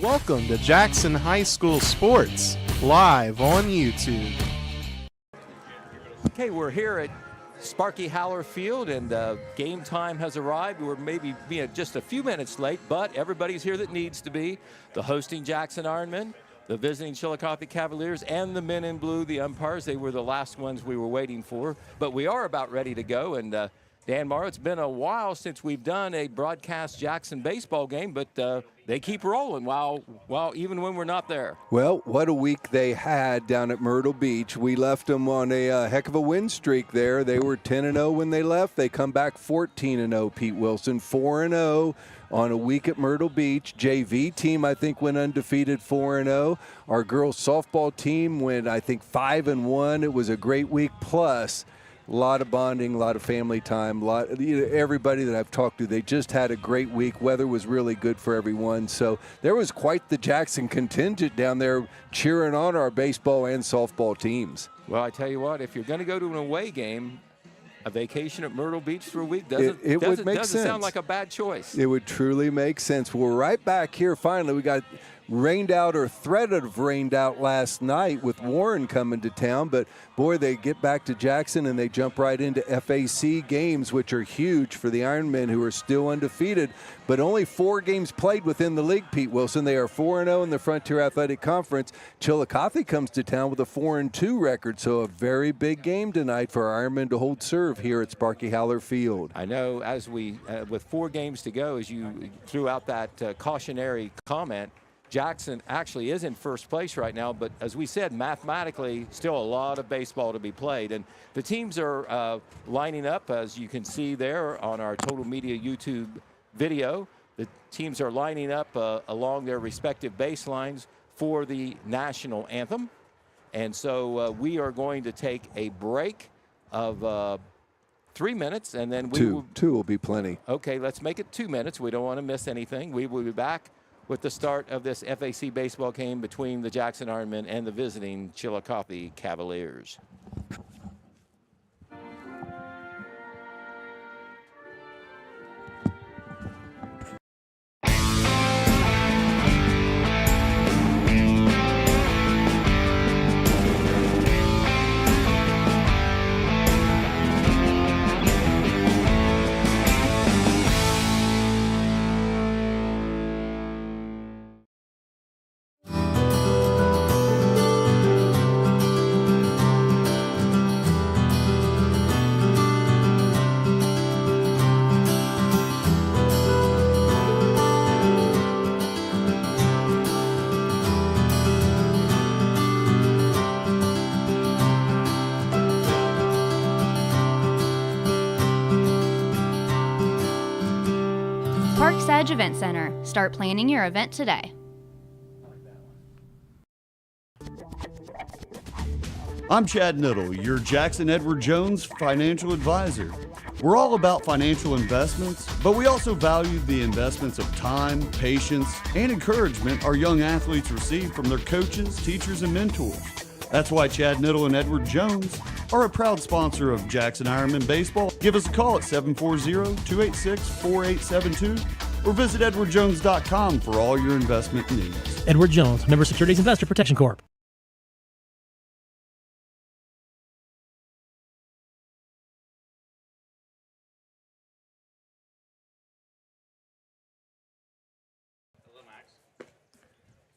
Welcome to Jackson High School Sports, live on YouTube. Okay, we're here at Sparky Haller Field, and game time has arrived. We're maybe being just a few minutes late, but everybody's here that needs to be. The hosting Jackson Ironmen, the visiting Chillicothe Cavaliers, and the men in blue, the umpires. They were the last ones we were waiting for, but we are about ready to go. And Dan Morrow, it's been a while since we've done a broadcast Jackson baseball game, but they keep rolling even when we're not there. Well, what a week they had down at Myrtle Beach. We left them on a heck of a win streak there. They were 10-0 when they left. They come back 14-0, Pete Wilson, 4-0 on a week at Myrtle Beach. JV team, I think, went undefeated 4-0. Our girls softball team went, I think, 5-1. It was a great week, plus a lot of bonding, a lot of family time, everybody that I've talked to, they just had a great week. Weather was really good for everyone. So there was quite the Jackson contingent down there cheering on our baseball and softball teams. Well, I tell you what, if you're going to go to an away game, a vacation at Myrtle Beach for a week doesn't sound like a bad choice. It would truly make sense. We're right back here finally. We got rained out or threat of rained out last night with Warren coming to town, but boy, they get back to Jackson and they jump right into FAC games, which are huge for the Ironmen, who are still undefeated, but only 4 games played within the league, Pete Wilson. They are 4-0 in the Frontier Athletic Conference. Chillicothe comes to town with a 4-2 record, so a very big game tonight for our Ironmen to hold serve here at Sparky Haller Field. I know, as we with 4 games to go, as you threw out that cautionary comment, Jackson actually is in first place right now, but as we said, mathematically, still a lot of baseball to be played. And the teams are lining up, as you can see there on our Total Media YouTube video. The teams are lining up along their respective baselines for the national anthem. And so we are going to take a break of 3 minutes, and then two will be plenty. Okay, let's make it 2 minutes. We don't want to miss anything. We will be back with the start of this FAC baseball game between the Jackson Ironmen and the visiting Chillicothe Cavaliers. Parks Edge Event Center. Start planning your event today. I'm Chad Niddle, your Jackson Edward Jones financial advisor. We're all about financial investments, but we also value the investments of time, patience, and encouragement our young athletes receive from their coaches, teachers, and mentors. That's why Chad Niddle and Edward Jones are a proud sponsor of Jackson Ironmen Baseball. Give us a call at 740-286-4872 or visit edwardjones.com for all your investment needs. Edward Jones, Member Securities Investor Protection Corp.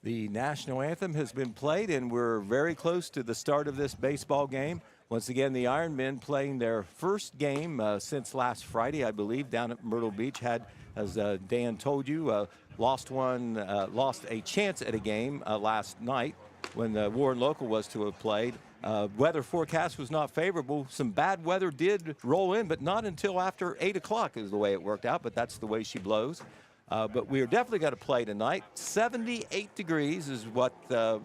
The national anthem has been played, and we're very close to the start of this baseball game. Once again, the Ironmen playing their first game since last Friday, I believe, down at Myrtle Beach. Had, as Dan told you, lost a chance at a game last night when the Warren Local was to have played. Weather forecast was not favorable. Some bad weather did roll in, but not until after 8 o'clock is the way it worked out, but that's the way she blows. But we are definitely going to play tonight. 78 degrees is what the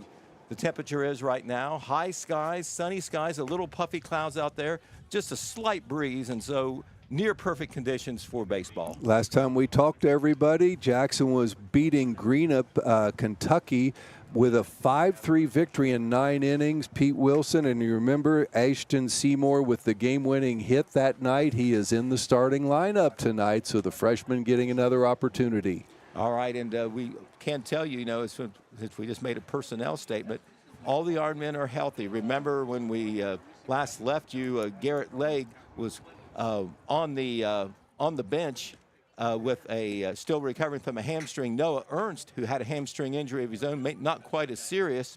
temperature is right now. High skies, sunny skies, a little puffy clouds out there, just a slight breeze, and so near perfect conditions for baseball. Last time we talked to everybody, Jackson was beating Greenup, Kentucky, with a 5-3 victory in 9 innings. Pete Wilson, and you remember Ashton Seymour with the game-winning hit that night. He is in the starting lineup tonight, so the freshman getting another opportunity. All right, and we can tell you, since we just made a personnel statement, all the Ironmen are healthy. Remember when we last left you, Garrett Legg was on the bench with still recovering from a hamstring. Noah Ernst, who had a hamstring injury of his own, not quite as serious,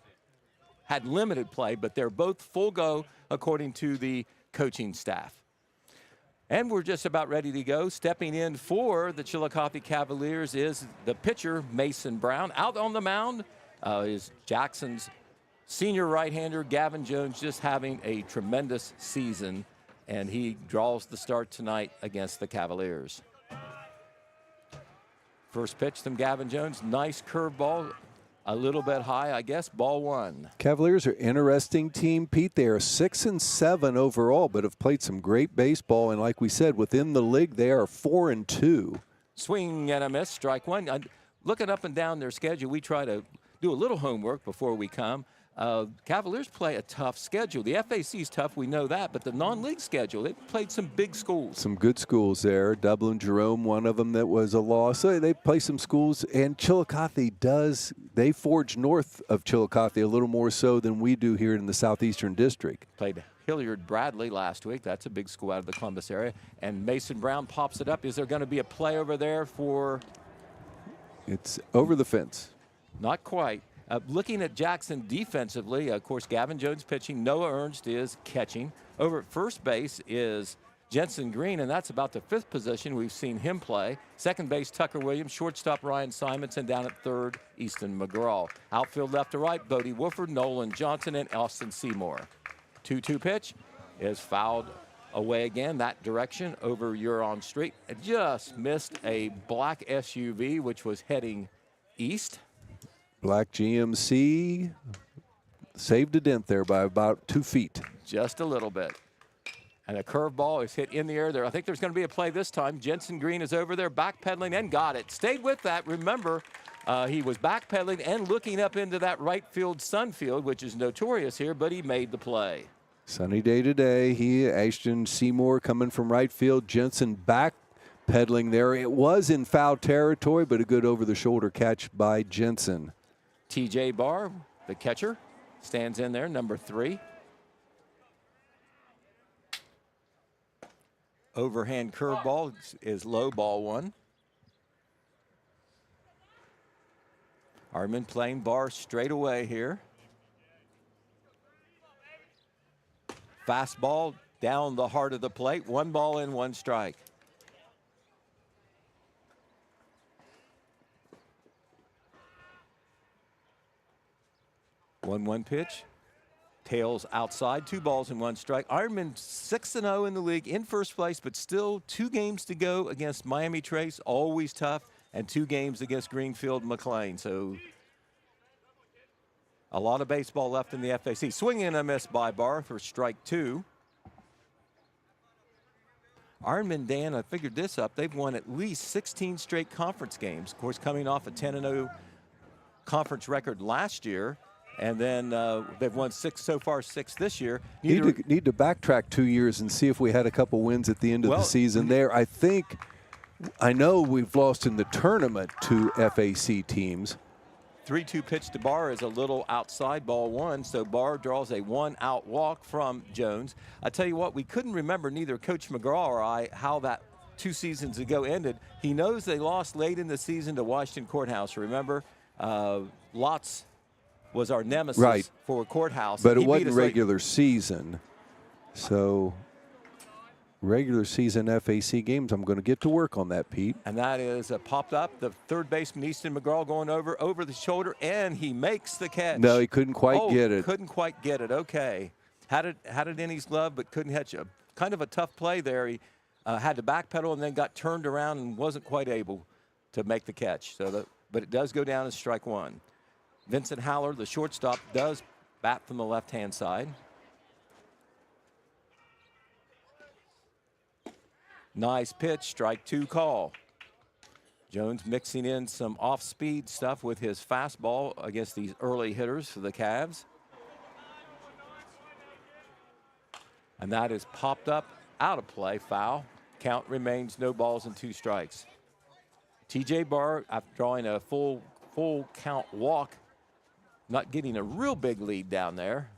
had limited play, but they're both full go according to the coaching staff. And we're just about ready to go. Stepping in for the Chillicothe Cavaliers is the pitcher, Mason Brown. Out on the mound is Jackson's senior right-hander, Gavin Jones, just having a tremendous season, and he draws the start tonight against the Cavaliers. First pitch from Gavin Jones, nice curveball, a little bit high, I guess, ball one. Cavaliers are an interesting team, Pete. They are 6-7 overall, but have played some great baseball. And like we said, within the league, they are 4-2. Swing and a miss, strike one. Looking up and down their schedule, we try to do a little homework before we come. Cavaliers play a tough schedule. The FAC is tough, we know that, but the non-league schedule, they've played some big schools. Some good schools there. Dublin, Jerome, one of them that was a loss. So they play some schools, and Chillicothe they forge north of Chillicothe a little more so than we do here in the Southeastern District. Played Hilliard Bradley last week. That's a big school out of the Columbus area. And Mason Brown pops it up. Is there going to be a play over there for? It's over the fence. Not quite. Looking at Jackson defensively, of course, Gavin Jones pitching. Noah Ernst is catching. Over at first base is Jensen Green, and that's about the 5th position we've seen him play. Second base, Tucker Williams. Shortstop, Ryan Simonson. Down at third, Easton McGraw. Outfield left to right, Bodie Wooford, Nolan Johnson, and Austin Seymour. 2-2 pitch is fouled away again, that direction over Huron Street. It just missed a black SUV, which was heading east. Black GMC saved a dent there by about 2 feet. Just a little bit. And a curveball is hit in the air there. I think there's going to be a play this time. Jensen Green is over there backpedaling and got it. Stayed with that. Remember, he was backpedaling and looking up into that right field sun field, which is notorious here, but he made the play. Sunny day today. Ashton Seymour coming from right field. Jensen backpedaling there. It was in foul territory, but a good over-the-shoulder catch by Jensen. T.J. Barr, the catcher, stands in there, number 3. Overhand curveball is low, ball 1. Ironmen playing Barr straight away here. Fastball down the heart of the plate. 1 ball and 1 strike. One pitch, tails outside, 2 balls and 1 strike. Ironman 6-0 in the league, in first place, but still 2 games to go against Miami Trace, always tough, and 2 games against Greenfield McLean. So a lot of baseball left in the FAC. Swing and a miss by Barr for strike 2. Ironman, Dan, I figured this up. They've won at least 16 straight conference games. Of course, coming off a 10-0 conference record last year. And then they've won 6 so far, 6 this year. Need to backtrack 2 years and see if we had a couple wins at the end of the season there. I know we've lost in the tournament to FAC teams. 3-2 pitch to Barr is a little outside, ball 1. So Barr draws a 1-out walk from Jones. I tell you what, we couldn't remember, neither Coach McGraw or I, how that 2 seasons ago ended. He knows they lost late in the season to Washington Courthouse. Remember, Lots was our nemesis for Courthouse. But it wasn't regular season. So regular season FAC games, I'm going to get to work on that, Pete. And that is popped up. The third baseman, Easton McGraw, going over the shoulder, and he makes the catch. No, he couldn't quite get it. Couldn't quite get it. Okay. Had it in his glove, but couldn't catch it. Kind of a tough play there. He had to backpedal and then got turned around and wasn't quite able to make the catch. But it does go down as strike 1. Vincent Haller, the shortstop, does bat from the left-hand side. Nice pitch, strike 2 call. Jones mixing in some off-speed stuff with his fastball against these early hitters for the Cavs. And that is popped up out of play, foul. Count remains no balls and 2 strikes. T.J. Barr, after drawing a full count walk, not getting a real big lead down there.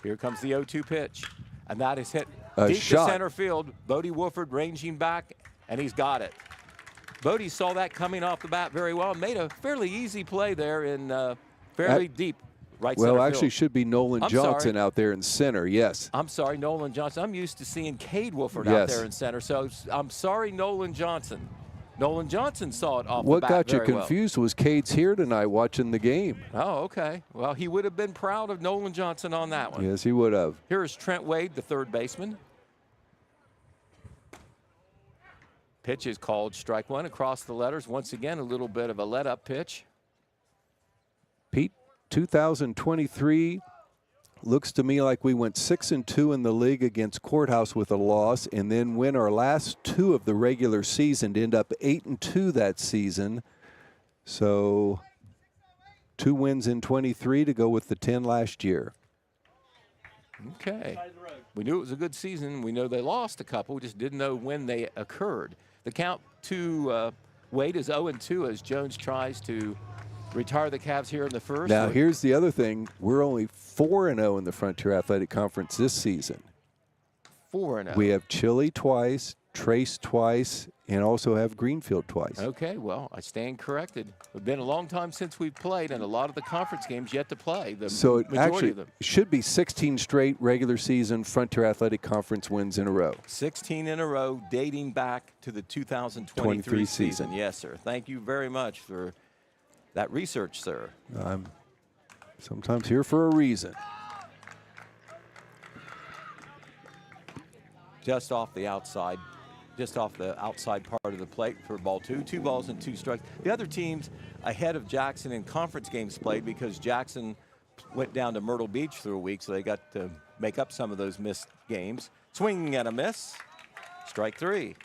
Here comes the 0-2 pitch, and that is hit deep to center field. Bodie Wolford ranging back, and he's got it. Bodie saw that coming off the bat very well, made a fairly easy play there in fairly deep right center field. Well, actually should be Nolan Johnson out there in center, yes. I'm sorry, Nolan Johnson. I'm used to seeing Cade Wolford out there in center, so I'm sorry, Nolan Johnson. Nolan Johnson saw it off the bat. What got you confused was Cade's here tonight watching the game. Oh, okay. Well, he would have been proud of Nolan Johnson on that one. Yes, he would have. Here is Trent Wade, the third baseman. Pitch is called strike one across the letters. Once again, a little bit of a let-up pitch. Pete, 2023 looks to me like we went 6-2 in the league against Courthouse with a loss, and then win our last 2 of the regular season to end up 8-2 that season. So 2 wins in 23 to go with the 10 last year. Okay. We knew it was a good season. We know they lost a couple. We just didn't know when they occurred. The count to Wade is 0-2 as Jones tries to retire the Cavs here in the first. Now, here's the other thing. We're only 4-0 in the Frontier Athletic Conference this season. 4-0. We have Chile twice, Trace twice, and also have Greenfield twice. Okay, well, I stand corrected. It's been a long time since we've played, and a lot of the conference games yet to play. So it majority actually of them should be 16 straight regular season Frontier Athletic Conference wins in a row. 16 in a row, dating back to the 2023 season. Yes, sir. Thank you very much for that research, sir. I'm sometimes here for a reason. Just off the outside part of the plate for ball 2. 2 balls and 2 strikes. The other teams ahead of Jackson in conference games played because Jackson went down to Myrtle Beach for a week, so they got to make up some of those missed games. Swinging and a miss. Strike 3.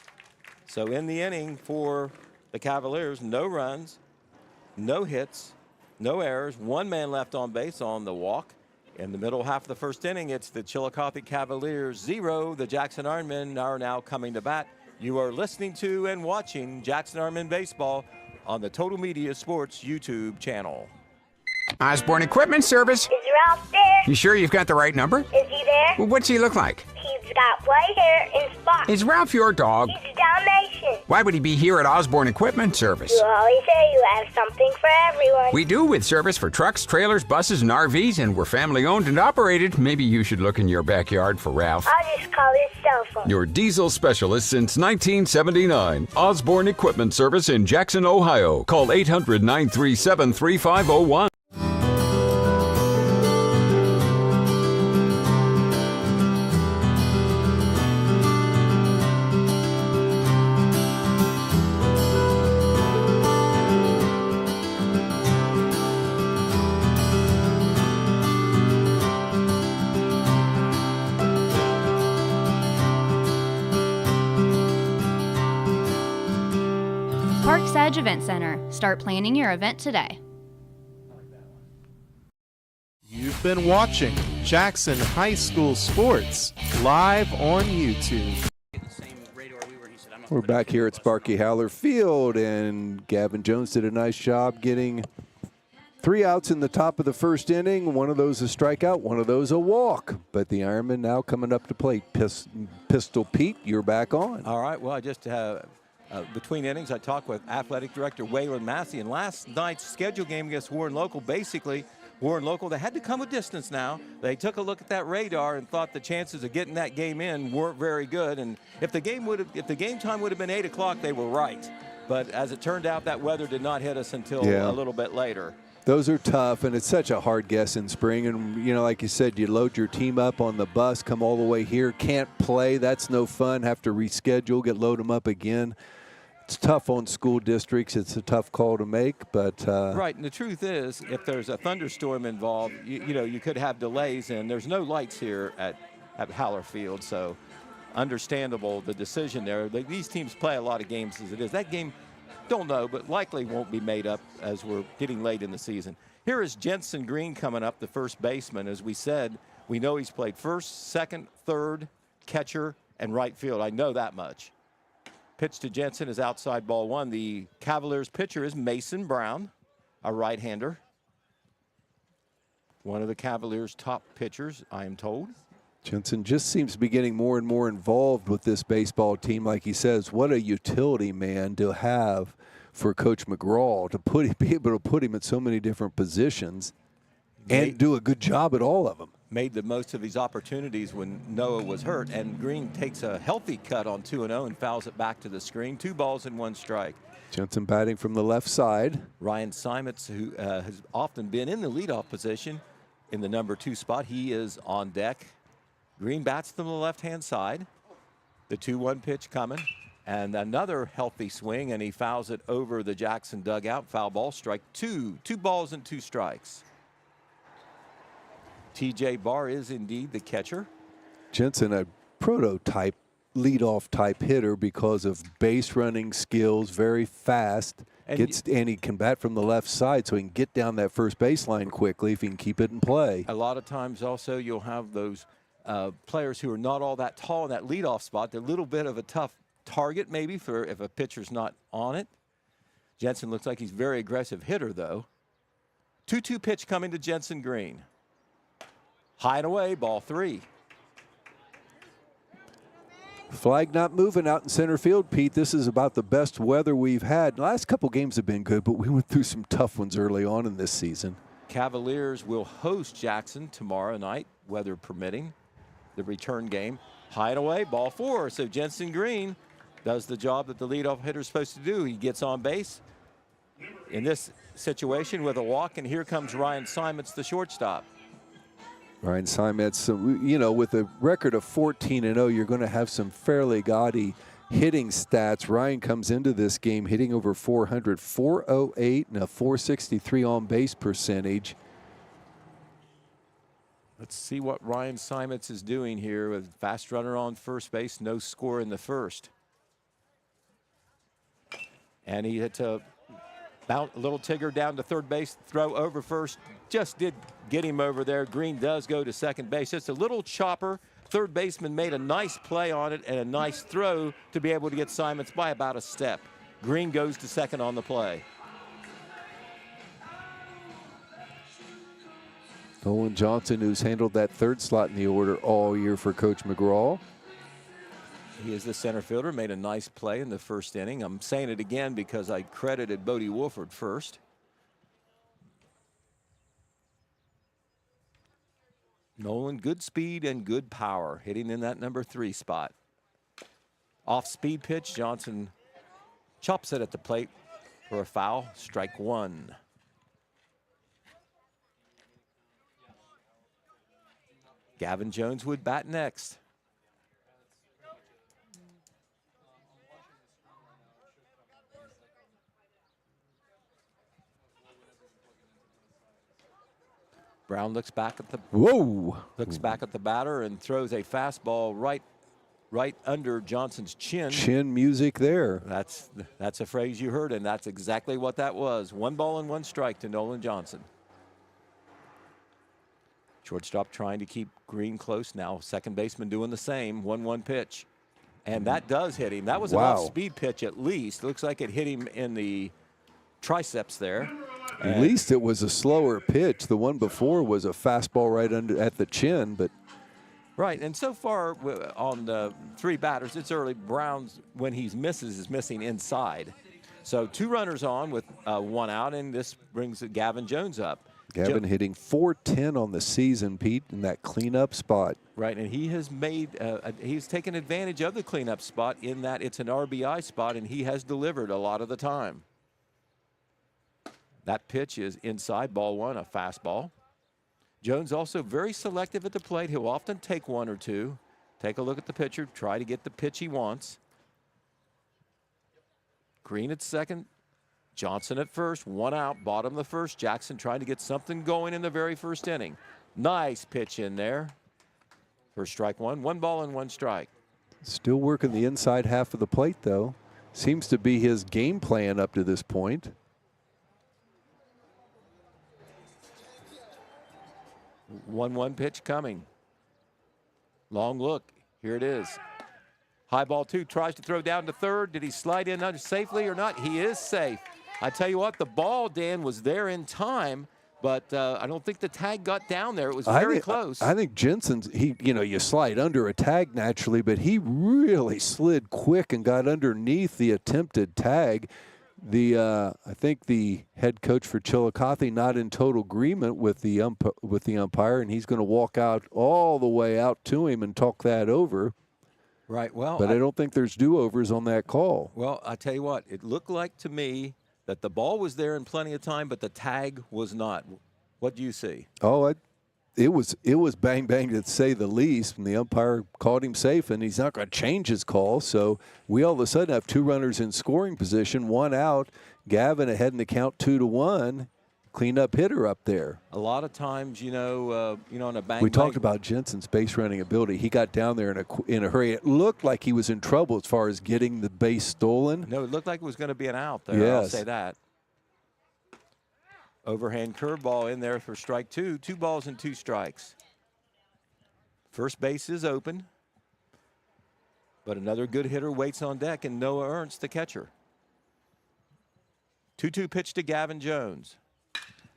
So in the inning for the Cavaliers, no runs, no hits, no errors, 1 man left on base on the walk. In the middle half of the first inning, it's the Chillicothe Cavaliers 0. The Jackson Ironmen are now coming to bat. You are listening to and watching Jackson Ironmen Baseball on the Total Media Sports YouTube channel. Osborne Equipment Service. Is Ralph there? You sure you've got the right number? Is he there? Well, what's he look like? He's got white hair and spots. Is Ralph your dog? He's a Dalmatian. Why would he be here at Osborne Equipment Service? You always say you have something for everyone. We do, with service for trucks, trailers, buses, and RVs, and we're family owned and operated. Maybe you should look in your backyard for Ralph. I'll just call his cell phone. Your diesel specialist since 1979. Osborne Equipment Service in Jackson, Ohio. Call 800-937-3501. Parks Edge Event Center. Start planning your event today. You've been watching Jackson High School Sports live on YouTube. We're back here at Sparky Howler Field, and Gavin Jones did a nice job getting 3 outs in the top of the first inning. One of those a strikeout, one of those a walk. But the Ironmen now coming up to plate. Pistol Pete, you're back on. All right, well, I just between innings, I talked with Athletic Director Waylon Massey, and last night's scheduled game against Warren Local, basically, Warren Local, they had to come a distance now. They took a look at that radar and thought the chances of getting that game in weren't very good. And if the game time would have been 8 o'clock, they were right. But as it turned out, that weather did not hit us until a little bit later. Those are tough, and it's such a hard guess in spring. And, you know, like you said, you load your team up on the bus, come all the way here, can't play. That's no fun. Have to reschedule, load them up again. It's tough on school districts. It's a tough call to make, but right. And the truth is, if there's a thunderstorm involved, you could have delays, and there's no lights here at Howler Field, so understandable the decision there. These teams play a lot of games as it is. That game, don't know, but likely won't be made up as we're getting late in the season. Here is Jensen Green coming up, the first baseman. As we said, we know he's played first, second, third, catcher, and right field. I know that much. Pitch to Jensen is outside ball one. The Cavaliers pitcher is Mason Brown, a right-hander. One of the Cavaliers' top pitchers, I am told. Jensen just seems to be getting more and more involved with this baseball team. Like he says, what a utility man to have for Coach McGraw to be able to put him at so many different positions and do a good job at all of them. Made the most of his opportunities when Noah was hurt, and Green takes a healthy cut on 2-0 and fouls it back to the screen. 2 balls and 1 strike. Jensen batting from the left side. Ryan Simons, who has often been in the leadoff position in the number 2 spot, he is on deck. Green bats from the left-hand side. The 2-1 pitch coming, and another healthy swing, and he fouls it over the Jackson dugout. Foul ball, strike 2. 2 balls and 2 strikes. TJ Barr is indeed the catcher. Jensen, a prototype leadoff type hitter because of base running skills, very fast. And he can bat from the left side, so he can get down that first baseline quickly if he can keep it in play. A lot of times also you'll have those players who are not all that tall in that leadoff spot. They're a little bit of a tough target maybe for if a pitcher's not on it. Jensen looks like he's a very aggressive hitter though. 2-2 pitch coming to Jensen Green. High and away, ball 3. Flag not moving out in center field, Pete. This is about the best weather we've had. The last couple games have been good, but we went through some tough ones early on in this season. Cavaliers will host Jackson tomorrow night, weather permitting. The return game. High and away, ball 4. So Jensen Green does the job that the leadoff hitter is supposed to do. He gets on base in this situation with a walk, and here comes Ryan Simons, the shortstop. Ryan Simons, you know, with a record of 14-0, you're going to have some fairly gaudy hitting stats. Ryan comes into this game hitting over 400, 408 and a 463 on base percentage. Let's see what Ryan Simons is doing here with fast runner on first base, no score in the first. And he hit a little Tigger down to third base, throw over first. Just did get him over there. Green does go to second base. Just a little chopper. Third baseman made a nice play on it and a nice throw to be able to get Simons by about a step. Green goes to second on the play. Nolan Johnson, who's handled that third slot in the order all year for Coach McGraw. He is the center fielder, made a nice play in the first inning. I'm saying it again because I credited Bodie Wolford first. Nolan, good speed and good power, hitting in that number 3 spot. Off speed pitch, Johnson chops it at the plate for a foul, strike 1. Gavin Jones would bat next. Brown looks back at the back at the batter and throws a fastball right under Johnson's chin. Chin music there. That's a phrase you heard, and that's exactly what that was. 1 ball and 1 strike to Nolan Johnson. Shortstop trying to keep Green close now. Second baseman doing the same. 1-1 pitch, and that does hit him. That was an off-speed pitch at least. Looks like it hit him in the triceps there. At least it was a slower pitch. The one before was a fastball right under at the chin, but right. And so far on the 3 batters, it's early. Brown's, when he misses, is missing inside. So 2 runners on with 1 out, and this brings Gavin Jones up. Gavin hitting .410 on the season, Pete, in that cleanup spot. Right, and he has made he's taken advantage of the cleanup spot in that it's an RBI spot, and he has delivered a lot of the time. That pitch is inside, ball 1, a fastball. Jones also very selective at the plate. He'll often take 1 or 2. Take a look at the pitcher, try to get the pitch he wants. Green at second, Johnson at first, 1 out, bottom of the first. Jackson trying to get something going in the very first inning. Nice pitch in there. First strike 1, 1 ball and 1 strike. Still working the inside half of the plate, though. Seems to be his game plan up to this point. 1-1 pitch coming. Long look. Here it is. High ball 2, tries to throw down to third. Did he slide in safely or not? He is safe. I tell you what, the ball, Dan, was there in time, but I don't think the tag got down there. It was very close. I think Jensen's, you slide under a tag naturally, but he really slid quick and got underneath the attempted tag. I think the head coach for Chillicothe not in total agreement with the umpire, and he's going to walk out all the way out to him and talk that over. Right. Well, but I don't think there's do-overs on that call. Well, I tell you what, it looked like to me that the ball was there in plenty of time, but the tag was not. What do you see? Oh, it was bang bang to say the least, and the umpire called him safe, and he's not going to change his call. So we all of a sudden have 2 runners in scoring position, 1 out. Gavin ahead in the count 2-1. Cleanup hitter up there. A lot of times, in a bang. We talked about Jensen's base running ability. He got down there in a hurry. It looked like he was in trouble as far as getting the base stolen. No, it looked like it was going to be an out there. Yes. I'll say that. Overhand curveball in there for strike 2. 2 balls and 2 strikes. First base is open, but another good hitter waits on deck, and Noah Ernst, the catcher. 2-2 pitch to Gavin Jones.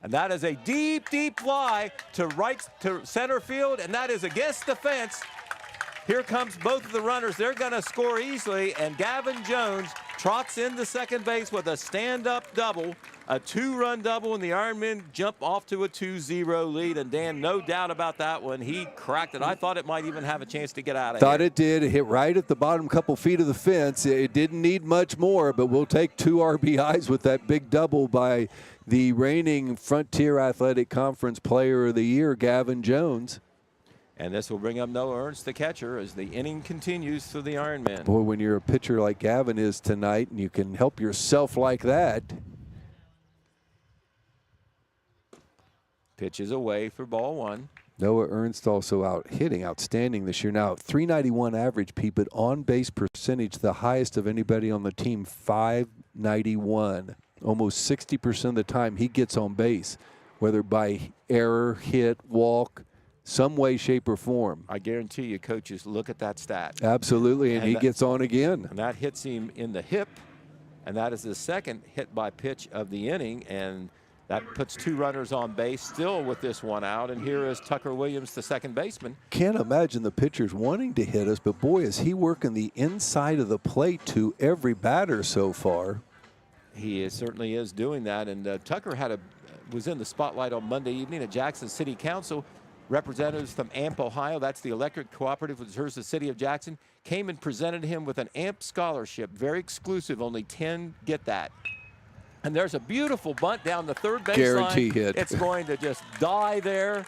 And that is a deep, deep fly to center field, and that is against the fence. Here comes both of the runners. They're going to score easily, and Gavin Jones trots into second base with a stand-up double, a 2-run double, and the Ironmen jump off to a 2-0 lead. And Dan, no doubt about that one. He cracked it. I thought it might even have a chance to get out of here. Thought it did. It hit right at the bottom couple feet of the fence. It didn't need much more, but we'll take 2 RBIs with that big double by the reigning Frontier Athletic Conference Player of the Year, Gavin Jones. And this will bring up Noah Ernst, the catcher, as the inning continues for the Ironmen. Boy, when you're a pitcher like Gavin is tonight and you can help yourself like that. Pitch is away for ball 1. Noah Ernst also out hitting outstanding this year. Now, 391 average, Pete, but on-base percentage, the highest of anybody on the team, 591. Almost 60% of the time he gets on base, whether by error, hit, walk, some way, shape, or form. I guarantee you coaches look at that stat. Absolutely, and he gets on again. And that hits him in the hip, and that is the second hit by pitch of the inning, and that puts 2 runners on base still with this 1 out. And here is Tucker Williams, the second baseman. Can't imagine the pitchers wanting to hit us, but boy, is he working the inside of the plate to every batter so far. He certainly is doing that. And Tucker was in the spotlight on Monday evening at Jackson City Council. Representatives from AMP, Ohio, that's the electric cooperative which serves the city of Jackson, came and presented him with an AMP scholarship, very exclusive, only 10 get that. And there's a beautiful bunt down the third baseline. Guarantee hit. It's going to just die there.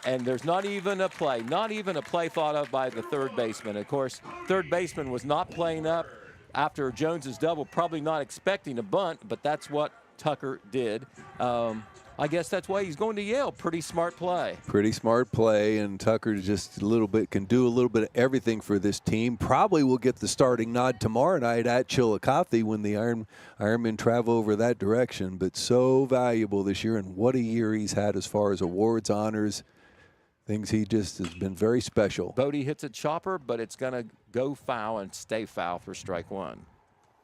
And there's not even a play thought of by the third baseman. Of course, third baseman was not playing up after Jones's double, probably not expecting a bunt, but that's what Tucker did. I guess that's why he's going to Yale. Pretty smart play. Pretty smart play, and Tucker just can do a little bit of everything for this team. Probably will get the starting nod tomorrow night at Chillicothe when the Ironmen travel over that direction. But so valuable this year, and what a year he's had as far as awards, honors, things. He just has been very special. Bodie hits a chopper, but it's going to go foul and stay foul for strike 1.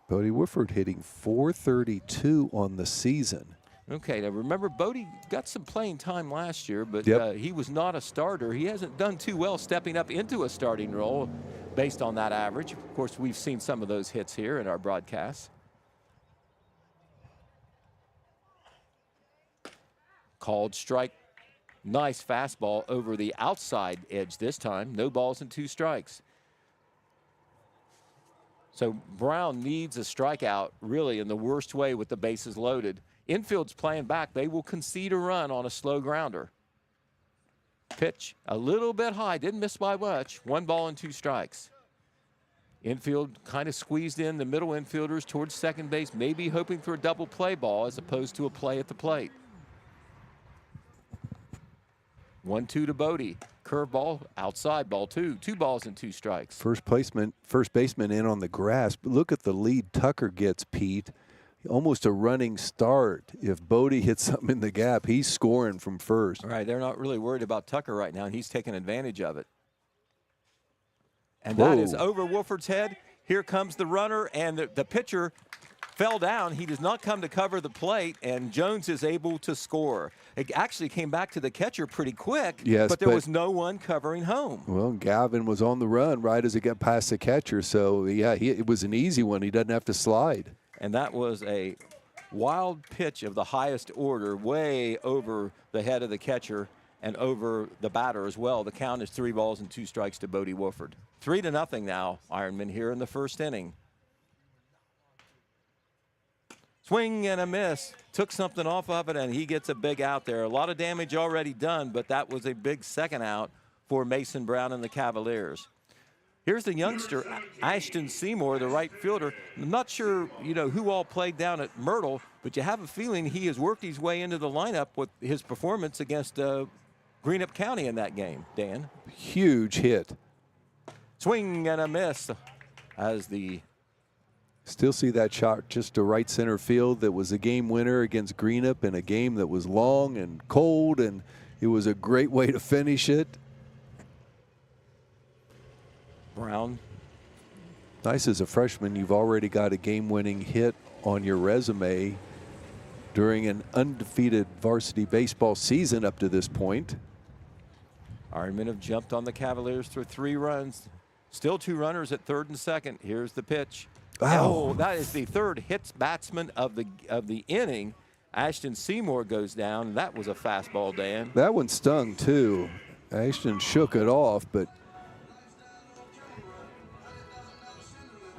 Bodie Woodford hitting .432 on the season. Okay, now remember, Bodie got some playing time last year, but he was not a starter. He hasn't done too well stepping up into a starting role based on that average. Of course, we've seen some of those hits here in our broadcasts. Called strike. Nice fastball over the outside edge this time. No balls and 2 strikes. So Brown needs a strikeout really in the worst way with the bases loaded. Infield's playing back. They will concede a run on a slow grounder. Pitch a little bit high. Didn't miss by much. 1 ball and 2 strikes. Infield kind of squeezed in the middle infielders towards second base, maybe hoping for a double play ball as opposed to a play at the plate. 1-2 to Bodie. Curveball, outside ball 2. 2 balls and 2 strikes. First baseman in on the grass. But look at the lead Tucker gets, Pete. Almost a running start. If Bodie hits something in the gap, he's scoring from first. All right, they're not really worried about Tucker right now, and he's taking advantage of it. And that is over Wolford's head. Here comes the runner, and the pitcher fell down. He does not come to cover the plate, and Jones is able to score. It actually came back to the catcher pretty quick, yes, but there was no one covering home. Well, Gavin was on the run right as it got past the catcher, so yeah, it was an easy one. He doesn't have to slide. And that was a wild pitch of the highest order, way over the head of the catcher and over the batter as well. The count is 3 balls and 2 strikes to Bodie Wolford. 3-0 now, Ironmen here in the first inning. Swing and a miss. Took something off of it, and he gets a big out there. A lot of damage already done, but that was a big second out for Mason Brown and the Cavaliers. Here's the youngster, Ashton Seymour, the right fielder. I'm not sure, who all played down at Myrtle, but you have a feeling he has worked his way into the lineup with his performance against Greenup County in that game, Dan. Huge hit. Swing and a miss as the... Still see that shot just to right center field. That was a game winner against Greenup in a game that was long and cold, and it was a great way to finish it. Brown. Nice as a freshman, you've already got a game-winning hit on your resume during an undefeated varsity baseball season up to this point. Ironmen have jumped on the Cavaliers for 3 runs. Still 2 runners at third and second. Here's the pitch. Wow. Oh, that is the third hits batsman of the inning. Ashton Seymour goes down. That was a fastball, Dan. That one stung too. Ashton shook it off, but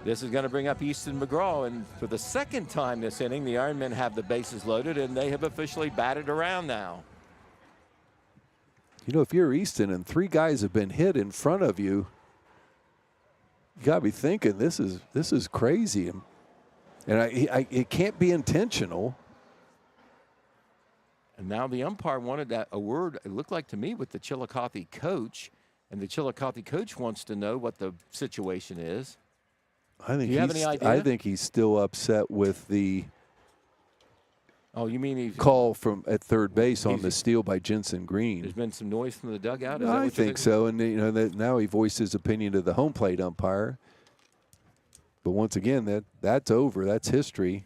this is going to bring up Easton McGraw, and for the second time this inning, the Ironmen have the bases loaded, and they have officially batted around now. if you're Easton and 3 guys have been hit in front of you, you got to be thinking this is crazy, and it can't be intentional. And now the umpire wanted a word, it looked like to me, with the Chillicothe coach, and the Chillicothe coach wants to know what the situation is. Do you have any idea? I think he's still upset with the you mean call at third base on the steal by Jensen Green. There's been some noise from the dugout? I think so, and now he voiced his opinion to the home plate umpire. But once again, that's over. That's history.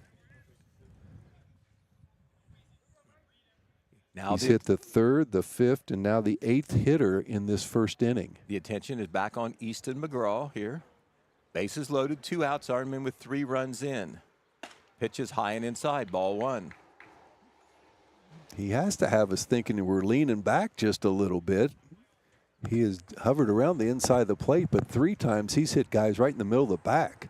Now he's hit the 3rd, the 5th, and now the 8th hitter in this first inning. The attention is back on Easton McGraw here. Bases loaded, 2 outs, Ironmen with 3 runs in. Pitch is high and inside, ball 1. He has to have us thinking we're leaning back just a little bit. He has hovered around the inside of the plate, but 3 times he's hit guys right in the middle of the back.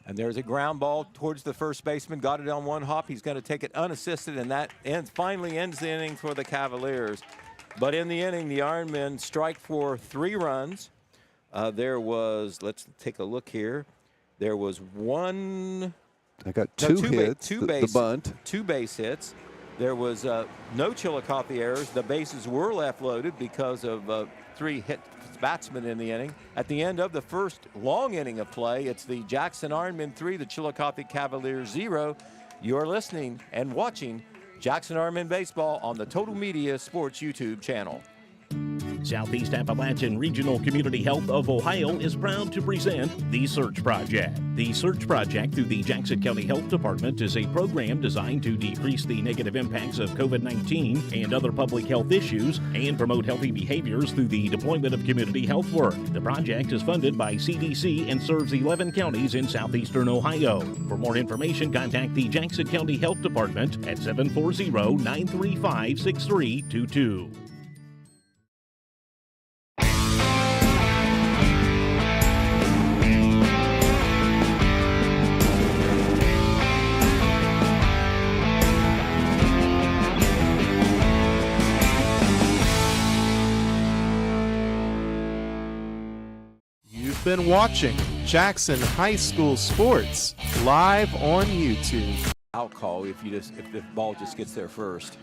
And there's a ground ball towards the first baseman. Got it on 1 hop. He's going to take it unassisted, and that finally ends the inning for the Cavaliers. But in the inning, the Ironmen strike for 3 runs. There was, let's take a look here. There was 1. I got 2 hits, the bunt. 2 base hits. There was no Chillicothe errors. The bases were left loaded because of 3 hit batsmen in the inning. At the end of the first long inning of play, it's the Jackson Ironmen 3, the Chillicothe Cavaliers 0. You're listening and watching Jackson Ironmen Baseball on the Total Media Sports YouTube channel. Southeast Appalachian Regional Community Health of Ohio is proud to present The Search Project. The Search Project through the Jackson County Health Department is a program designed to decrease the negative impacts of COVID-19 and other public health issues and promote healthy behaviors through the deployment of community health work. The project is funded by CDC and serves 11 counties in southeastern Ohio. For more information, contact the Jackson County Health Department at 740-935-6322. Been watching Jackson High School Sports live on YouTube. Out call if the ball just gets there first.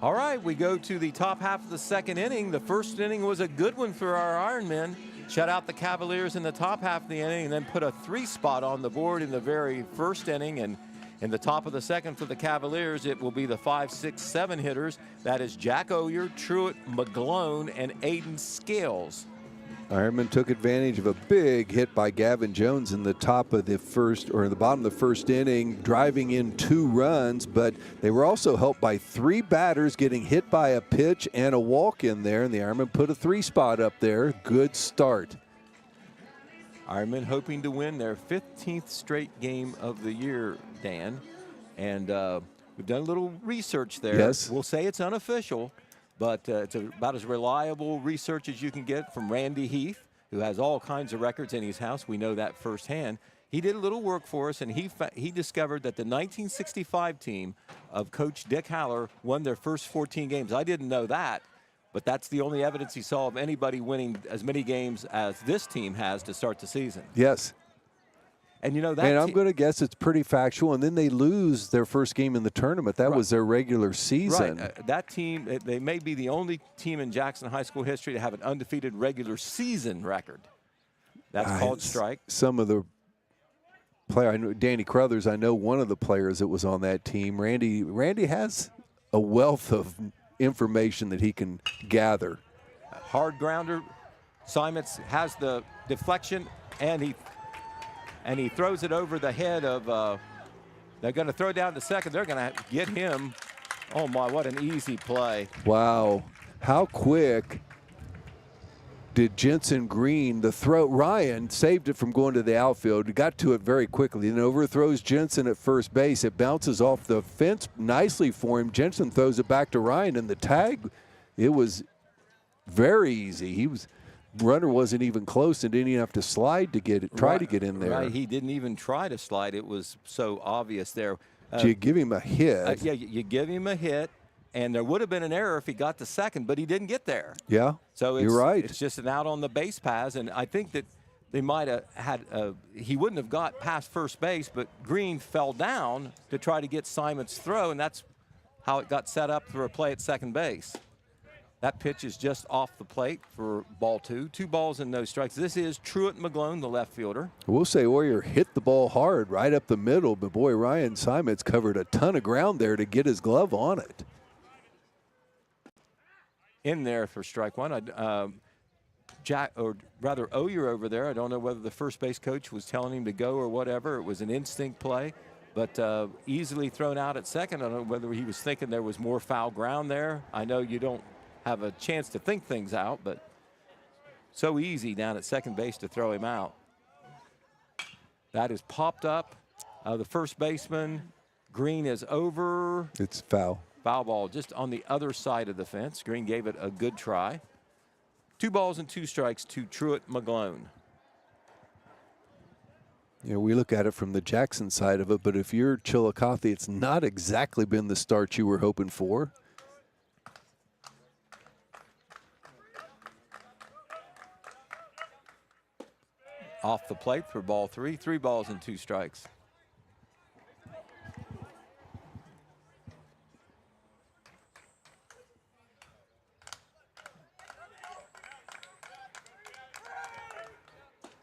All right, we go to the top half of the second inning. The first inning was a good one for our Ironmen. Shut out the Cavaliers in the top half of the inning and then put a 3 spot on the board in the very first inning. And In the top of the second for the Cavaliers, it will be the 5, 6, 7 hitters. That is Jack Oyer, Truett McGlone, and Aiden Scales. Ironman took advantage of a big hit by Gavin Jones in the top of the first, or in the bottom of the first inning, driving in 2 runs, but they were also helped by 3 batters getting hit by a pitch and a walk in there, and the Ironman put a 3 spot up there. Good start. Ironman hoping to win their 15th straight game of the year, Dan. And we've done a little research there. Yes. We'll say it's unofficial, but it's about as reliable research as you can get from Randy Heath, who has all kinds of records in his house. We know that firsthand. He did a little work for us, and he discovered that the 1965 team of Coach Dick Haller won their first 14 games. I didn't know that, but that's the only evidence he saw of anybody winning as many games as this team has to start the season. Yes. And you know that. And I'm going to guess it's pretty factual. And then they lose their first game in the tournament. That was their regular season. Right. That team, they may be the only team in Jackson High School history to have an undefeated regular season record. That's called strike. Some of the player, I know Danny Crothers, I know one of the players that was on that team. Randy has a wealth of information that he can gather. Hard grounder. Simons has the deflection, and he throws it over the head of, they're going to throw down to second. They're going to get him. Oh, my, what an easy play. Wow. How quick did Jensen Green, the throw, Ryan saved it from going to the outfield. He got to it very quickly and overthrows Jensen at first base. It bounces off the fence nicely for him. Jensen throws it back to Ryan, and the tag, it was very easy. Runner wasn't even close and didn't even have to slide to get it, try to get in there. Right, he didn't even try to slide. It was so obvious there. You give him a hit. Yeah, you give him a hit, and there would have been an error if he got to second, but he didn't get there. Yeah, so you're right. It's just an out on the base paths, and I think that they might have had, he wouldn't have got past first base, but Green fell down to try to get Simon's throw, and that's how it got set up for a play at second base. That pitch is just off the plate for ball 2. 2 balls and no strikes. This is Truett McGlone, the left fielder. We'll say Oyer hit the ball hard right up the middle, but boy, Ryan Simons covered a ton of ground there to get his glove on it. In there for strike 1. Oyer over there, I don't know whether the first base coach was telling him to go or whatever. It was an instinct play, but easily thrown out at second. I don't know whether he was thinking there was more foul ground there. I know you don't have a chance to think things out, but so easy down at second base to throw him out. That is popped up. The first baseman, Green, is over. It's foul. Foul ball just on the other side of the fence. Green gave it a good try. 2 balls and 2 strikes to Truett McGlone. You know, we look at it from the Jackson side of it, but if you're Chillicothe, it's not exactly been the start you were hoping for. Off the plate for ball 3. 3 balls and 2 strikes.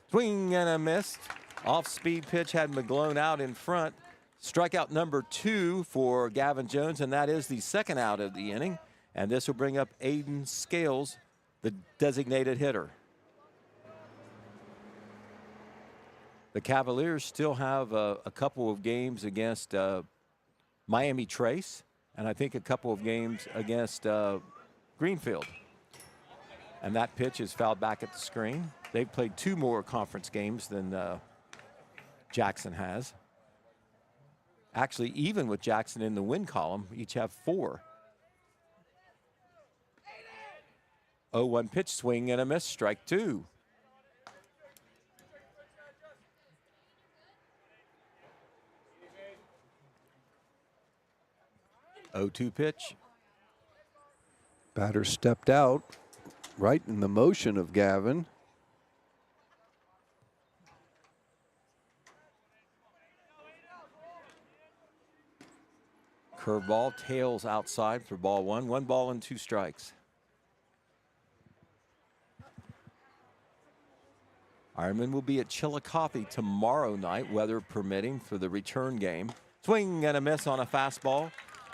Swing and a miss. Off-speed pitch had McGlone out in front. Strikeout number 2 for Gavin Jones, and that is the second out of the inning. And this will bring up Aiden Scales, the designated hitter. The Cavaliers still have a couple of games against Miami Trace, and I think a couple of games against Greenfield. And that pitch is fouled back at the screen. They've played 2 more conference games than Jackson has. Actually, even with Jackson in the win column, each have 4. 0-1 pitch, swing and a miss, strike 2. 0-2 pitch. Batter stepped out right in the motion of Gavin. Curveball, tails outside for ball 1. 1 ball and 2 strikes. Ironmen will be at Chillicothe tomorrow night, weather permitting, for the return game. Swing and a miss on a fastball.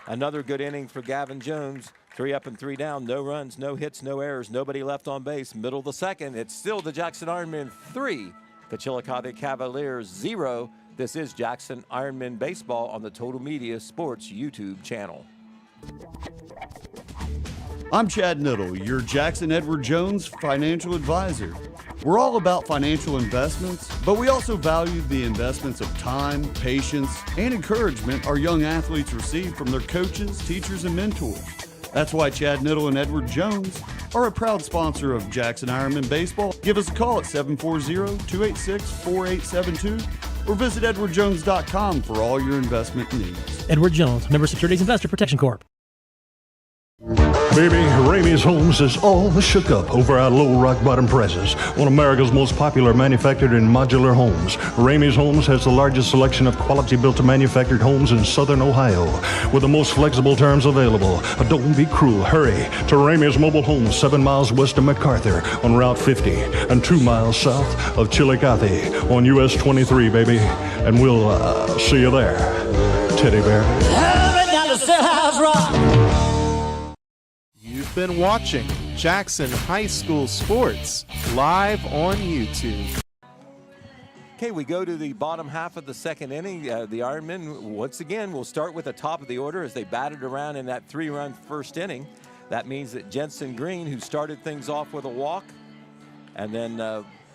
Another good inning for Gavin Jones. 3 up and 3 down. No runs, no hits, no errors. Nobody left on base. Middle of the second. It's still the Jackson Ironmen 3. The Chillicothe Cavaliers 0. This is Jackson Ironmen Baseball on the Total Media Sports YouTube channel. I'm Chad Niddle, your Jackson Edward Jones financial advisor. We're all about financial investments, but we also value the investments of time, patience, and encouragement our young athletes receive from their coaches, teachers, and mentors. That's why Chad Niddle and Edward Jones are a proud sponsor of Jackson Ironmen Baseball. Give us a call at 740-286-4872 or visit edwardjones.com for all your investment needs. Edward Jones, member Securities Investor Protection Corp. Baby, Ramey's Homes is all shook up over our low rock bottom prices on America's most popular manufactured and modular homes. Ramey's Homes has the largest selection of quality built to manufactured homes in southern Ohio with the most flexible terms available. Don't be cruel. Hurry to Ramey's Mobile Homes, 7 miles west of MacArthur on Route 50 and 2 miles south of Chillicothe on US 23, baby. And we'll see you there, teddy bear. Hurry down to House Rock. You've been watching Jackson High School Sports live on YouTube. Okay, we go to the bottom half of the second inning. The Ironmen, once again, will start with the top of the order as they batted around in that 3-run first inning. That means that Jensen Green, who started things off with a walk and then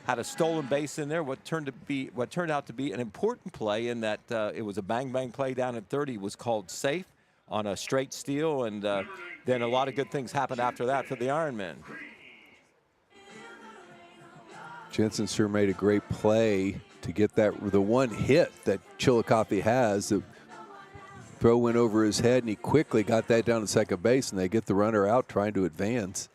had a stolen base in there, what turned out to be an important play in that it was a bang-bang play down at third. He was called safe on a straight steal, and then a lot of good things happened after that for the Ironmen. Jensen sure made a great play to get the one hit that Chillicothe has. The throw went over his head, and he quickly got that down to second base, and they get the runner out trying to advance.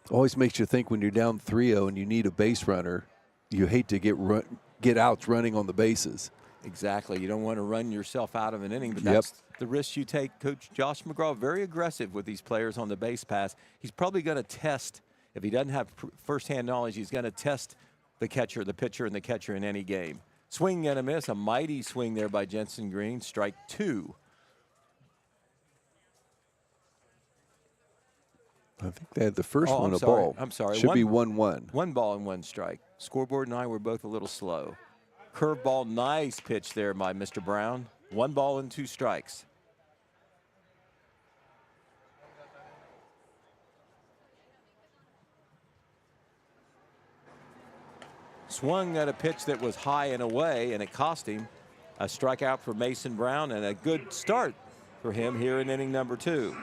Always makes you think when you're down 3-0 and you need a base runner, you hate to get outs running on the bases. Exactly. You don't want to run yourself out of an inning, but that's the risk you take. Coach Josh McGraw, very aggressive with these players on the base pass. He's probably going to test, if he doesn't have firsthand knowledge, he's going to test the catcher, the pitcher, and the catcher in any game. Swing and a miss, a mighty swing there by Jensen Green. Strike 2. I think they had the first one a ball. I'm sorry. Should be 1-1. 1 ball and 1 strike. Scoreboard and I were both a little slow. Curveball, nice pitch there by Mr. Brown. 1 ball and 2 strikes. Swung at a pitch that was high and away, and it cost him. A strikeout for Mason Brown, and a good start for him here in inning number 2.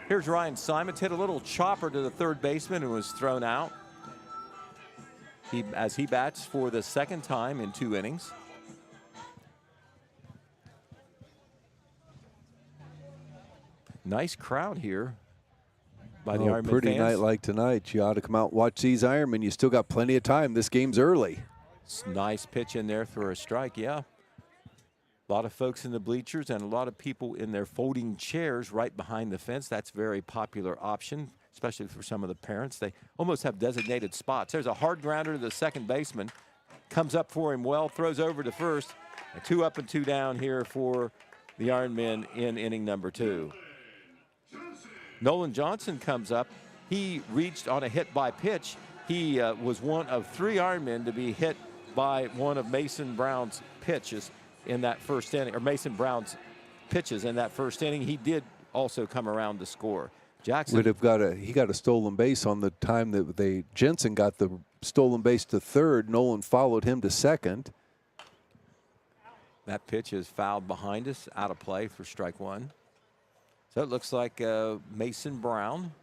Here's Ryan Simons, hit a little chopper to the third baseman and was thrown out. As he bats for the second time in 2 innings. Nice crowd here by the Ironmen pretty fans. night like tonight. You ought to come out and watch these Ironmen. You still got plenty of time. This game's early. Nice pitch in there for a strike, yeah. A lot of folks in the bleachers and a lot of people in their folding chairs right behind the fence. That's a very popular option, especially for some of the parents. They almost have designated spots. There's a hard grounder to the second baseman. Comes up for him well, throws over to first. And 2 up and 2 down here for the Ironmen in inning number 2. Nolan Johnson comes up. He reached on a hit by pitch. He was one of 3 Ironmen to be hit by one of Mason Brown's pitches in that first inning, or Mason Brown's pitches in that first inning. He did also come around to score. Jackson would have he got a stolen base on the time that Jensen got the stolen base to third. Nolan followed him to second. That pitch is fouled behind us, out of play for strike 1. So it looks like Mason Brown,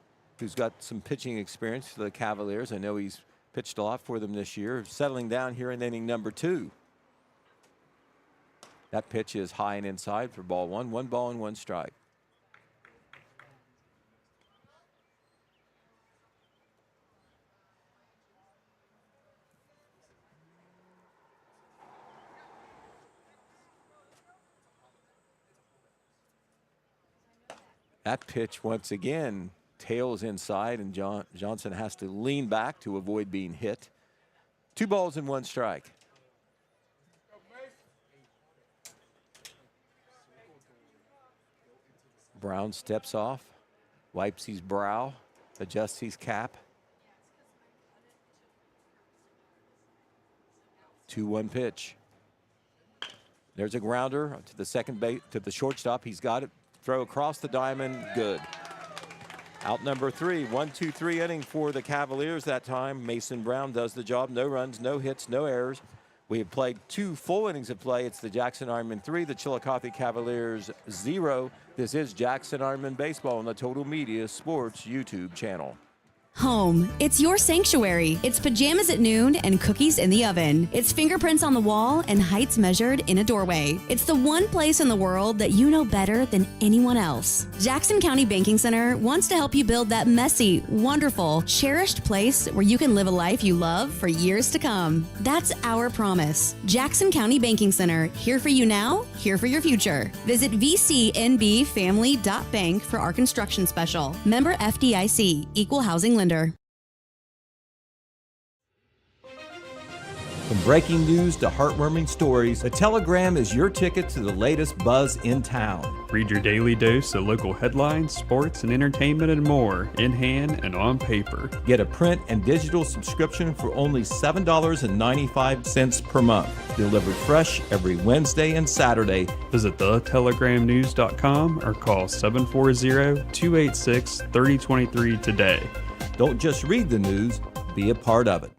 who's got some pitching experience for the Cavaliers. I know he's pitched a lot for them this year, settling down here in inning number 2. That pitch is high and inside for ball 1. 1 ball and 1 strike. That pitch once again tails inside, and Johnson has to lean back to avoid being hit. 2 balls and 1 strike. Brown steps off, wipes his brow, adjusts his cap. 2-1 pitch. There's a grounder to the second base, to the shortstop. He's got it. Throw across the diamond. Good. Out number 3. 1-2-3 inning for the Cavaliers that time. Mason Brown does the job. No runs, no hits, no errors. We have played 2 full innings of play. It's the Jackson Ironmen 3, the Chillicothe Cavaliers 0. This is Jackson Ironmen Baseball on the Total Media Sports YouTube channel. Home. It's your sanctuary. It's pajamas at noon and cookies in the oven. It's fingerprints on the wall and heights measured in a doorway. It's the one place in the world that you know better than anyone else. Jackson County Banking Center wants to help you build that messy, wonderful, cherished place where you can live a life you love for years to come. That's our promise. Jackson County Banking Center, here for you now, here for your future. Visit vcnbfamily.bank for our construction special. Member FDIC, Equal Housing Lender. From breaking news to heartwarming stories, the Telegram is your ticket to the latest buzz in town. Read your daily dose of local headlines, sports, and entertainment and more, in hand and on paper. Get a print and digital subscription for only $7.95 per month. Delivered fresh every Wednesday and Saturday. Visit thetelegramnews.com or call 740-286-3023 today. Don't just read the news, be a part of it.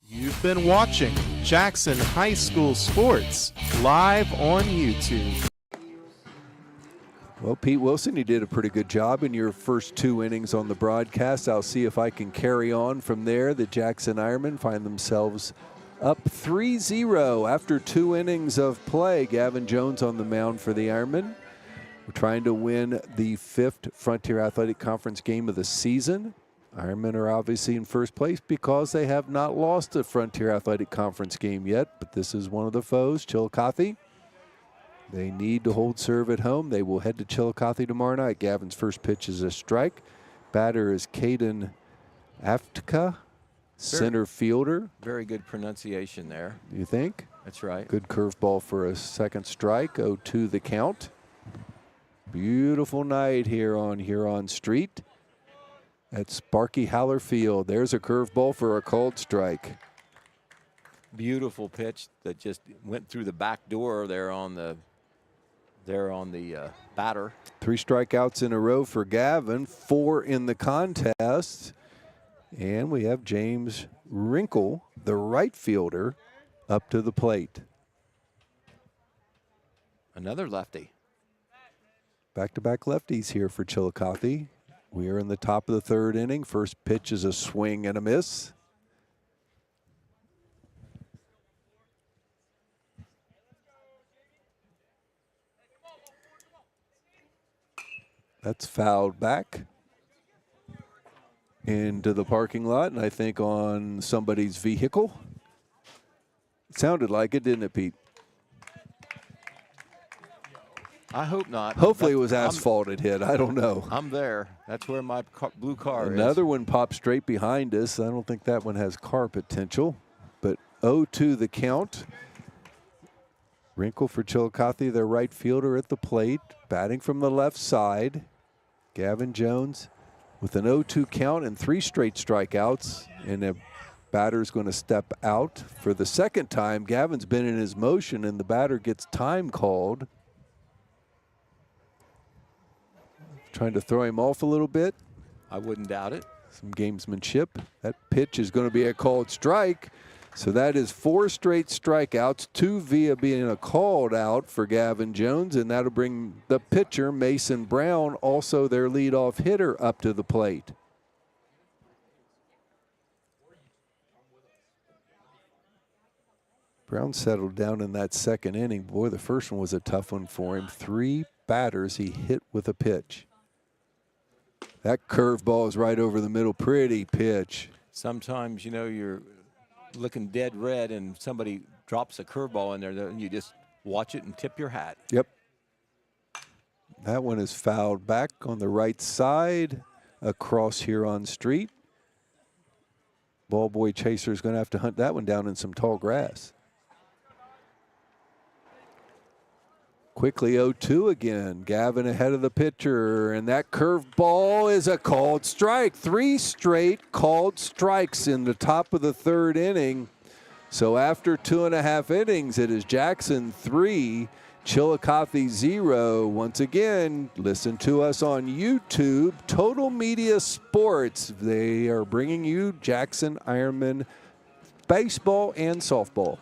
You've been watching Jackson High School Sports live on YouTube. Well, Pete Wilson, you did a pretty good job in your first 2 innings on the broadcast. I'll see if I can carry on from there. The Jackson Ironmen find themselves up 3-0 after 2 innings of play. Gavin Jones on the mound for the Ironmen. We're trying to win the 5th Frontier Athletic Conference game of the season. Ironmen are obviously in first place because they have not lost a Frontier Athletic Conference game yet, but this is one of the foes, Chillicothe. They need to hold serve at home. They will head to Chillicothe tomorrow night. Gavin's first pitch is a strike. Batter is Caden Aftka, center fielder. Very good pronunciation there. You think? That's right. Good curveball for a second strike. 0-2 the count. Beautiful night here on Huron Street at Sparky Haller Field. There's a curveball for a called strike. Beautiful pitch that just went through the back door there on the batter. 3 strikeouts in a row for Gavin, 4 in the contest. And we have James Wrinkle, the right fielder, up to the plate. Another lefty. Back-to-back lefties here for Chillicothe. We are in the top of the 3rd inning. First pitch is a swing and a miss. That's fouled back into the parking lot, and I think on somebody's vehicle. It sounded like it, didn't it, Pete? I hope not. Hopefully it was asphalt it hit. I don't know. I'm there. That's where my blue car is. Another one popped straight behind us. I don't think that one has car potential. But 0-2 the count. Wrinkle for Chillicothe, their right fielder at the plate. Batting from the left side. Gavin Jones with an 0-2 count and 3 straight strikeouts. And the batter's going to step out for the second time. Gavin's been in his motion and the batter gets time called. Trying to throw him off a little bit. I wouldn't doubt it. Some gamesmanship. That pitch is going to be a called strike. So that is 4 straight strikeouts, 2 via being a called out for Gavin Jones, and that'll bring the pitcher, Mason Brown, also their leadoff hitter, up to the plate. Brown settled down in that 2nd inning. Boy, the first one was a tough one for him. 3 batters he hit with a pitch. That curveball is right over the middle. Pretty pitch. Sometimes, you know, you're looking dead red and somebody drops a curveball in there and you just watch it and tip your hat. Yep. That one is fouled back on the right side across Huron Street. Ball boy chaser is going to have to hunt that one down in some tall grass. Quickly 0-2 again. Gavin ahead of the pitcher, and that curved ball is a called strike. 3 straight called strikes in the top of the 3rd inning. So after 2.5 innings, it is Jackson 3, Chillicothe 0. Once again, listen to us on YouTube, Total Media Sports. They are bringing you Jackson Ironmen baseball and softball.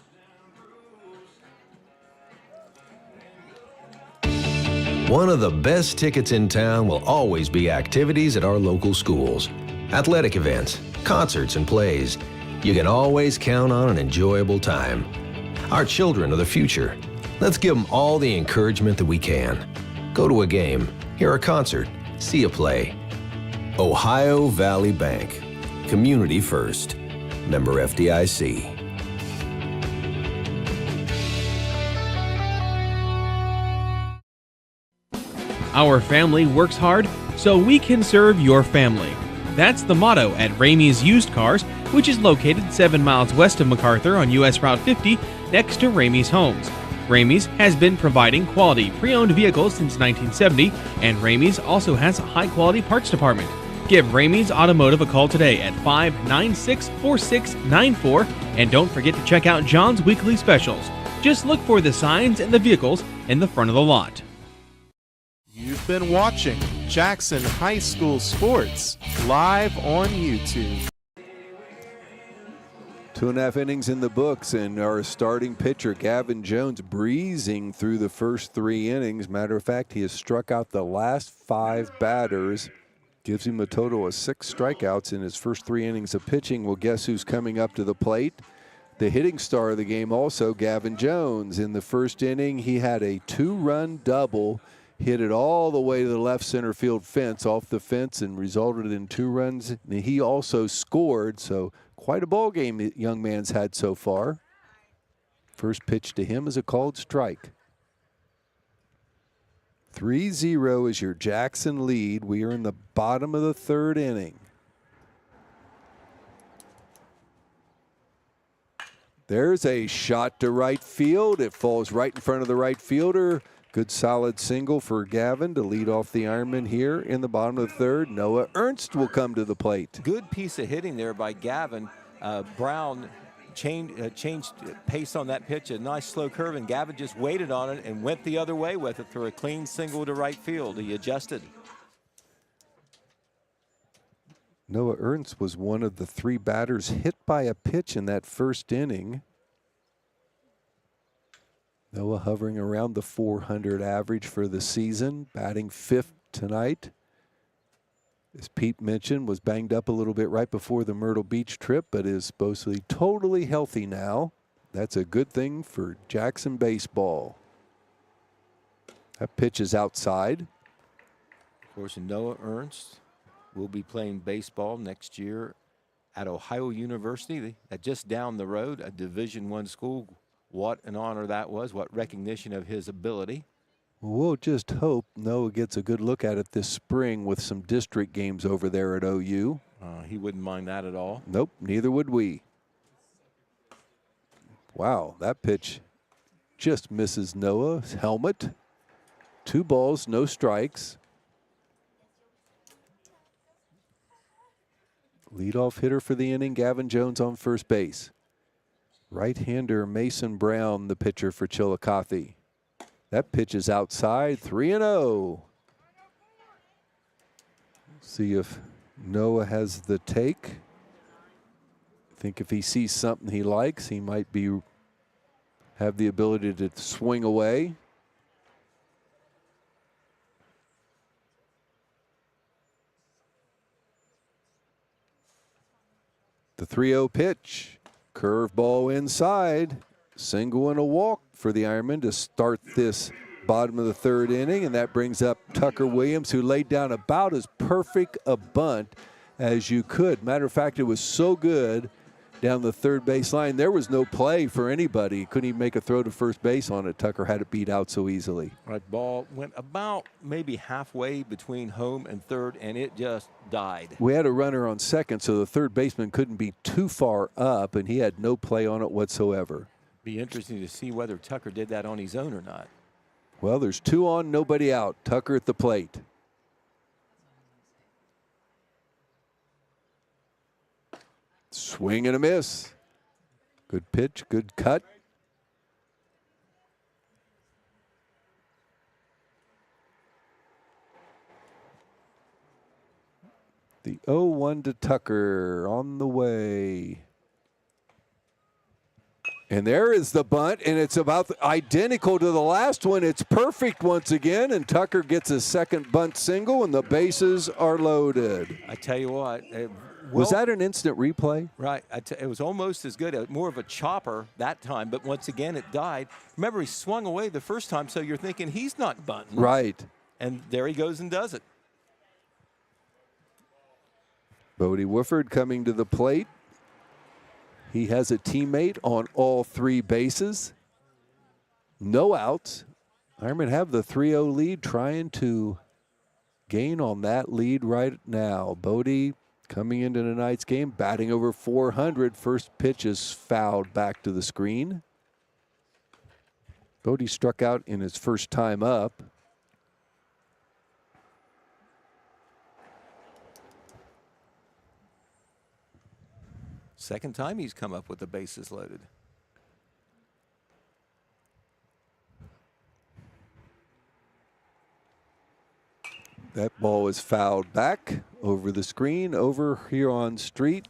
One of the best tickets in town will always be activities at our local schools. Athletic events, concerts, and plays. You can always count on an enjoyable time. Our children are the future. Let's give them all the encouragement that we can. Go to a game, hear a concert, see a play. Ohio Valley Bank. Community first. Member FDIC. Our family works hard so we can serve your family. That's the motto at Ramey's Used Cars, which is located 7 miles west of MacArthur on US Route 50 next to Ramey's Homes. Ramey's has been providing quality pre-owned vehicles since 1970, and Ramey's also has a high-quality parts department. Give Ramey's Automotive a call today at 596-4694, and don't forget to check out John's weekly specials. Just look for the signs and the vehicles in the front of the lot. You've been watching Jackson High School Sports live on YouTube. 2.5 innings in the books, and our starting pitcher, Gavin Jones, breezing through the first 3 innings. Matter of fact, he has struck out the last 5 batters. Gives him a total of 6 strikeouts in his first 3 innings of pitching. Well, guess who's coming up to the plate? The hitting star of the game also, Gavin Jones. In the first inning, he had a 2-run double. Hit it all the way to the left center field fence, off the fence, and resulted in 2 runs. And he also scored, so quite a ball game the young man's had so far. First pitch to him is a called strike. 3-0 is your Jackson lead. We are in the bottom of the 3rd inning. There's a shot to right field. It falls right in front of the right fielder. Good solid single for Gavin to lead off the Ironman here in the bottom of the 3rd. Noah Ernst will come to the plate. Good piece of hitting there by Gavin. Brown changed pace on that pitch, a nice slow curve, and Gavin just waited on it and went the other way with it through a clean single to right field. He adjusted. Noah Ernst was one of the 3 batters hit by a pitch in that first inning. Noah hovering around the 400 average for the season, batting 5th tonight. As Pete mentioned, was banged up a little bit right before the Myrtle Beach trip, but is supposedly totally healthy now. That's a good thing for Jackson baseball. That pitch is outside. Of course, Noah Ernst will be playing baseball next year at Ohio University, just down the road, a Division I school. What an honor that was, what recognition of his ability. We'll just hope Noah gets a good look at it this spring with some district games over there at OU. He wouldn't mind that at all. Nope, neither would we. Wow, that pitch just misses Noah's helmet. 2 balls, no strikes. Leadoff hitter for the inning, Gavin Jones on first base. Right-hander Mason Brown, the pitcher for Chillicothe. That pitch is outside, 3-0. See if Noah has the take. I think if he sees something he likes, he might have the ability to swing away. The 3-0 pitch. Curveball inside. Single and a walk for the Ironmen to start this bottom of the 3rd inning, and that brings up Tucker Williams, who laid down about as perfect a bunt as you could. Matter of fact, it was so good down the 3rd base line, there was no play for anybody. Couldn't even make a throw to first base on it. Tucker had it beat out so easily. Right, ball went about maybe halfway between home and 3rd, and it just died. We had a runner on 2nd, so the 3rd baseman couldn't be too far up, and he had no play on it whatsoever. Be interesting to see whether Tucker did that on his own or not. Well, there's 2 on, nobody out. Tucker at the plate. Swing and a miss. Good pitch, good cut. The 0-1 to Tucker on the way. And there is the bunt, and it's about identical to the last one. It's perfect once again, and Tucker gets a second bunt single, and the bases are loaded. I tell you what. Was that an instant replay? Right. It was almost as good, more of a chopper that time, but once again it died. Remember, he swung away the first time, so you're thinking he's not bunting. Right. And there he goes and does it. Bodie Woodford coming to the plate. He has a teammate on all 3 bases. No outs. Ironmen have the 3-0 lead, trying to gain on that lead right now. Bodie coming into tonight's game, batting over 400. First pitch is fouled back to the screen. Bodie struck out in his first time up. Second time he's come up with the bases loaded. That ball is fouled back over the screen, over here on Street.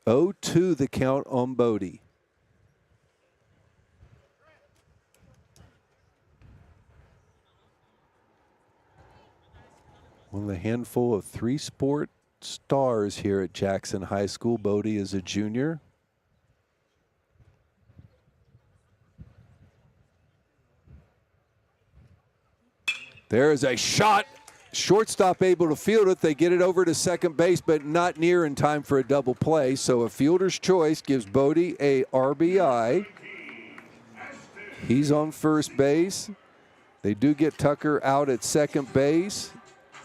0-2 the count on Bodie. One of the handful of 3-sport stars here at Jackson High School. Bodie is a junior. There is a shot. Shortstop able to field it. They get it over to second base, but not near in time for a double play. So a fielder's choice gives Bodie a RBI. He's on first base. They do get Tucker out at second base.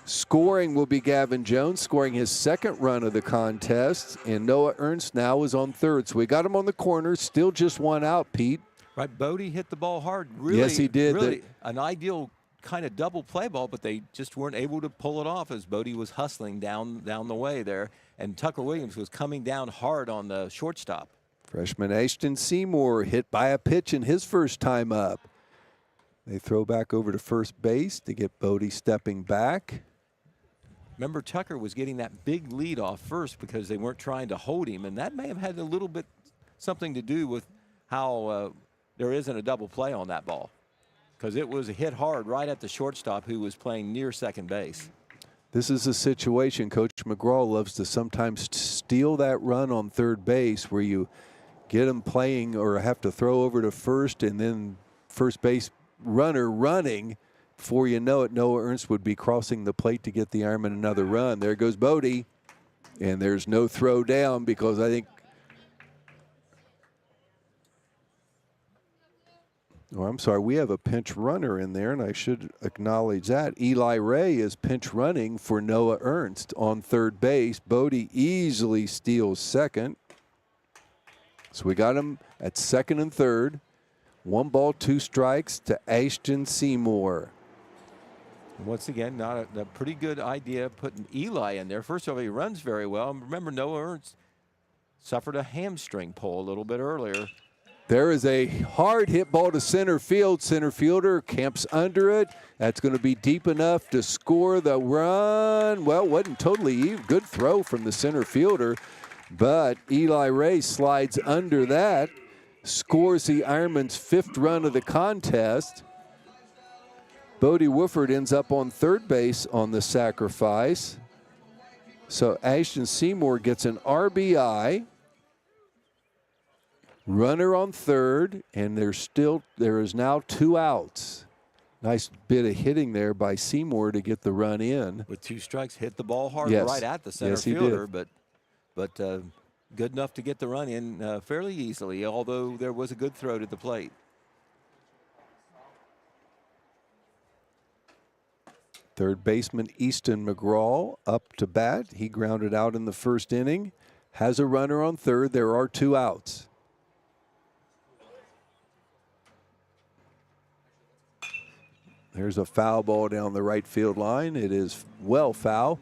Scoring will be Gavin Jones, scoring his second run of the contest. And Noah Ernst now is on third. So we got him on the corner. Still just 1 out, Pete. Right, Bodie hit the ball hard. Really, yes, he did. Really an ideal kind of double play ball, but they just weren't able to pull it off as Bodie was hustling down the way there. And Tucker Williams was coming down hard on the shortstop. Freshman Ashton Seymour hit by a pitch in his first time up. They throw back over to first base to get Bodie stepping back. Remember, Tucker was getting that big lead off first because they weren't trying to hold him, and that may have had a little bit something to do with how there isn't a double play on that ball, because it was hit hard right at the shortstop who was playing near second base. This is a situation Coach McGraw loves to sometimes steal that run on third base where you get him playing or have to throw over to first and then first base runner running. Before you know it, Noah Ernst would be crossing the plate to get the Ironman another run. There goes Bodie, and there's no throw down because I think, oh, I'm sorry, we have a pinch runner in there, and I should acknowledge that. Eli Ray is pinch running for Noah Ernst on third base. Bodie easily steals second. So we got him at second and third. 1 ball, 2 strikes to Ashton Seymour. Once again, not a pretty good idea putting Eli in there. First of all, he runs very well. Remember, Noah Ernst suffered a hamstring pull a little bit earlier. There is a hard hit ball to center field. Center fielder camps under it. That's going to be deep enough to score the run. Well, wasn't totally even. Good throw from the center fielder, but Eli Ray slides under that, scores the Ironman's 5th run of the contest. Bodie Woodford ends up on third base on the sacrifice. So Ashton Seymour gets an RBI. Runner on third, and there is now 2 outs. Nice bit of hitting there by Seymour to get the run in. With 2 strikes, hit the ball hard right at the center yes, he fielder, did. but good enough to get the run in fairly easily, although there was a good throw to the plate. Third baseman Easton McGraw up to bat. He grounded out in the first inning. Has a runner on third. There are 2 outs. There's a foul ball down the right field line. It is well foul.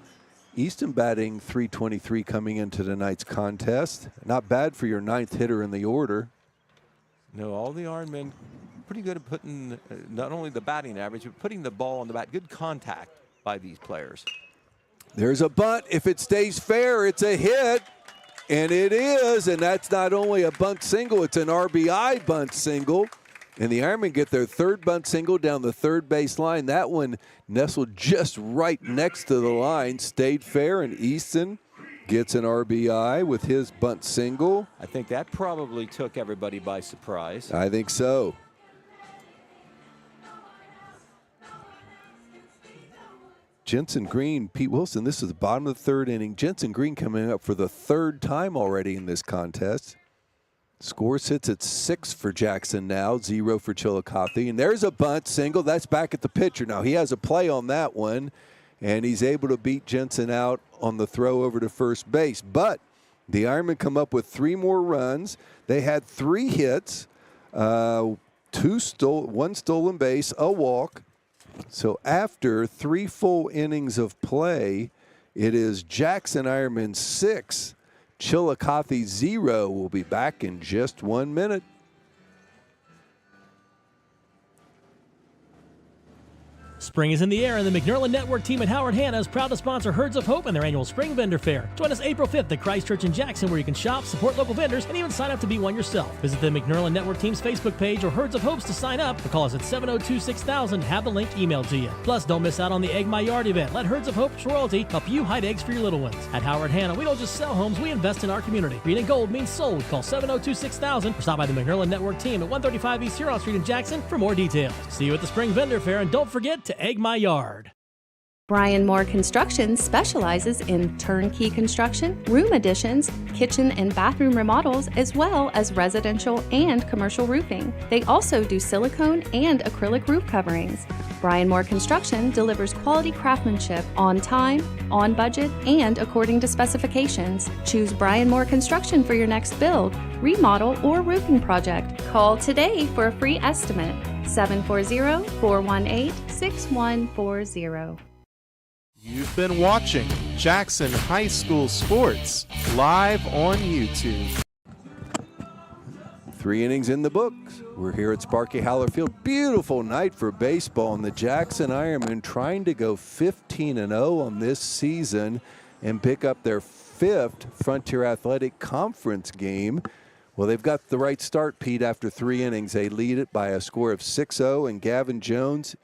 Easton batting .323 coming into tonight's contest. Not bad for your 9th hitter in the order. No, all the Ironmen pretty good at putting not only the batting average, but putting the ball on the bat. Good contact by these players. There's a bunt. If it stays fair, it's a hit. And it is. And that's not only a bunt single, it's an RBI bunt single. And the Ironmen get their 3rd bunt single down the 3rd base line. That one nestled just right next to the line. Stayed fair, and Easton gets an RBI with his bunt single. I think that probably took everybody by surprise. I think so. Jensen Green, Pete Wilson, this is the bottom of the 3rd inning. Jensen Green coming up for the 3rd time already in this contest. Score sits at 6 for Jackson now, 0 for Chillicothe. And there's a bunt single. That's back at the pitcher. Now he has a play on that one, and he's able to beat Jensen out on the throw over to first base. But the Ironmen come up with 3 more runs. They had 3 hits, 1 stolen base, a walk. So after 3 full innings of play, it is Jackson Ironmen 6, Chillicothe 0. We'll be back in just 1 minute. Spring is in the air, and the McNerlin Network team at Howard Hanna is proud to sponsor Herds of Hope and their annual Spring Vendor Fair. Join us April 5th at Christchurch in Jackson, where you can shop, support local vendors, and even sign up to be one yourself. Visit the McNerlin Network team's Facebook page or Herds of Hopes to sign up, or call us at 702-6000. Have the link emailed to you. Plus, don't miss out on the Egg My Yard event. Let Herds of Hope's royalty help you hide eggs for your little ones. At Howard Hanna, we don't just sell homes, we invest in our community. Green and gold means sold. Call 702-6000 or stop by the McNerlin Network team at 135 East Huron Street in Jackson for more details. See you at the Spring Vendor Fair, and don't forget to egg my yard. Bryan Moore Construction specializes in turnkey construction, room additions, kitchen and bathroom remodels, as well as residential and commercial roofing. They also do silicone and acrylic roof coverings. Bryan Moore Construction delivers quality craftsmanship on time, on budget, and according to specifications. Choose Bryan Moore Construction for your next build, remodel, or roofing project. Call today for a free estimate. 740-418-6140. You've been watching Jackson High School Sports live on YouTube. 3 innings in the books. We're here at Sparky Howler Field. Beautiful night for baseball, and the Jackson Ironmen trying to go 15-0 on this season and pick up their 5th Frontier Athletic Conference game. Well, they've got the right start, Pete, after 3 innings. They lead it by a score of 6-0, and Gavin Jones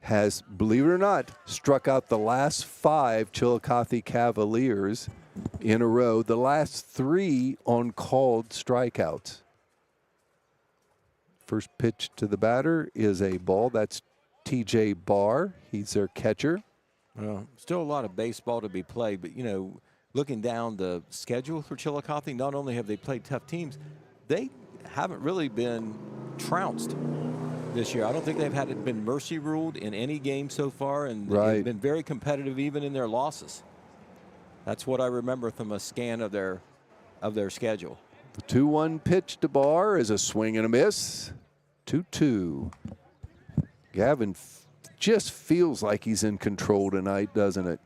has, believe it or not, struck out the last 5 Chillicothe Cavaliers in a row, the last 3 on called strikeouts. First pitch to the batter is a ball. That's TJ Barr. He's their catcher. Well, still a lot of baseball to be played, but, you know, looking down the schedule for Chillicothe, not only have they played tough teams, they haven't really been trounced this year. I don't think they've been mercy ruled in any game so far, and they've been very competitive even in their losses. That's what I remember from a scan of their schedule. The 2-1 pitch to Barr is a swing and a miss. 2-2. Gavin just feels like he's in control tonight, doesn't it?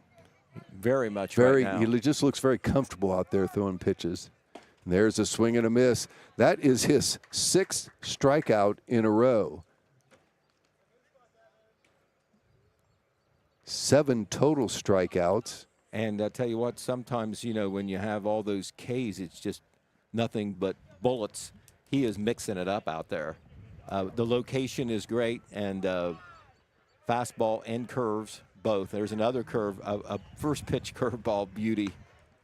Very much right now. He just looks very comfortable out there throwing pitches. And there's a swing and a miss. That is his 6th strikeout in a row. 7 total strikeouts. And I tell you what, sometimes, you know, when you have all those Ks, it's just nothing but bullets. He is mixing it up out there. The location is great, and fastball and curves, both. There's another curve, a first pitch curveball beauty.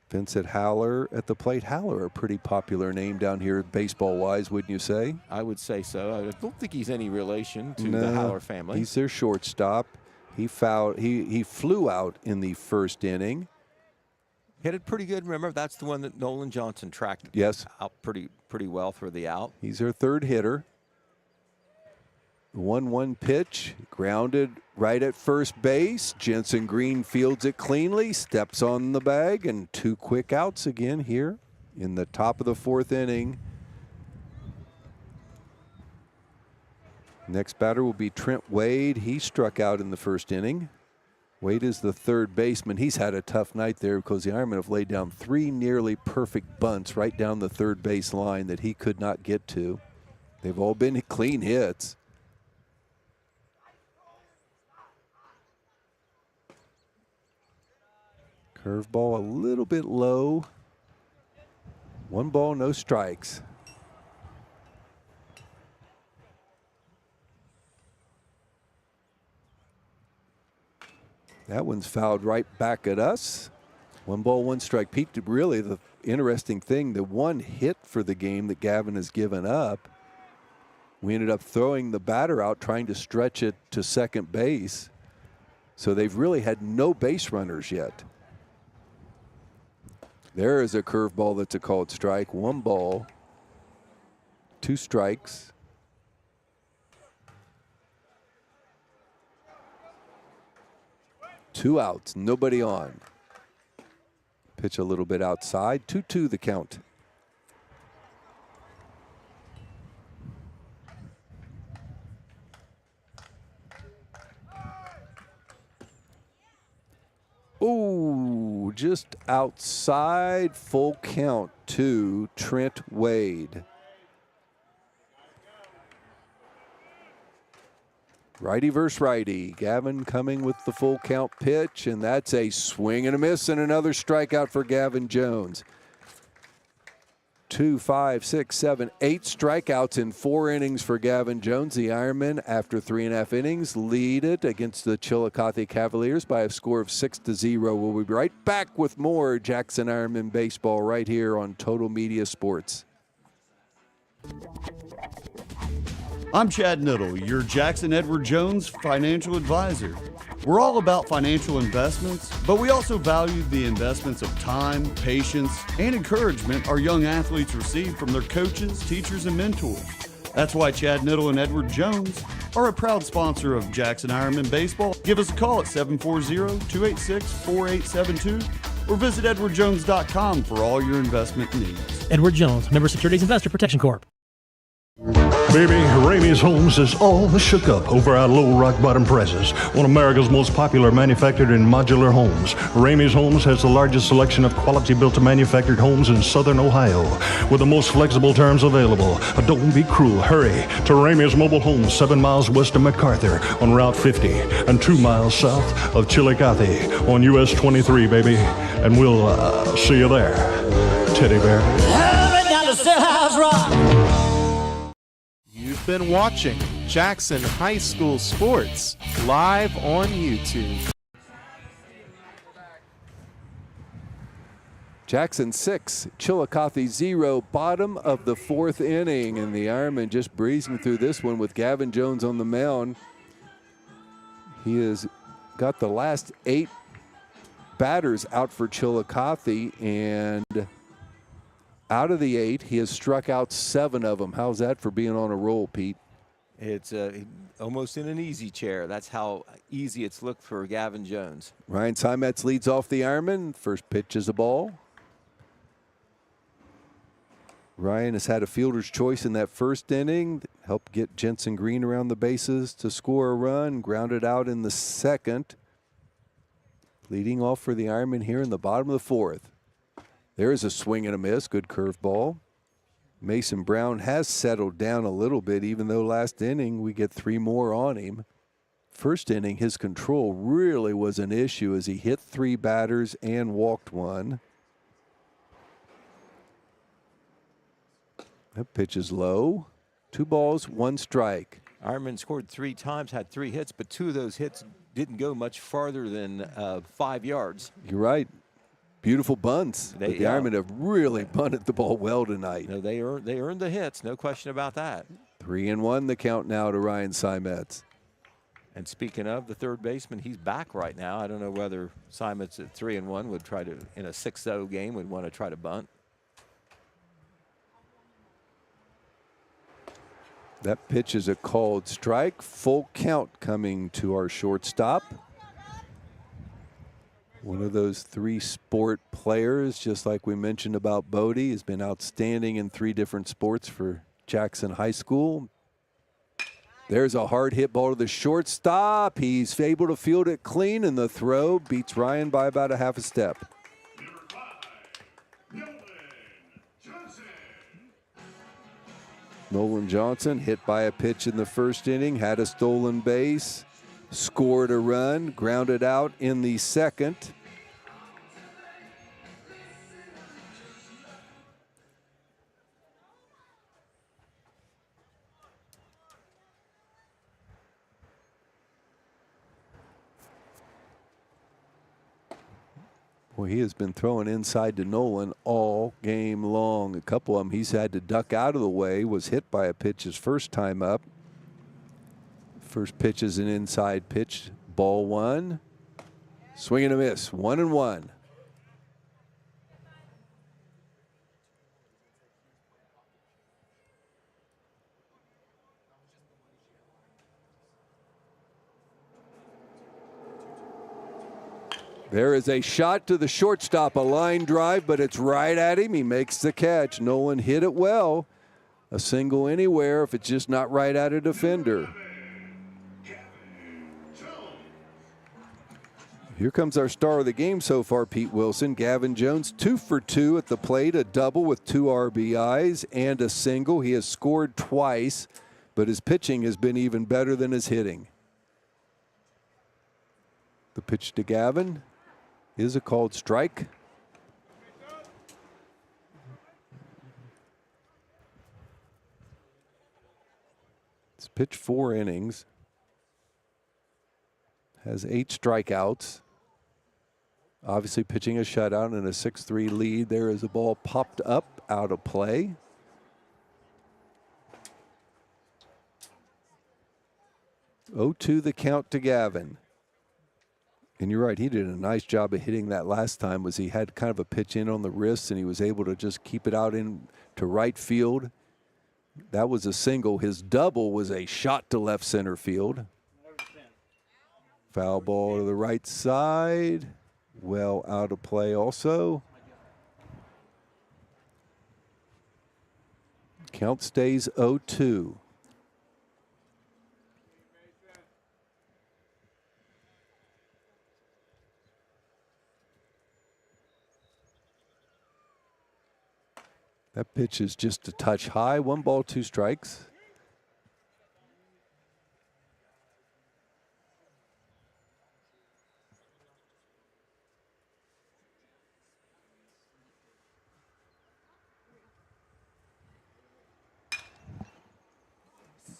Vincent Howler at the plate. Howler, a pretty popular name down here baseball-wise, wouldn't you say? I would say so. I don't think he's any relation to the Howler family. He's their shortstop. He flew out in the first inning. Hit it pretty good. Remember, that's the one that Nolan Johnson tracked out pretty well for the out. He's their 3rd hitter. 1-1 pitch, grounded right at first base. Jensen Green fields it cleanly, steps on the bag, and 2 quick outs again here in the top of the 4th inning. Next batter will be Trent Wade. He struck out in the first inning. Wade is the third baseman. He's had a tough night there because the Ironmen have laid down 3 nearly perfect bunts right down the third base line that he could not get to. They've all been clean hits. Curveball a little bit low. 1 ball, no strikes. That one's fouled right back at us. 1 ball, 1 strike. Pete, really the interesting thing, the one hit for the game that Gavin has given up, we ended up throwing the batter out trying to stretch it to second base. So they've really had no base runners yet. There is a curveball that's a called strike. 1 ball, 2 strikes. Two outs, nobody on. Pitch a little bit outside. 2-2 the count. Ooh, just outside, full count to Trent Wade. Righty versus righty. Gavin coming with the full count pitch, and that's a swing and a miss and another strikeout for Gavin Jones. 2, 5, 6, 7, 8 strikeouts in 4 innings for Gavin Jones. The Ironmen, after 3.5 innings, lead it against the Chillicothe Cavaliers by a score of 6-0. We'll be right back with more Jackson Ironmen baseball right here on Total Media Sports. I'm Chad Niddle, your Jackson Edward Jones financial advisor. We're all about financial investments, but we also value the investments of time, patience, and encouragement our young athletes receive from their coaches, teachers, and mentors. That's why Chad Niddle and Edward Jones are a proud sponsor of Jackson Ironmen Baseball. Give us a call at 740-286-4872 or visit edwardjones.com for all your investment needs. Edward Jones, Member Securities Investor Protection Corp. Baby, Ramey's Homes is all shook up over our low rock bottom prices. One of America's most popular manufactured and modular homes. Ramey's Homes has the largest selection of quality built to manufactured homes in southern Ohio with the most flexible terms available. Don't be cruel. Hurry to Ramey's Mobile Homes, 7 miles west of MacArthur on Route 50 and 2 miles south of Chillicothe on US 23, baby. And we'll see you there, teddy bear. Hurry down to Stillhouse Rock. You've been watching Jackson High School Sports live on YouTube. Jackson 6, Chillicothe 0, bottom of the 4th inning, and the Ironmen just breezing through this one with Gavin Jones on the mound. He has got the last 8 batters out for Chillicothe, and out of the 8, he has struck out 7 of them. How's that for being on a roll, Pete? It's almost in an easy chair. That's how easy it's looked for Gavin Jones. Ryan Simetz leads off the Ironmen. First pitch is a ball. Ryan has had a fielder's choice in that first inning. Helped get Jensen Green around the bases to score a run. Grounded out in the second. Leading off for the Ironmen here in the bottom of the 4th. There's a swing and a miss. Good curveball. Mason Brown has settled down a little bit, even though last inning we get 3 more on him. First inning, his control really was an issue as he hit 3 batters and walked 1. That pitch is low. 2 balls, 1 strike. Ironman scored 3 times, had 3 hits, but 2 of those hits didn't go much farther than 5 yards. You're right. Beautiful bunts. But the Ironmen have really bunted the ball well tonight. No, they earned the hits, no question about that. 3-1 the count now to Ryan Simetz. And speaking of the third baseman, he's back right now. I don't know whether Simetz at 3-1 would try to, in a 6-0 game, would want to try to bunt. That pitch is a called strike. Full count coming to our shortstop. One of those 3 sport players, just like we mentioned about Bodie, has been outstanding in 3 different sports for Jackson High School. There's a hard hit ball to the shortstop. He's able to field it clean, and the throw beats Ryan by about a half a step. Nolan Johnson hit by a pitch in the first inning, had a stolen base, scored a run, grounded out in the second. Boy, he has been throwing inside to Nolan all game long. A couple of them he's had to duck out of the way, was hit by a pitch his first time up. First pitch is an inside pitch, ball one. Swing and a miss, 1-1. There is a shot to the shortstop, a line drive, but it's right at him. He makes the catch. Nolan hit it well. A single anywhere if it's just not right at a defender. Here comes our star of the game so far, Pete Wilson. Gavin Jones, 2 for 2 at the plate, a double with 2 RBIs and a single. He has scored twice, but his pitching has been even better than his hitting. The pitch to Gavin is a called strike. It's pitched 4 innings. Has 8 strikeouts. Obviously pitching a shutout and a 6-3 lead. There is a ball popped up out of play. Oh-2 the count to Gavin. And you're right, he did a nice job of hitting that last time. Was he had kind of a pitch in on the wrist and he was able to just keep it out in to right field. That was a single. His double was a shot to left center field. Foul ball to the right side. Well out of play also. Count stays 0-2. That pitch is just a touch high. 1 ball, 2 strikes.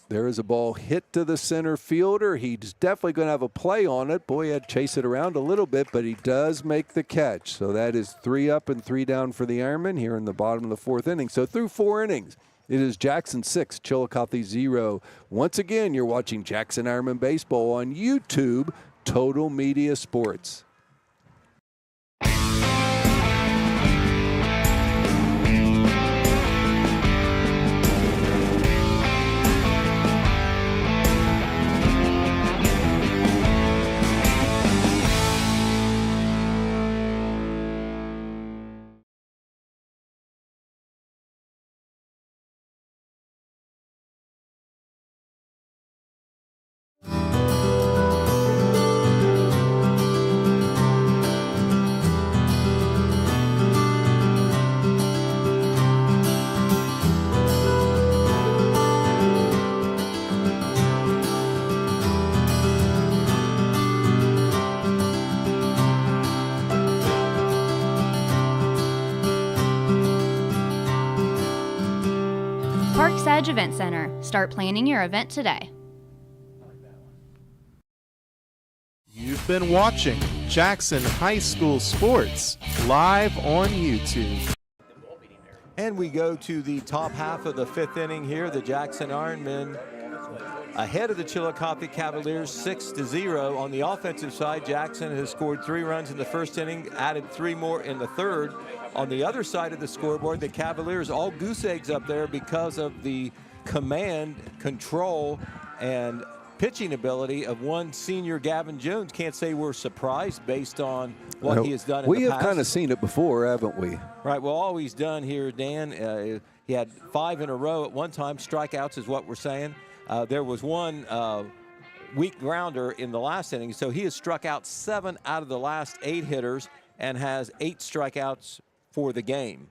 There is a ball hit to the center fielder. He's definitely going to have a play on it. Boy, he had to chase it around a little bit, but he does make the catch. So that is 3 up and 3 down for the Ironmen here in the bottom of the 4th inning. So through 4 innings, it is Jackson 6, Chillicothe 0. Once again, you're watching Jackson Ironmen Baseball on YouTube, Total Media Sports. Parks Edge Event Center. Start planning your event today. You've been watching Jackson High School Sports live on YouTube. And we go to the top half of the 5th inning here. The Jackson Ironmen ahead of the Chillicothe Cavaliers 6-0. On the offensive side, Jackson has scored 3 runs in the first inning, added 3 more in the third. On the other side of the scoreboard, the Cavaliers all goose eggs up there because of the command, control, and pitching ability of one senior Gavin Jones. Can't say we're surprised based on what he has done in the past. We have kind of seen it before, haven't we? Right. Well, all he's done here, Dan, he had 5 in a row at one time. Strikeouts is what we're saying. There was one weak grounder in the last inning, so he has struck out 7 out of the last 8 hitters and has 8 strikeouts for the game.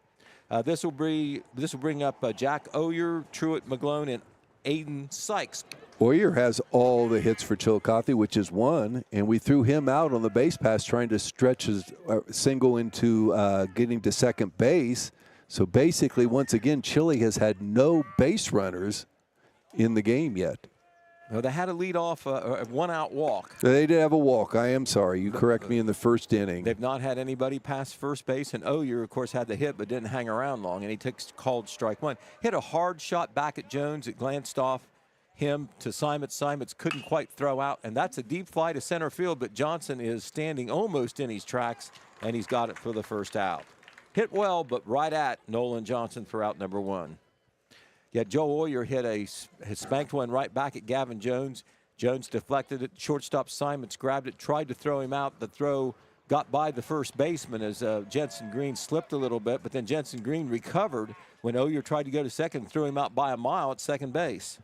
This will bring up Jack Oyer, Truett McGlone, and Aiden Sykes. Oyer has all the hits for Chillicothe, which is 1, and we threw him out on the base pass trying to stretch his single into getting to second base. So basically, once again, Chile has had no base runners in the game yet. Well, they had a lead-off, a one-out walk. They did have a walk. I am sorry. You correct me in the first inning. They've not had anybody past first base, and Oyer, of course, had the hit but didn't hang around long, and he called strike 1. Hit a hard shot back at Jones. It glanced off him to Simons. Simons couldn't quite throw out, and that's a deep fly to center field, but Johnson is standing almost in his tracks, and he's got it for the first out. Hit well, but right at Nolan Johnson for out number 1. Yet Joe Oyer hit a spanked one right back at Gavin Jones. Jones deflected it. Shortstop Simons grabbed it, tried to throw him out. The throw got by the first baseman as Jensen Green slipped a little bit, but then Jensen Green recovered when Oyer tried to go to second and threw him out by a mile at second base.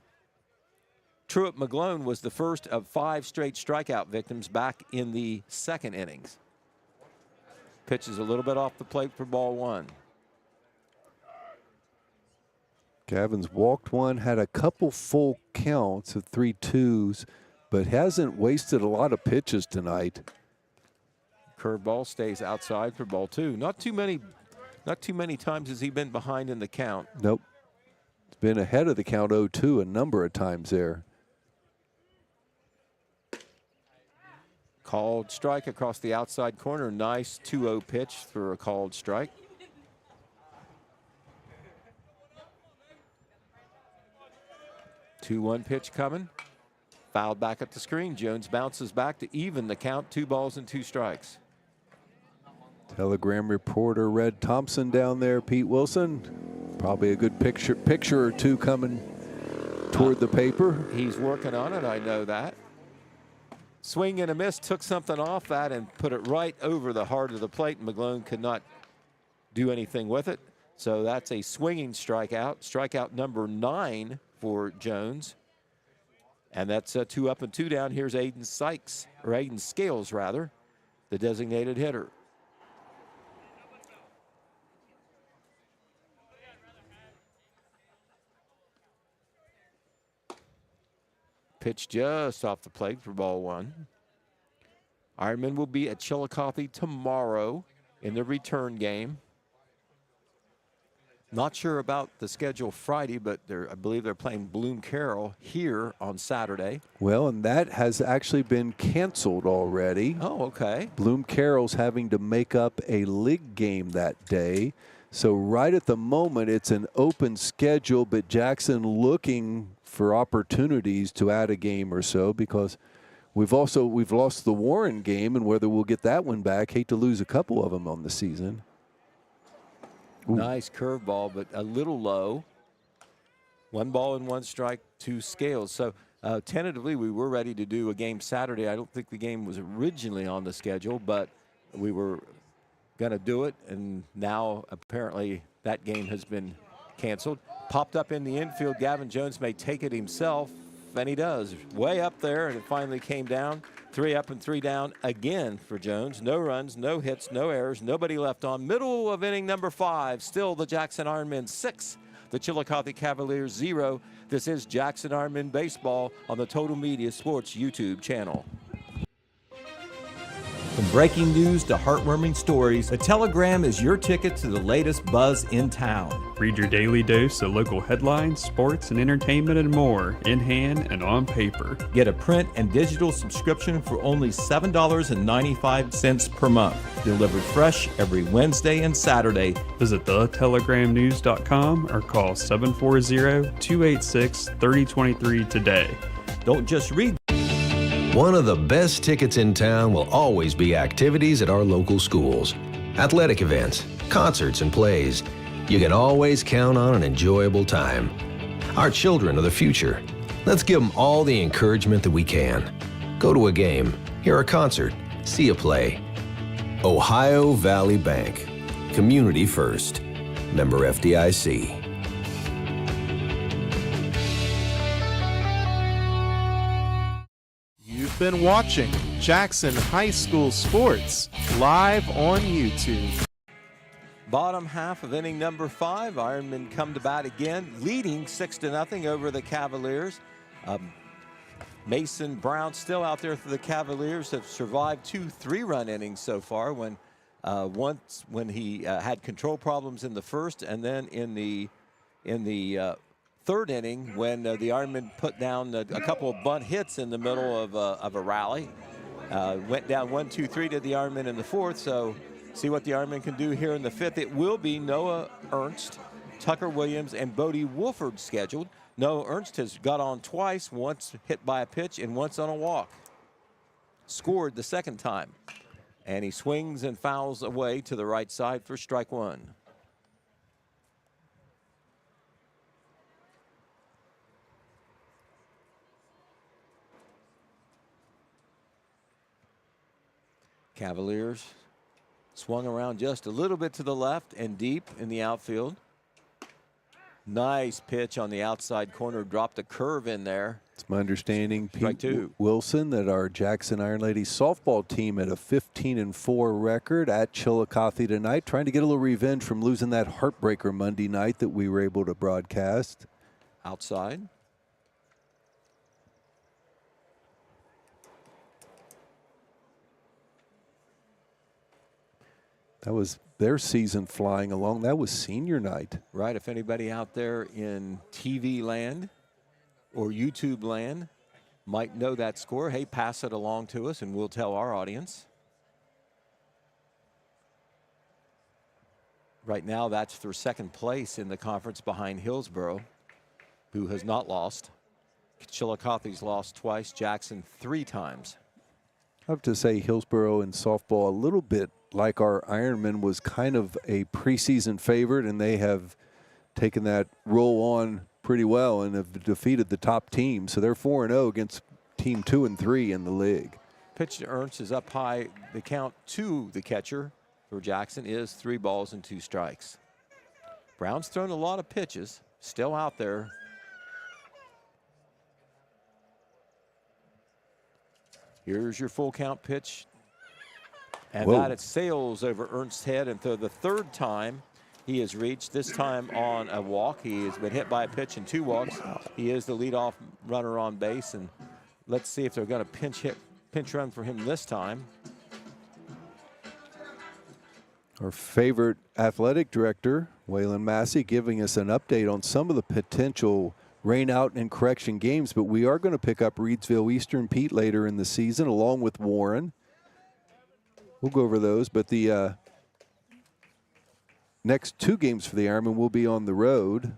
Truett McGlone was the first of 5 straight strikeout victims back in the second innings. Pitches a little bit off the plate for ball 1. Gavin's walked 1, had a couple full counts of 3-2s, but hasn't wasted a lot of pitches tonight. Curveball stays outside for ball 2. Not too many times has he been behind in the count. Nope. It's been ahead of the count 0-2 a number of times there. Called strike across the outside corner. Nice 2-0 pitch for a called strike. Two-one pitch coming. Fouled back at the screen. Jones bounces back to even the count. 2 balls and 2 strikes. Telegram reporter Red Thompson down there. Pete Wilson. Probably a good picture or 2 coming toward the paper. He's working on it. I know that. Swing and a miss. Took something off that and put it right over the heart of the plate. McGlone could not do anything with it. So that's a swinging strikeout. Strikeout number 9 for Jones. And that's 2 up and 2 down. Here's Aiden Sykes, or Aiden Scales rather, the designated hitter. Pitch just off the plate for ball 1. Ironmen will be at Chillicothe tomorrow in the return game. Not sure about the schedule Friday, but I believe they're playing Bloom Carroll here on Saturday. Well, and that has actually been canceled already. Oh, okay. Bloom Carroll's having to make up a league game that day. So right at the moment, it's an open schedule, but Jackson looking for opportunities to add a game or so, because we've lost the Warren game, and whether we'll get that one back, hate to lose a couple of them on the season. Ooh. Nice curveball, but a little low. 1 ball and 1 strike, 2 Scales. So tentatively, we were ready to do a game Saturday. I don't think the game was originally on the schedule, but we were going to do it, and now apparently that game has been canceled. Popped up in the infield. Gavin Jones may take it himself, and he does. Way up there, and it finally came down. 3 up and 3 down again for Jones. No runs, no hits, no errors, nobody left on. Middle of inning number 5. Still the Jackson Ironmen 6, the Chillicothe Cavaliers 0. This is Jackson Ironmen Baseball on the Total Media Sports YouTube channel. From breaking news to heartwarming stories, the Telegram is your ticket to the latest buzz in town. Read your daily dose of local headlines, sports, and entertainment and more, in hand and on paper. Get a print and digital subscription for only $7.95 per month. Delivered fresh every Wednesday and Saturday. Visit thetelegramnews.com or call 740-286-3023 today. Don't just read. One of the best tickets in town will always be activities at our local schools. Athletic events, concerts, and plays. You can always count on an enjoyable time. Our children are the future. Let's give them all the encouragement that we can. Go to a game, hear a concert, see a play. Ohio Valley Bank. Community first. Member FDIC. You've been watching Jackson High School Sports live on YouTube. Bottom half of inning number 5. Ironmen come to bat again, leading 6-0 over the Cavaliers. Mason Brown still out there for the Cavaliers, have survived 2 3-run innings so far when he had control problems in the first, and then in the third inning when the Ironmen put down a couple of bunt hits in the middle of a rally. Went down 1-2-3 to the Ironmen in the fourth, so see what the Ironmen can do here in the fifth. It will be Noah Ernst, Tucker Williams, and Bodie Wolford scheduled. Noah Ernst has got on twice, once hit by a pitch and once on a walk. Scored the second time. And he swings and fouls away to the right side for strike 1. Cavaliers swung around just a little bit to the left and deep in the outfield. Nice pitch on the outside corner, dropped a curve in there. It's my understanding, Strike Pete 2. Wilson, that our Jackson Iron Ladies softball team had a 15-4 record at Chillicothe tonight, trying to get a little revenge from losing that heartbreaker Monday night that we were able to broadcast. Outside. That was their season flying along. That was senior night. Right, if anybody out there in TV land or YouTube land might know that score, hey, pass it along to us and we'll tell our audience. Right now, that's for second place in the conference behind Hillsboro, who has not lost. Chillicothe's lost twice, Jackson 3 times. I have to say Hillsboro in softball a little bit like our Ironmen was kind of a preseason favorite, and they have taken that role on pretty well and have defeated the top team. So they're 4-0 against team 2 and 3 in the league. Pitch to Ernst is up high. The count to the catcher for Jackson is 3 balls and 2 strikes. Brown's thrown a lot of pitches, still out there. Here's your full count pitch. And that it sails over Ernst's head, and for the third time he has reached, this time on a walk. He has been hit by a pitch and 2 walks. He is the leadoff runner on base, and let's see if they're going to pinch run for him this time. Our favorite athletic director, Waylon Massey, giving us an update on some of the potential rain out and correction games, but we are going to pick up Reedsville Eastern, Pete, later in the season, along with Warren. We'll go over those, but the next 2 games for the Ironmen will be on the road.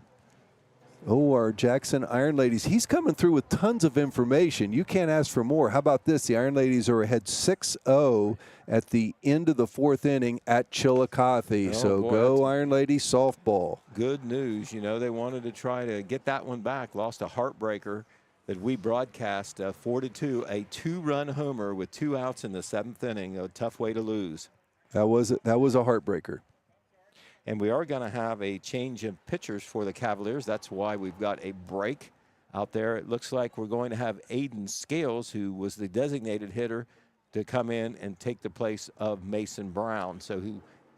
Oh, our Jackson Iron Ladies. He's coming through with tons of information. You can't ask for more. How about this? The Iron Ladies are ahead 6-0 at the end of the 4th inning at Chillicothe. So boy, go Iron Ladies softball. Good news. You know, they wanted to try to get that one back. Lost a heartbreaker that we broadcast 4-2, a 2-run homer with 2 outs in the 7th inning. A tough way to lose. That was a heartbreaker. And we are going to have a change in pitchers for the Cavaliers. That's why we've got a break out there. It looks like we're going to have Aiden Scales, who was the designated hitter, to come in and take the place of Mason Brown. So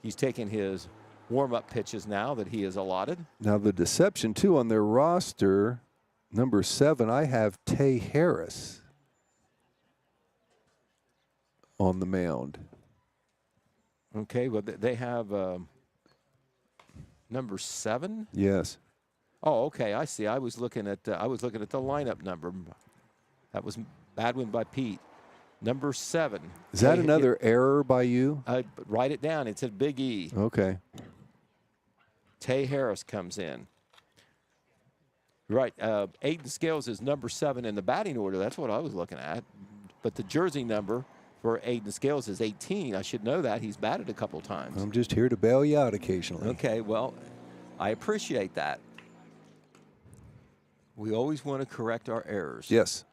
he's taking his warm-up pitches now that he is allotted. Now the deception, too, on their roster, number 7, I have Tay Harris on the mound. Okay, well, they have number 7? Yes. Oh, okay, I see. I was looking at the lineup number. That was a bad one by Pete. Number 7. Is that another error by you? Write it down. It's a big E. Okay. Tay Harris comes in. Right. Aiden Scales is number 7 in the batting order. That's what I was looking at. But the jersey number for Aiden Scales is 18. I should know that. He's batted a couple times. I'm just here to bail you out occasionally. Okay, well, I appreciate that. We always want to correct our errors. Yes.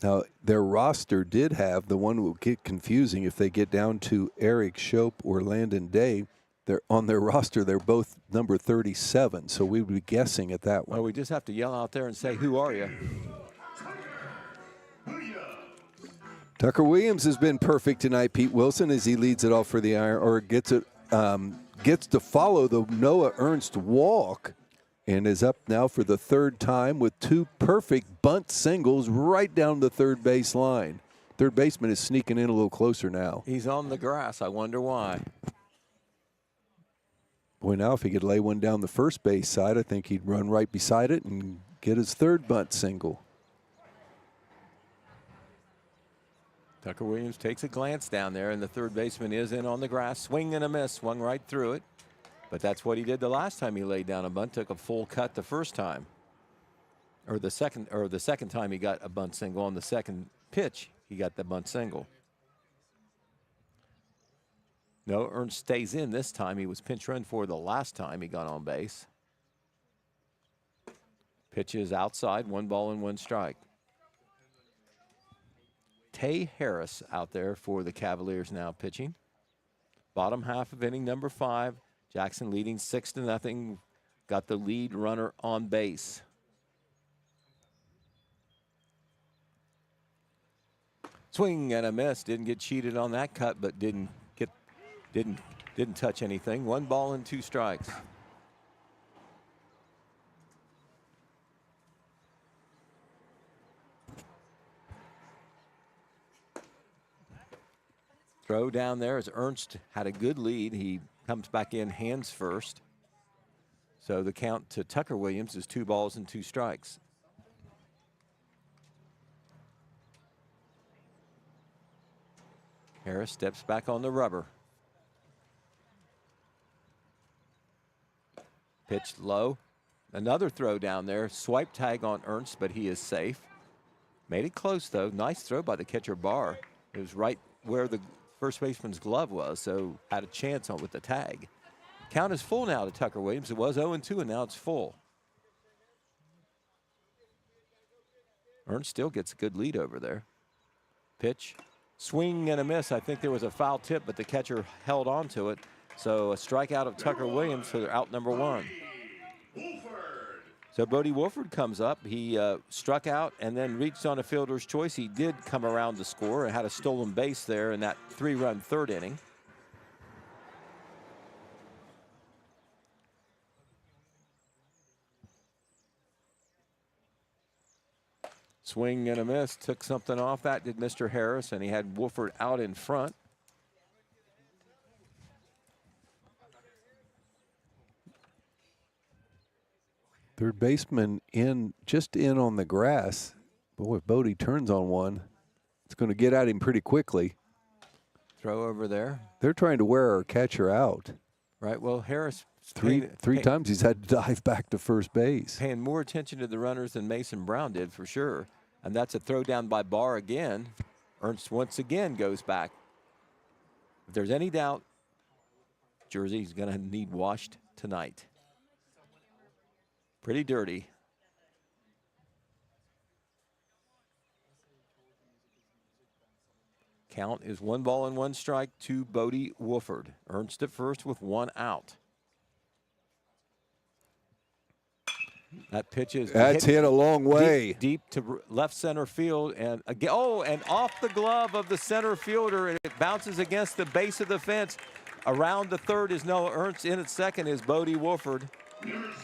Now, their roster did have, the one will get confusing if they get down to Eric Shope or Landon Day. They're on their roster, they're both number 37, so we would be guessing at that one. Well, we just have to yell out there and say, who are you? Tucker Williams has been perfect tonight, Pete Wilson, as he leads it off for the Iron, or gets to follow the Noah Ernst walk, and is up now for the third time with 2 perfect bunt singles right down the third base line. Third baseman is sneaking in a little closer now. He's on the grass. I wonder why. Boy, now if he could lay one down the first base side, I think he'd run right beside it and get his third bunt single. Tucker Williams takes a glance down there, and the third baseman is in on the grass. Swing and a miss, swung right through it. But that's what he did the last time he laid down a bunt. Took a full cut the first time, or the second time he got a bunt single. On the second pitch, he got the bunt single. No, Ernst stays in this time. He was pinch run for the last time he got on base. Pitch is outside, 1 ball and 1 strike. Tay Harris out there for the Cavaliers now pitching. Bottom half of inning number 5. Jackson leading 6-0. Got the lead runner on base. Swing and a miss. Didn't get cheated on that cut, but didn't touch anything. 1 ball and 2 strikes. Throw down there as Ernst had a good lead. He comes back in hands first. So the count to Tucker Williams is 2 balls and 2 strikes. Harris steps back on the rubber. Pitched low. Another throw down there. Swipe tag on Ernst, but he is safe. Made it close, though. Nice throw by the catcher Barr. It was right where the first baseman's glove was, so had a chance on with the tag. Count is full now to Tucker Williams. It was 0-2, and now it's full. Ernst still gets a good lead over there. Pitch, swing and a miss. I think there was a foul tip, but the catcher held on to it. So a strikeout of Tucker Williams for out number 1. So Bodie Wolford comes up. He struck out and then reached on a fielder's choice. He did come around to score and had a stolen base there in that 3-run third inning. Swing and a miss. Took something off that, did Mr. Harris, and he had Wolford out in front. Third baseman just in on the grass. Boy, if Bodie turns on one, it's going to get at him pretty quickly. Throw over there. They're trying to wear our catcher out. Right, well, Harris three times he's had to dive back to first base. Paying more attention to the runners than Mason Brown did for sure. And that's a throw down by Barr again. Ernst once again goes back. If there's any doubt, Jersey's going to need washed tonight. Pretty dirty. Count is 1 ball and 1 strike to Bodie Wolford. Ernst at first with 1 out. That pitch is hit a long way. Deep to left center field. And again, and off the glove of the center fielder. And it bounces against the base of the fence. Around the third is Noah Ernst. In at second is Bodie Wolford.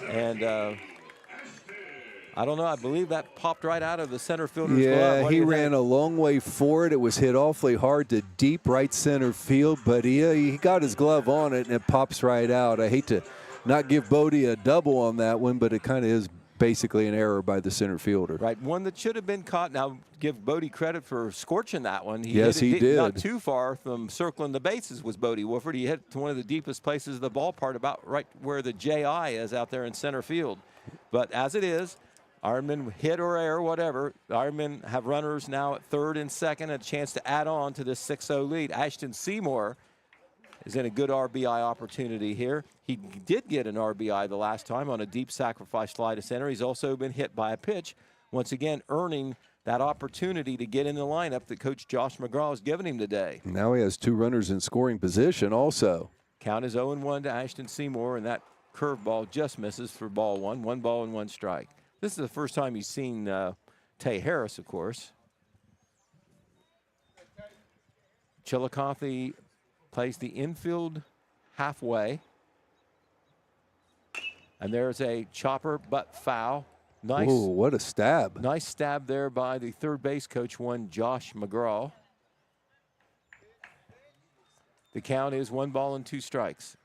And I don't know. I believe that popped right out of the center fielder's glove. Yeah, he ran a long way forward. It was hit awfully hard to deep right center field, but he got his glove on it, and it pops right out. I hate to not give Bodie a double on that one, but it kind of is basically an error by the center fielder. Right, one that should have been caught. Now, give Bodie credit for scorching that one. Yes, he did. Not too far from circling the bases was Bodie Wolford. He hit to one of the deepest places of the ballpark, about right where the JI is out there in center field. But as it is, Ironmen hit or error, whatever. The Ironmen have runners now at third and second, a chance to add on to this 6-0 lead. Ashton Seymour is in a good RBI opportunity here. He did get an RBI the last time on a deep sacrifice fly to center. He's also been hit by a pitch, once again earning that opportunity to get in the lineup that Coach Josh McGraw has given him today. Now he has 2 runners in scoring position also. Count is 0-1 to Ashton Seymour, and that curveball just misses for ball 1. 1 ball and 1 strike. This is the first time you've seen Tay Harris, of course. Chillicothe plays the infield halfway. And there's a chopper but foul. Nice. Ooh, what a stab. Nice stab there by the third base coach, one Josh McGraw. The count is 1 ball and 2 strikes.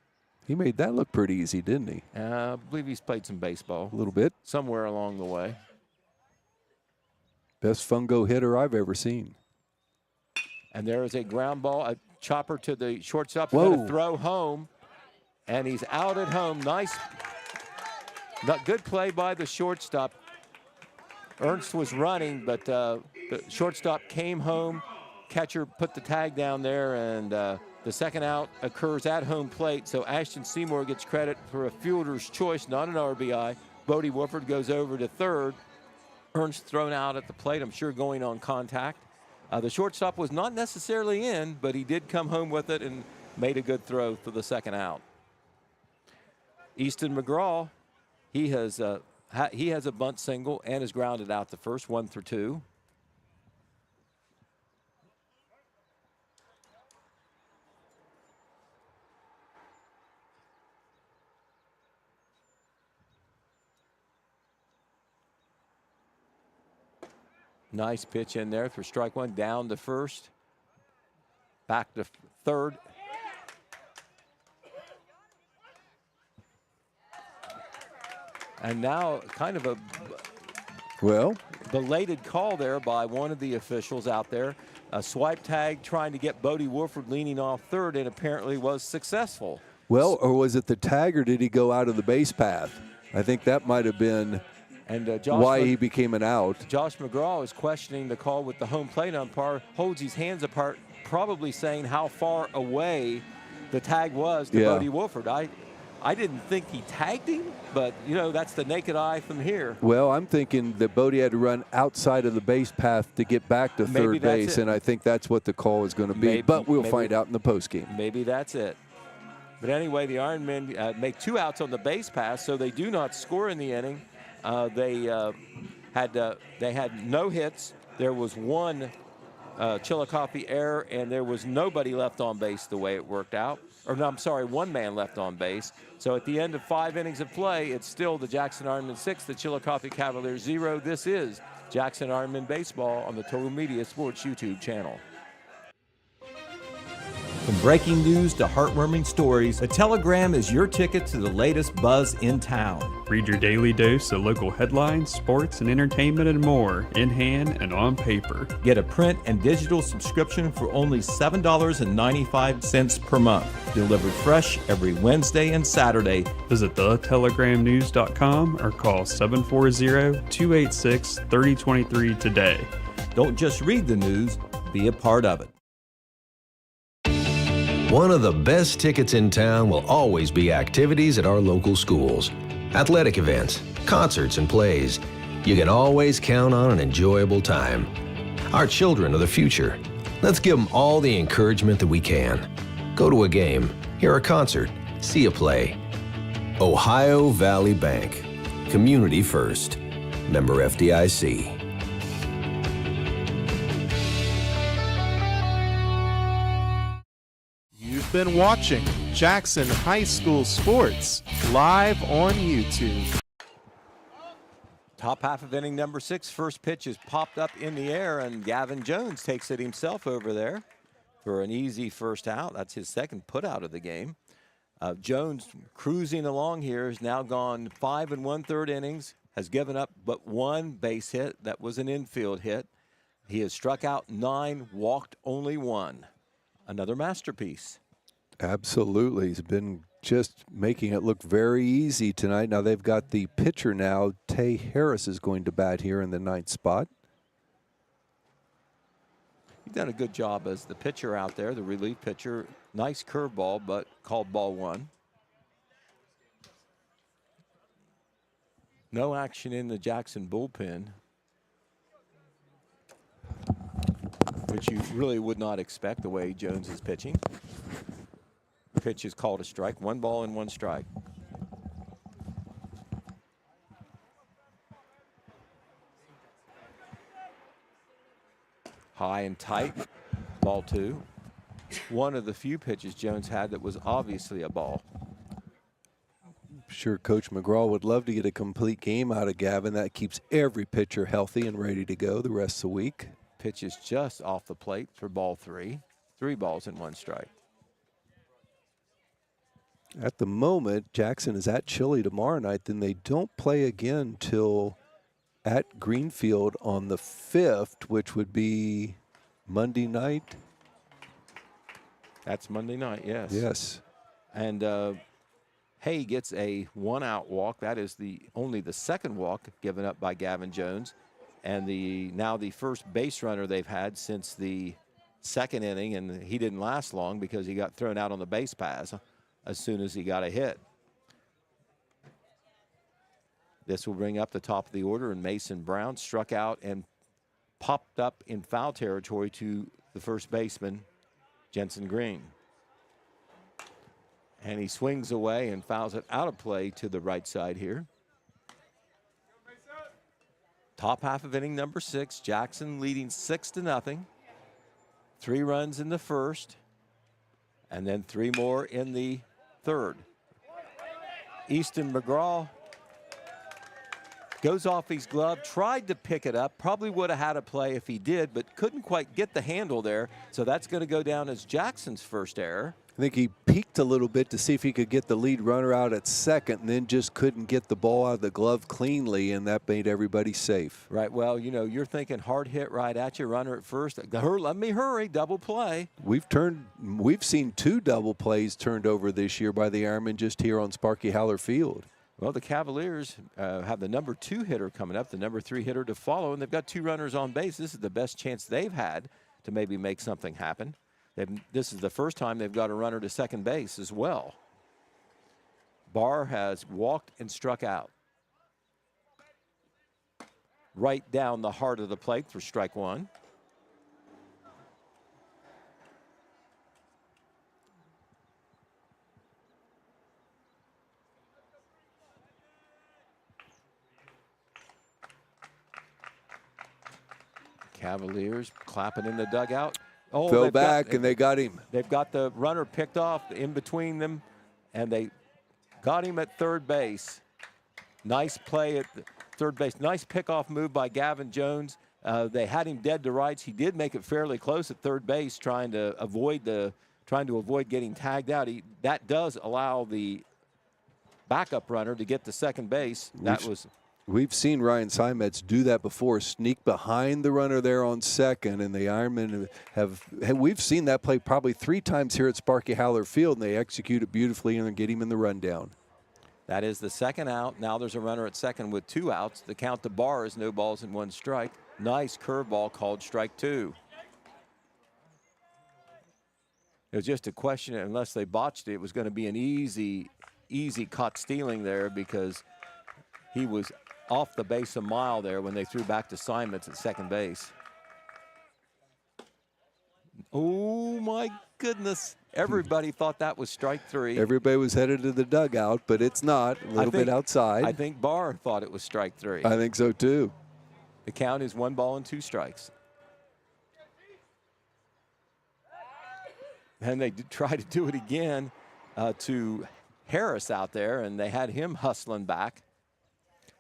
He made that look pretty easy, didn't he? I believe he's played some baseball. A little bit. Somewhere along the way. Best fungo hitter I've ever seen. And there is a ground ball, a chopper to the shortstop. Whoa. Going to throw home. And he's out at home. Nice. Good play by the shortstop. Ernst was running, but the shortstop came home. Catcher put the tag down there, and the second out occurs at home plate. So Ashton Seymour gets credit for a fielder's choice, not an RBI. Bodie Woodford goes over to third. Ernst thrown out at the plate, I'm sure going on contact. The shortstop was not necessarily in, but he did come home with it and made a good throw for the second out. Easton McGraw, he has a bunt single and is grounded out to first, 1-2. Nice pitch in there for strike one, down to first, back to third. And now kind of a belated call there by one of the officials out there. A swipe tag trying to get Bodie Woodford leaning off third, and apparently was successful. Well, or was it the tag, or did he go out of the base path? I think that might have been why he became an out. Josh McGraw is questioning the call with the home plate umpire, holds his hands apart, probably saying how far away the tag was to Bodie Woodford. I didn't think he tagged him, but, you know, that's the naked eye from here. Well, I'm thinking that Bodie had to run outside of the base path to get back to third base, and I think that's what the call is going to be. But we'll find out in the postgame. Maybe that's it. But anyway, the Ironmen make 2 outs on the base pass, so they do not score in the inning. They had no hits. There was one Chillicothe error, and there was nobody left on base the way it worked out. Or no, I'm sorry, 1 man left on base. So at the end of 5 innings of play, it's still the Jackson Ironmen 6, the Chillicothe Cavaliers 0. This is Jackson Ironmen Baseball on the Total Media Sports YouTube channel. From breaking news to heartwarming stories, the Telegram is your ticket to the latest buzz in town. Read your daily dose of local headlines, sports, and entertainment and more, in hand and on paper. Get a print and digital subscription for only $7.95 per month. Delivered fresh every Wednesday and Saturday. Visit thetelegramnews.com or call 740-286-3023 today. Don't just read the news, be a part of it. One of the best tickets in town will always be activities at our local schools. Athletic events, concerts, and plays. You can always count on an enjoyable time. Our children are the future. Let's give them all the encouragement that we can. Go to a game, hear a concert, see a play. Ohio Valley Bank. Community first. Member FDIC. You've been watching Jackson High School Sports live on YouTube. Top half of inning number 6. First pitch is popped up in the air, and Gavin Jones takes it himself over there for an easy first out. That's his second put out of the game. Jones cruising along here has now gone 5 1/3 innings, has given up but 1 base hit. That was an infield hit. He has struck out 9, walked only 1. Another masterpiece. Absolutely. He's been just making it look very easy tonight. Now they've got the pitcher now. Tay Harris is going to bat here in the 9th spot. He's done a good job as the pitcher out there, the relief pitcher. Nice curveball, but called ball 1. No action in the Jackson bullpen, which you really would not expect the way Jones is pitching. Pitch is called a strike. 1 ball and 1 strike. High and tight. Ball 2. one of the few pitches Jones had that was obviously a ball. Sure, Coach McGraw would love to get a complete game out of Gavin. That keeps every pitcher healthy and ready to go the rest of the week. Pitch is just off the plate for ball 3. 3 balls and 1 strike. At the moment, Jackson is at Chile tomorrow night. Then they don't play again till at Greenfield on the 5th, which would be Monday night. That's Monday night, yes. Yes. And Hay gets a 1-out walk. That is only the second walk given up by Gavin Jones, and now the first base runner they've had since the 2nd inning, and he didn't last long because he got thrown out on the base paths as soon as he got a hit. This will bring up the top of the order, and Mason Brown struck out and popped up in foul territory to the first baseman, Jensen Green. And he swings away and fouls it out of play to the right side here. Top half of inning number 6, Jackson leading 6-0. 3 runs in the first, and then 3 more in the third. Easton McGraw goes off his glove, tried to pick it up, probably would have had a play if he did, but couldn't quite get the handle there. So that's going to go down as Jackson's first error. I think he peeked a little bit to see if he could get the lead runner out at second, and then just couldn't get the ball out of the glove cleanly, and that made everybody safe. Right, well, you know, you're thinking hard hit right at you, runner at first. Let me hurry, double play. We've seen 2 double plays turned over this year by the Ironmen just here on Sparky Haller Field. Well, the Cavaliers have the number 2 hitter coming up, the number 3 hitter to follow, and they've got 2 runners on base. This is the best chance they've had to maybe make something happen. This is the first time they've got a runner to second base as well. Barr has walked and struck out. Right down the heart of the plate for strike 1. Cavaliers clapping in the dugout. Oh, fell back, and they got him. They've got the runner picked off in between them, and they got him at third base. Nice play at third base. Nice pickoff move by Gavin Jones. They had him dead to rights. He did make it fairly close at third base, trying to avoid getting tagged out. That does allow the backup runner to get to second base. We've seen Ryan Simets do that before, sneak behind the runner there on second, and the Ironmen we've seen that play probably 3 times here at Sparky Haller Field, and they execute it beautifully and get him in the rundown. That is the second out. Now there's a runner at second with 2 outs. The count to Barr is no balls and 1 strike. Nice curveball called strike 2. It was just a question, unless they botched it, it was going to be an easy caught stealing there, because he was off the base a mile there when they threw back to Simons at second base. Oh my goodness. Everybody thought that was strike 3. Everybody was headed to the dugout, but it's not. A little bit outside. I think Barr thought it was strike 3. I think so too. The count is 1 ball and 2 strikes. And they try to do it again to Harris out there, and they had him hustling back.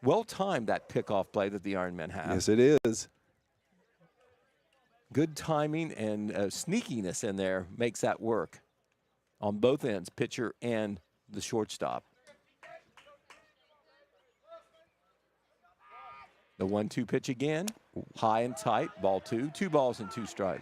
Well timed, that pickoff play that the Ironmen have. Yes, it is. Good timing and sneakiness in there makes that work on both ends, pitcher and the shortstop. The 1-2 pitch again, high and tight, ball 2, 2 balls and 2 strikes.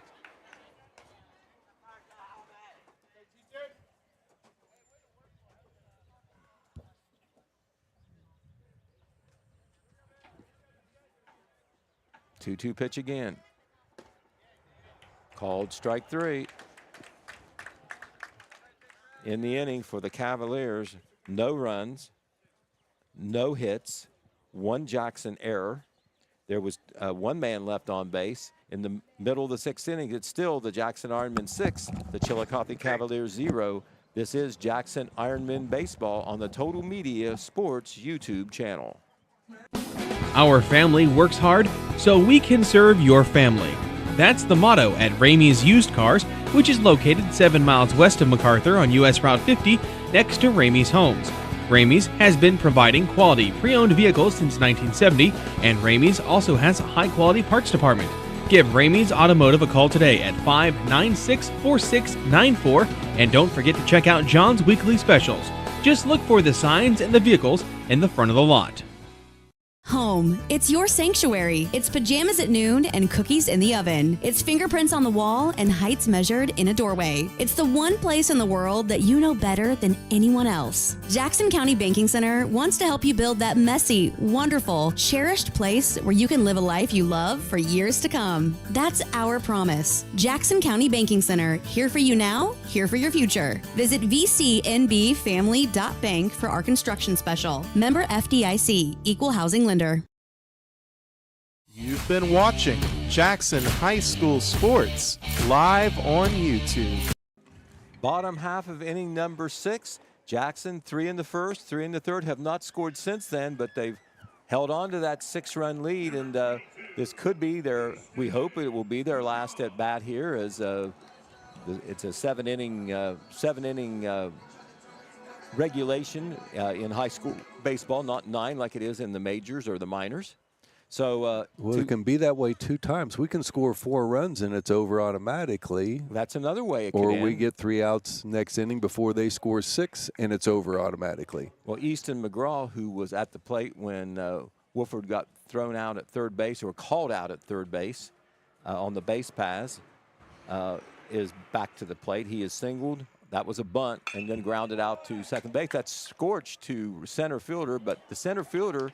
Two pitch again. Called strike 3. In the inning for the Cavaliers, no runs, no hits, 1 Jackson error. There was 1 man left on base. In the middle of the 6th inning, it's still the Jackson Ironmen 6, the Chillicothe Cavaliers 0. This is Jackson Ironmen Baseball on the Total Media Sports YouTube channel. Our family works hard so we can serve your family. That's the motto at Ramey's Used Cars, which is located 7 miles west of MacArthur on US Route 50 next to Ramey's Homes. Ramey's has been providing quality pre-owned vehicles since 1970, and Ramey's also has a high-quality parts department. Give Ramey's Automotive a call today at 596-4694, and don't forget to check out John's weekly specials. Just look for the signs and the vehicles in the front of the lot. Home. It's your sanctuary. It's pajamas at noon and cookies in the oven. It's fingerprints on the wall and heights measured in a doorway. It's the one place in the world that you know better than anyone else. Jackson County Banking Center wants to help you build that messy, wonderful, cherished place where you can live a life you love for years to come. That's our promise. Jackson County Banking Center, here for you now, here for your future. Visit vcnbfamily.bank for our construction special. Member FDIC, Equal Housing Lender. You've been watching Jackson High School Sports live on YouTube. Bottom half of inning number 6. Jackson, 3 in the first, 3 in the third, have not scored since then, but they've held on to that 6-run lead, and this could be we hope it will be their last at bat here, as it's a 7-inning regulation in high school baseball, not 9 like it is in the majors or the minors. So well, it can be that way 2 times. We can score 4 runs and it's over automatically. That's another way it can Or end. we get 3 outs next inning before they score 6 and it's over automatically. Well, Easton McGraw, who was at the plate when Wolford got thrown out at third base, or called out at third base on the base paths, is back to the plate. He is singled. That was a bunt and then grounded out to second base. That's scorched to center fielder, but the center fielder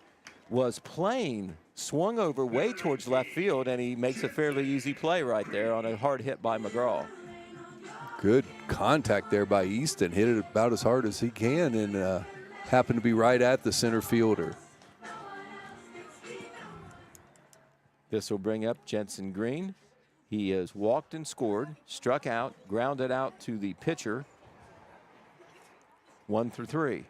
was playing, swung over way towards left field, and he makes a fairly easy play right there on a hard hit by McGraw. Good contact there by Easton. Hit it about as hard as he can and happened to be right at the center fielder. This will bring up Jensen Green. He has walked and scored, struck out, grounded out to the pitcher. 1 through 3.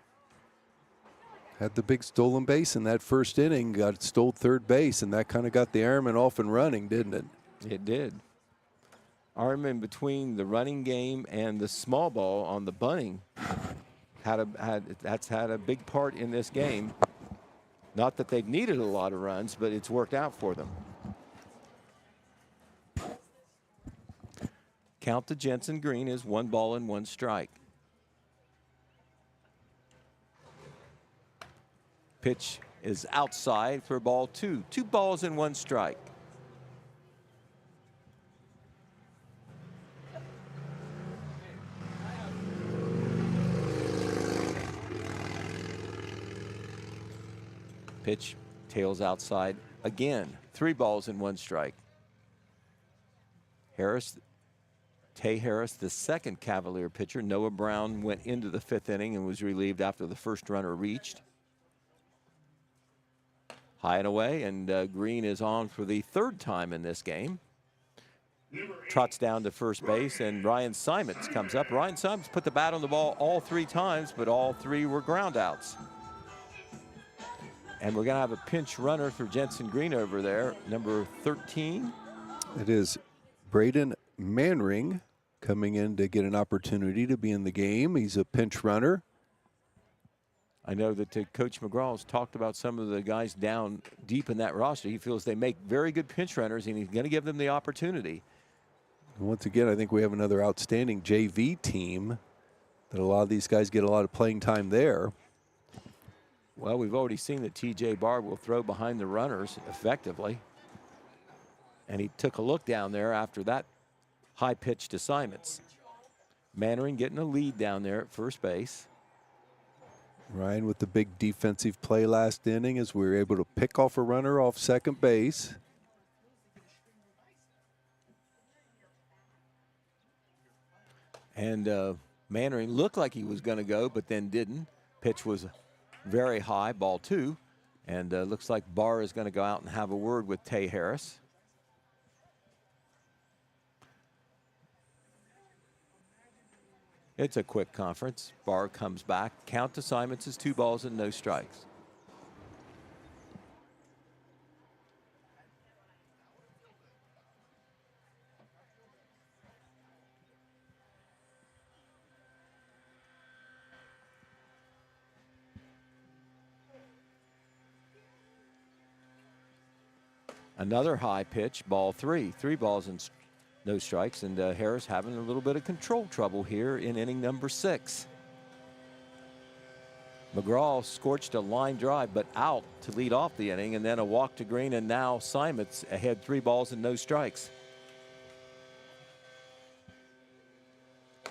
Had the big stolen base in that first inning, stole third base, and that kind of got the Ironmen off and running, didn't it? It did. Ironmen, between the running game and the small ball on the bunting, that's had a big part in this game. Not that they've needed a lot of runs, but it's worked out for them. Count to Jensen Green is 1 ball and 1 strike. Pitch is outside for ball 2. 2 balls and 1 strike. Pitch tails outside again. 3 balls and 1 strike. Tay Harris, the second Cavalier pitcher. Noah Brown went into the 5th inning and was relieved after the first runner reached. High and away, and Green is on for the 3rd time in this game. Trots down to first base, and Ryan Simons comes up. Ryan Simons put the bat on the ball all 3 times, but all 3 were ground outs. And we're going to have a pinch runner for Jensen Green over there, number 13. It is Braden Manring coming in to get an opportunity to be in the game. He's a pinch runner. I know that Coach McGraw has talked about some of the guys down deep in that roster. He feels they make very good pinch runners, and he's going to give them the opportunity. Once again, I think we have another outstanding JV team that a lot of these guys get a lot of playing time there. Well, we've already seen that T.J. Barr will throw behind the runners effectively. And he took a look down there after that high pitch to Simons. Mannering getting a lead down there at first base. Ryan with the big defensive play last inning as we were able to pick off a runner off second base. And Mannering looked like he was going to go, but then didn't. Pitch was very high, ball 2. And looks like Barr is going to go out and have a word with Tay Harris. It's a quick conference. Barr comes back. Count to Simons is 2 balls and no strikes. Another high pitch, ball 3. 3 balls and no strikes, and Harris having a little bit of control trouble here in inning number 6. McGraw scorched a line drive, but out to lead off the inning, and then a walk to Green, and now Simons ahead 3 balls and no strikes.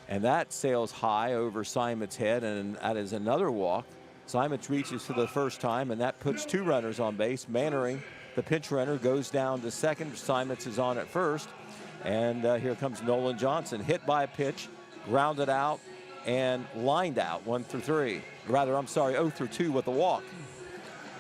And that sails high over Simons' head, and that is another walk. Simons reaches for the first time, and that puts 2 runners on base. Mannering, the pinch runner, goes down to second. Simons is on at first. And here comes Nolan Johnson, hit by a pitch, grounded out, and lined out 1 through 3. Rather, I'm sorry, 0 through 2 with a walk.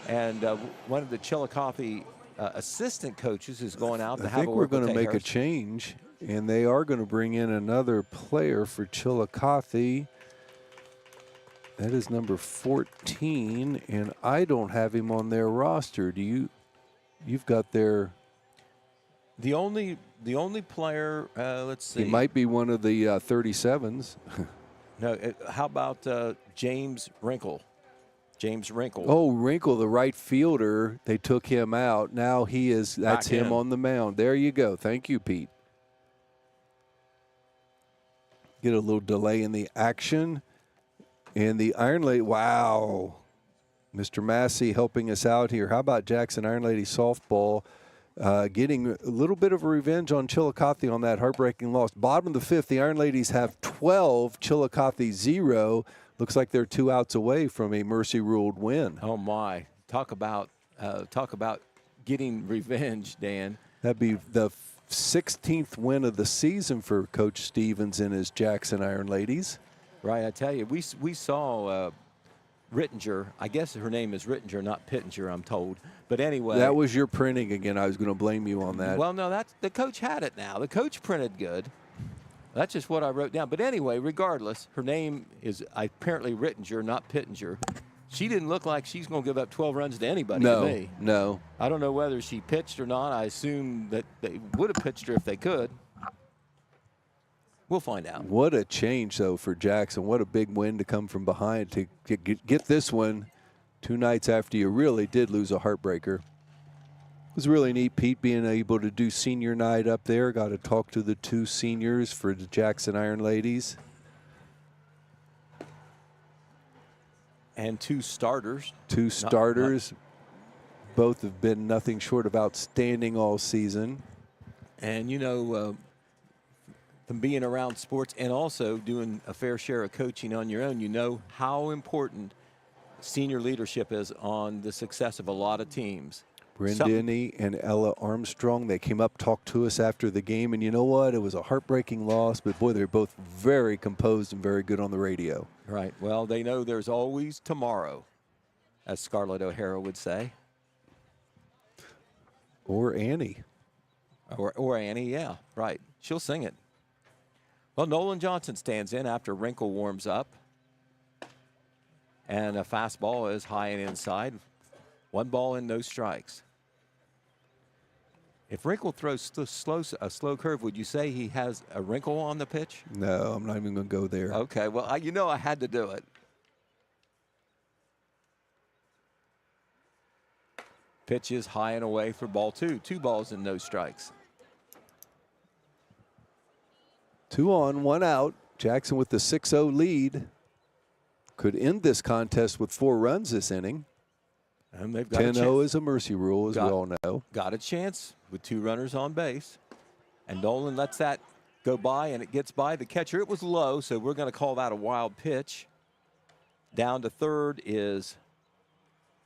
And one of the Chillicothe assistant coaches is going out to have a I think we're going to make a change, and they are going to bring in another player for Chillicothe. That is number 14, and I don't have him on their roster. Do you? You've got their. The only player. Let's see. He might be one of the 37s. No. How about James Wrinkle? James Wrinkle. Oh, Wrinkle, the right fielder. They took him out. Now he is. That's Back him in. on the mound. There you go. Thank you, Pete. Get a little delay in the action. And the Iron Lady, wow. Mr. Massey helping us out here. How about Jackson Iron Lady softball getting a little bit of a revenge on Chillicothe on that heartbreaking loss. Bottom of the 5th, the Iron Ladies have 12, Chillicothe 0. Looks like they're 2 outs away from a mercy-ruled win. Oh, my. Talk about getting revenge, Dan. That'd be the 16th win of the season for Coach Stevens and his Jackson Iron Ladies. Right, I tell you, we saw Rittinger. I guess her name is Rittinger, not Pittenger, I'm told. But anyway. That was your printing again. I was going to blame you on that. Well, no, that's the coach had it now. The coach printed good. That's just what I wrote down. But anyway, regardless, her name is apparently Rittinger, not Pittenger. She didn't look like she's going to give up 12 runs to anybody to me. No. I don't know whether she pitched or not. I assume that they would have pitched her if they could. We'll find out. What a change, though, for Jackson. What a big win to come from behind to get this one 2 nights after you really did lose a heartbreaker. It was really neat, Pete, being able to do senior night up there. Got to talk to the 2 seniors for the Jackson Iron Ladies. And 2 starters. 2 starters. Both have been nothing short of outstanding all season. And, you know, from being around sports and also doing a fair share of coaching on your own, you know how important senior leadership is on the success of a lot of teams. Brendini and Ella Armstrong, they came up, talked to us after the game, and you know what? It was a heartbreaking loss, but boy, they're both very composed and very good on the radio. Right. Well, they know there's always tomorrow, as Scarlett O'Hara would say. Or Annie. Or Annie, yeah, right. She'll sing it. Well, Nolan Johnson stands in after Wrinkle warms up. And a fastball is high and inside. 1 ball and no strikes. If Wrinkle throws a slow curve, would you say he has a wrinkle on the pitch? No, I'm not even going to go there. Okay, well, I had to do it. Pitch is high and away for ball 2. 2 balls and no strikes. 2 on, 1 out. Jackson with the 6-0 lead. Could end this contest with 4 runs this inning. And they've got 10-0 is a mercy rule, as we all know. Got a chance with 2 runners on base. And Nolan lets that go by, and it gets by the catcher. It was low, so we're going to call that a wild pitch. Down to third is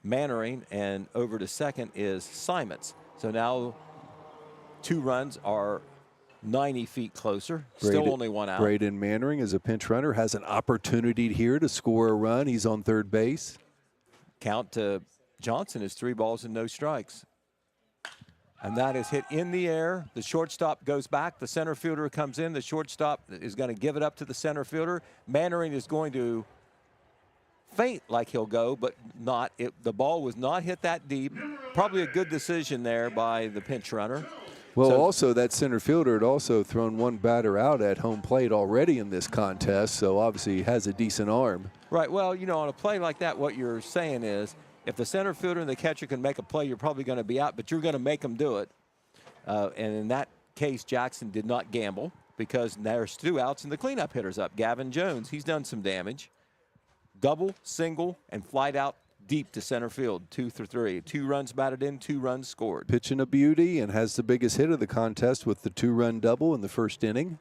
Mannering, and over to second is Simons. So now 2 runs are 90 feet closer. Still only 1 out. Braden Mannering is a pinch runner, has an opportunity here to score a run. He's on third base. Count to Johnson is 3 balls and no strikes. And that is hit in the air. The shortstop goes back. The center fielder comes in. The shortstop is going to give it up to the center fielder. Mannering is going to feint like he'll go, but not. The ball was not hit that deep. Probably a good decision there by the pinch runner. Well, also that center fielder had also thrown 1 batter out at home plate already in this contest, so obviously he has a decent arm. Right. Well, you know, on a play like that, what you're saying is if the center fielder and the catcher can make a play, you're probably going to be out, but you're going to make them do it. And in that case, Jackson did not gamble because there's 2 outs and the cleanup hitter's up. Gavin Jones, he's done some damage. Double, single, and flight out deep to center field, 2 for 3. 2 runs batted in, 2 runs scored. Pitching a beauty and has the biggest hit of the contest with the 2-run double in the first inning.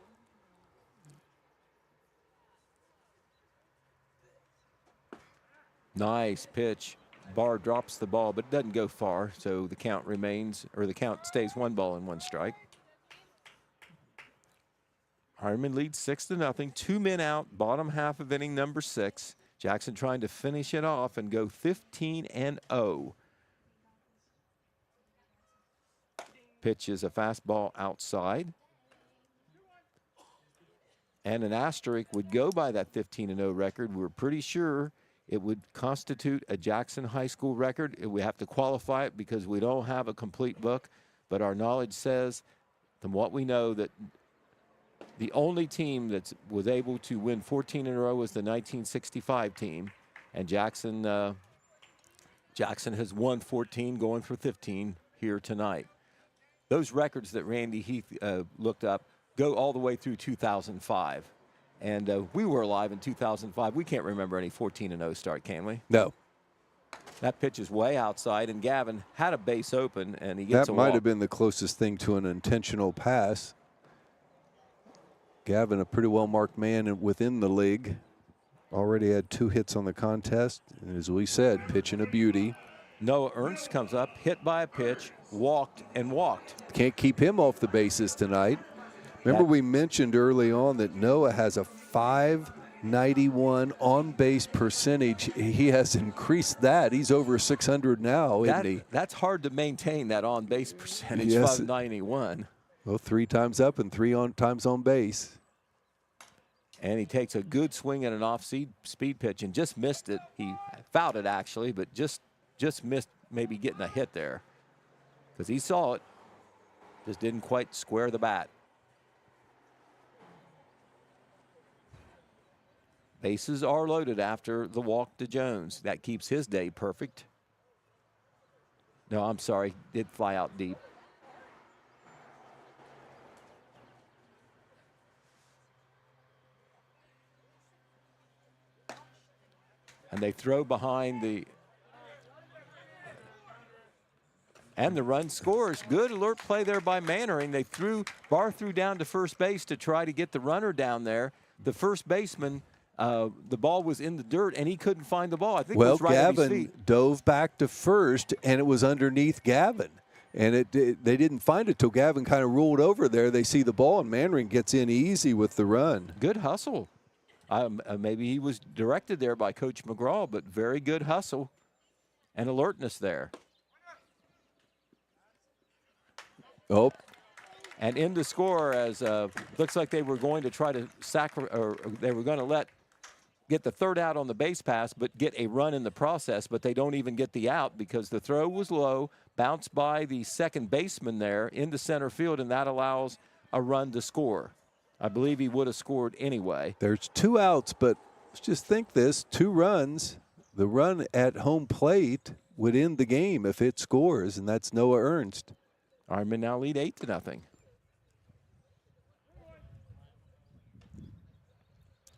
Nice pitch. Barr drops the ball, but doesn't go far, so the count remains, or the count stays 1 ball and 1 strike. Ironman leads 6-0. 2 men out, bottom half of inning number 6. Jackson trying to finish it off and go 15-0. Pitch is a fastball outside. And an asterisk would go by that 15-0 record. We're pretty sure it would constitute a Jackson High School record. We have to qualify it because we don't have a complete book, but our knowledge says, from what we know, that the only team that was able to win 14 in a row was the 1965 team, and Jackson has won 14, going for 15 here tonight. Those records that Randy Heath looked up go all the way through 2005. And we were alive in 2005. We can't remember any 14-0 start, can we? No. That pitch is way outside, and Gavin had a base open, and he gets that a might walk. have been the closest thing to an intentional pass. Gavin, a pretty well-marked man within the league. Already had 2 hits on the contest. And as we said, pitching a beauty. Noah Ernst comes up, hit by a pitch, walked and walked. Can't keep him off the bases tonight. Remember we mentioned early on that Noah has a .591 on-base percentage. He has increased that. He's over 600 now, isn't he? That's hard to maintain, that on-base percentage, Yes. 591. Well, 3 times up and 3 times on base. And he takes a good swing at an off-speed pitch and just missed it. He fouled it, actually, but just missed maybe getting a hit there because he saw it. Just didn't quite square the bat. Bases are loaded after the walk to Jones. That keeps his day perfect. No, I'm sorry. Did fly out deep. And they throw behind the... And the run scores. Good alert play there by Mannering. Barr threw down to first base to try to get the runner down there. The first baseman, the ball was in the dirt, and he couldn't find the ball. I think it was right at his feet. Gavin dove back to first, and it was underneath Gavin. And they didn't find it till Gavin kind of rolled over there. They see the ball, and Mannering gets in easy with the run. Good hustle. Maybe he was directed there by Coach McGraw, but very good hustle and alertness there. Oh. And in the score, as looks like they were going to try to they were going to get the third out on the base pass, but get a run in the process, but they don't even get the out because the throw was low, bounced by the second baseman there into center field, and that allows a run to score. I believe he would have scored anyway. There's 2 outs, but let's just think this, 2 runs. The run at home plate would end the game if it scores, and that's Noah Ernst. Ironmen now lead 8-0.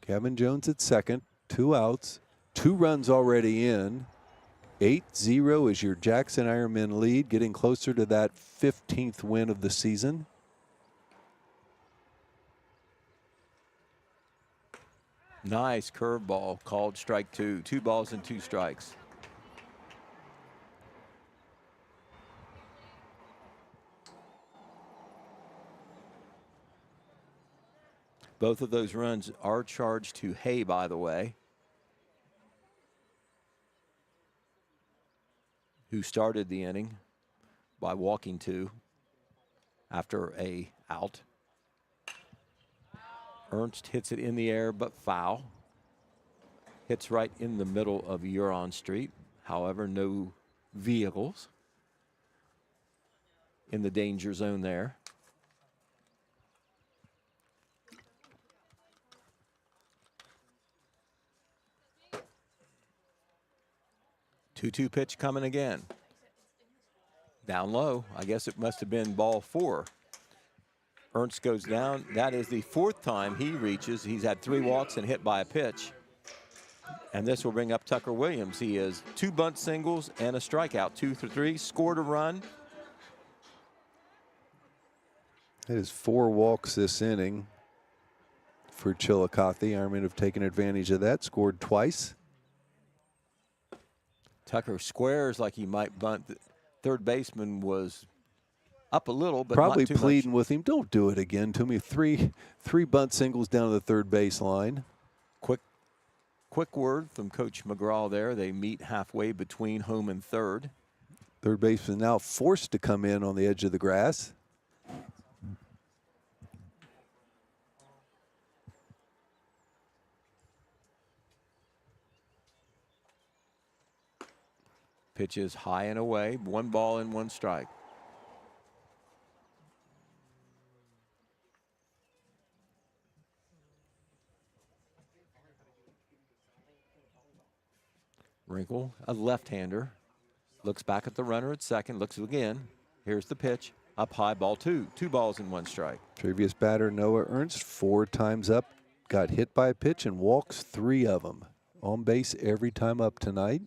Gavin Jones at second, 2 outs, 2 runs already in. 8-0 is your Jackson Ironmen lead, getting closer to that 15th win of the season. Nice curveball called strike 2. 2 balls and 2 strikes. Both of those runs are charged to Hay, by the way, who started the inning by walking 2 after a out. Ernst hits it in the air, but foul. Hits right in the middle of Huron Street. However, no vehicles in the danger zone there. 2-2 pitch coming again. Down low. I guess it must have been ball 4. Ernst goes down. That is the 4th time he reaches. He's had 3 walks and hit by a pitch. And this will bring up Tucker Williams. He has 2 bunt singles and a strikeout. 2 for 3. Scored a run. It is 4 walks this inning for Chillicothe. Ironmen have taken advantage of that. Scored twice. Tucker squares like he might bunt. The third baseman was up a little, but probably not too pleading much. with him. Don't do it again to me. Three bunt singles down to the third baseline. Quick word from Coach McGraw there. They meet halfway between home and third. Third baseman now forced to come in on the edge of the grass. Pitch is high and away. 1 ball and 1 strike. Wrinkle, a left-hander, looks back at the runner at second, looks again. Here's the pitch, up high, ball 2. 2 balls and 1 strike. Previous batter Noah Ernst 4 times up, got hit by a pitch and walks 3 of them. On base every time up tonight.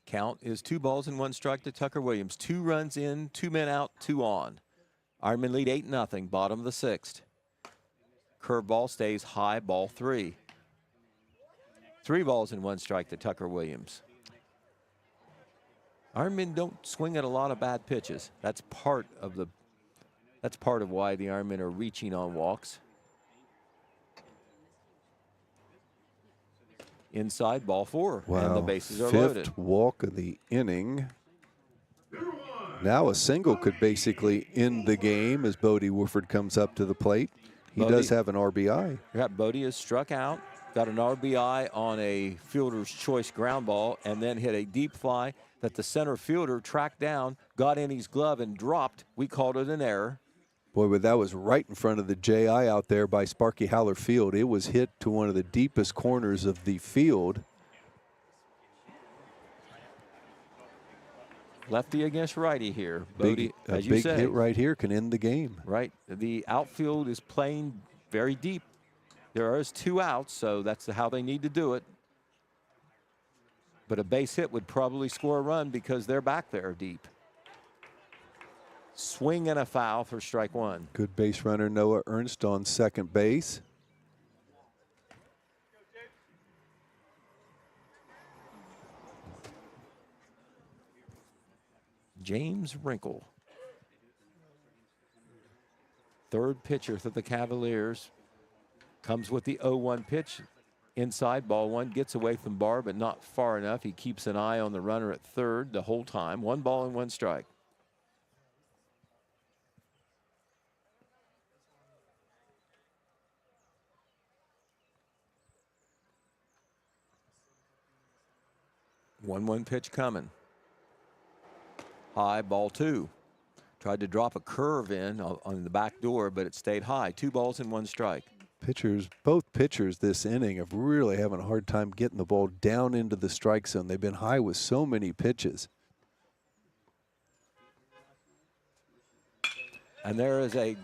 Count is 2 balls and 1 strike to Tucker Williams. 2 runs in, 2 men out, 2 on. Ironmen lead 8-0, bottom of the 6th. Curveball stays high, ball 3. 3 balls and 1 strike to Tucker Williams. Ironmen don't swing at a lot of bad pitches. That's part of why the Ironmen are reaching on walks. Inside, ball 4, Wow. and the bases are 5th loaded. walk of the inning. Now a single could basically end the game as Bodie Wooford comes up to the plate. He does have an RBI. Yeah, Bodie is struck out, got an RBI on a fielder's choice ground ball, and then hit a deep fly that the center fielder tracked down, got in his glove, and dropped. We called it an error. Boy, but that was right in front of the JI out there by Sparky Howler Field. It was hit to one of the deepest corners of the field. Lefty against righty here. Bodie, A as you big say, hit right here can end the game. right. The outfield is playing very deep. There is 2 outs, so that's how they need to do it. But a base hit would probably score a run because they're back there deep. Swing and a foul for strike 1. Good base runner Noah Ernst on second base. James Wrinkle. Third pitcher for the Cavaliers. Comes with the 0-1 pitch. Inside, ball 1, gets away from Barr, but not far enough. He keeps an eye on the runner at third the whole time. 1 ball and 1 strike. One pitch coming. High, ball 2. Tried to drop a curve in on the back door, but it stayed high. 2 balls and 1 strike. Both pitchers this inning have really having a hard time getting the ball down into the strike zone. They've been high with so many pitches. And there is a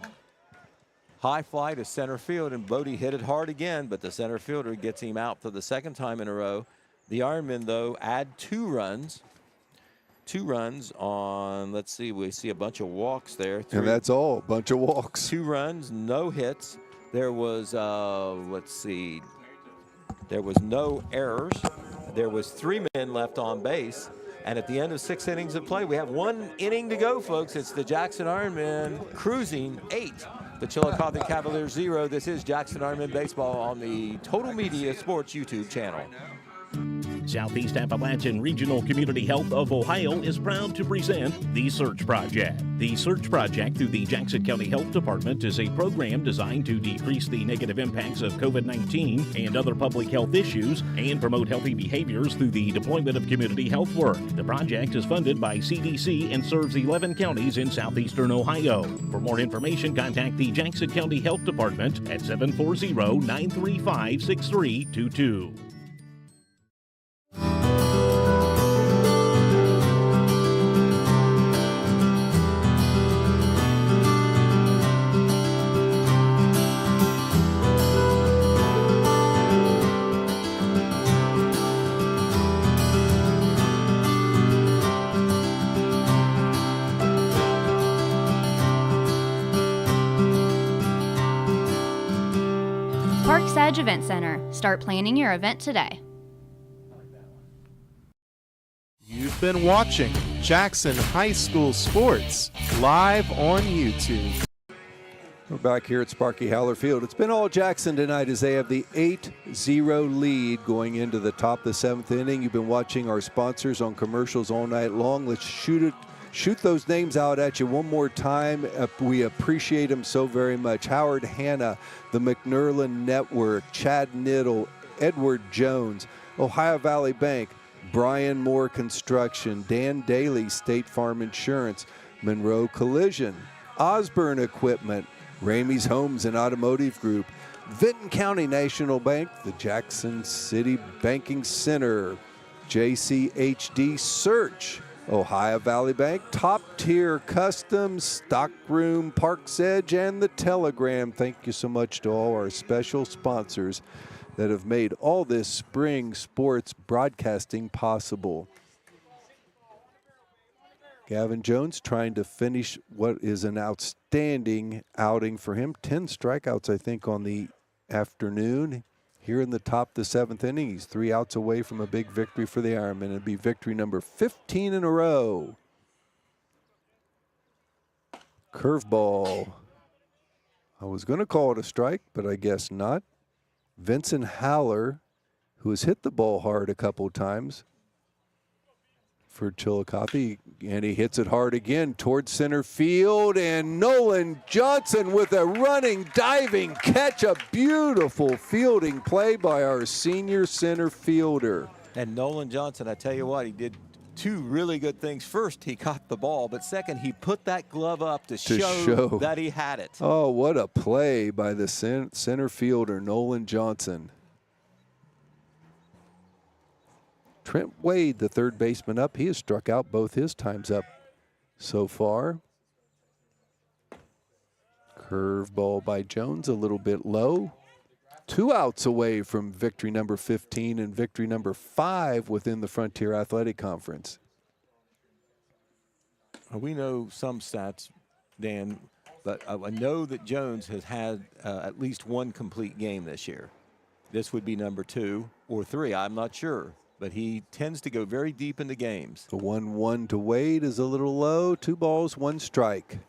high fly to center field, and Bodie hit it hard again, but the center fielder gets him out for the 2nd time in a row. The Ironmen, though, add 2 runs. 2 runs on, let's see, we see a bunch of walks there. And that's all, a bunch of walks. 2 runs, no hits. There was, let's see, there was no errors. There was 3 men left on base. And at the end of 6 innings of play, we have 1 inning to go, folks. It's the Jackson Ironmen cruising 8. The Chillicothe Cavaliers 0. This is Jackson Ironmen Baseball on the Total Media Sports YouTube channel. Southeast Appalachian Regional Community Health of Ohio is proud to present The Search Project. The Search Project through the Jackson County Health Department is a program designed to decrease the negative impacts of COVID-19 and other public health issues and promote healthy behaviors through the deployment of community health work. The project is funded by CDC and serves 11 counties in southeastern Ohio. For more information, contact the Jackson County Health Department at 740-935-6322. Life's Edge Event Center. Start planning your event today. You've been watching Jackson High School Sports live on YouTube. We're back here at Sparky Howler Field. It's been all Jackson tonight as they have the 8-0 lead going into the top of the 7th inning. You've been watching our sponsors on commercials all night long. Let's shoot those names out at you one more time. We appreciate them so very much. Howard Hanna, the McNerlin Network, Chad Niddle, Edward Jones, Ohio Valley Bank, Brian Moore Construction, Dan Daly, State Farm Insurance, Monroe Collision, Osborne Equipment, Ramey's Homes and Automotive Group, Vinton County National Bank, the Jackson City Banking Center, JCHD Search, Ohio Valley Bank, Top Tier Customs, Stockroom, Parks Edge, and the Telegram. Thank you so much to all our special sponsors that have made all this spring sports broadcasting possible. Gavin Jones trying to finish what is an outstanding outing for him. 10 strikeouts, I think, on the afternoon. Here in the top of the 7th inning, he's 3 outs away from a big victory for the Ironmen. It'd be victory number 15 in a row. Curveball. I was going to call it a strike, but I guess not. Vincent Haller, who has hit the ball hard a couple of times for Chillicothe, and he hits it hard again towards center field, and Nolan Johnson with a running, diving catch. A beautiful fielding play by our senior center fielder. And Nolan Johnson, I tell you what, he did 2 really good things. First, he caught the ball, but second, he put that glove up to show that he had it. Oh, what a play by the center fielder, Nolan Johnson. Trent Wade, the third baseman up, he has struck out both his times up so far. Curveball by Jones, a little bit low. 2 outs away from victory number 15 and victory number 5 within the Frontier Athletic Conference. We know some stats, Dan, but I know that Jones has had at least 1 complete game this year. This would be number 2 or 3, I'm not sure. But he tends to go very deep into games. The 1-1 to Wade is a little low. 2 balls, 1 strike.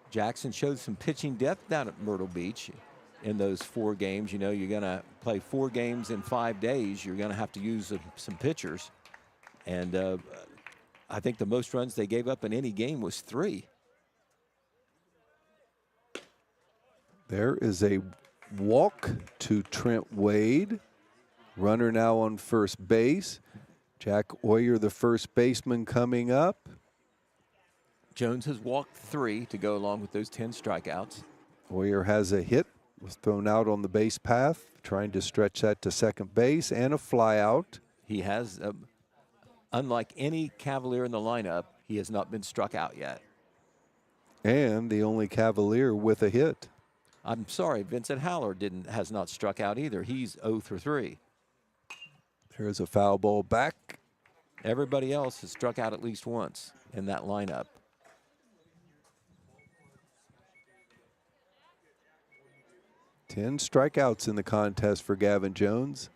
Jackson showed some pitching depth down at Myrtle Beach in those 4 games. You know, you're going to play 4 games in 5 days. You're going to have to use some pitchers. And I think the most runs they gave up in any game was 3. There is a walk to Trent Wade. Runner now on first base. Jack Oyer, the first baseman, coming up. Jones has walked 3 to go along with those 10 strikeouts. Oyer has a hit, was thrown out on the base path, trying to stretch that to second base, and a fly out. He has, unlike any Cavalier in the lineup, he has not been struck out yet. And the only Cavalier with a hit. I'm sorry, Vincent Haller has not struck out either. He's 0 for 3. There's a foul ball back. Everybody else has struck out at least once in that lineup. Ten strikeouts in the contest for Gavin Jones.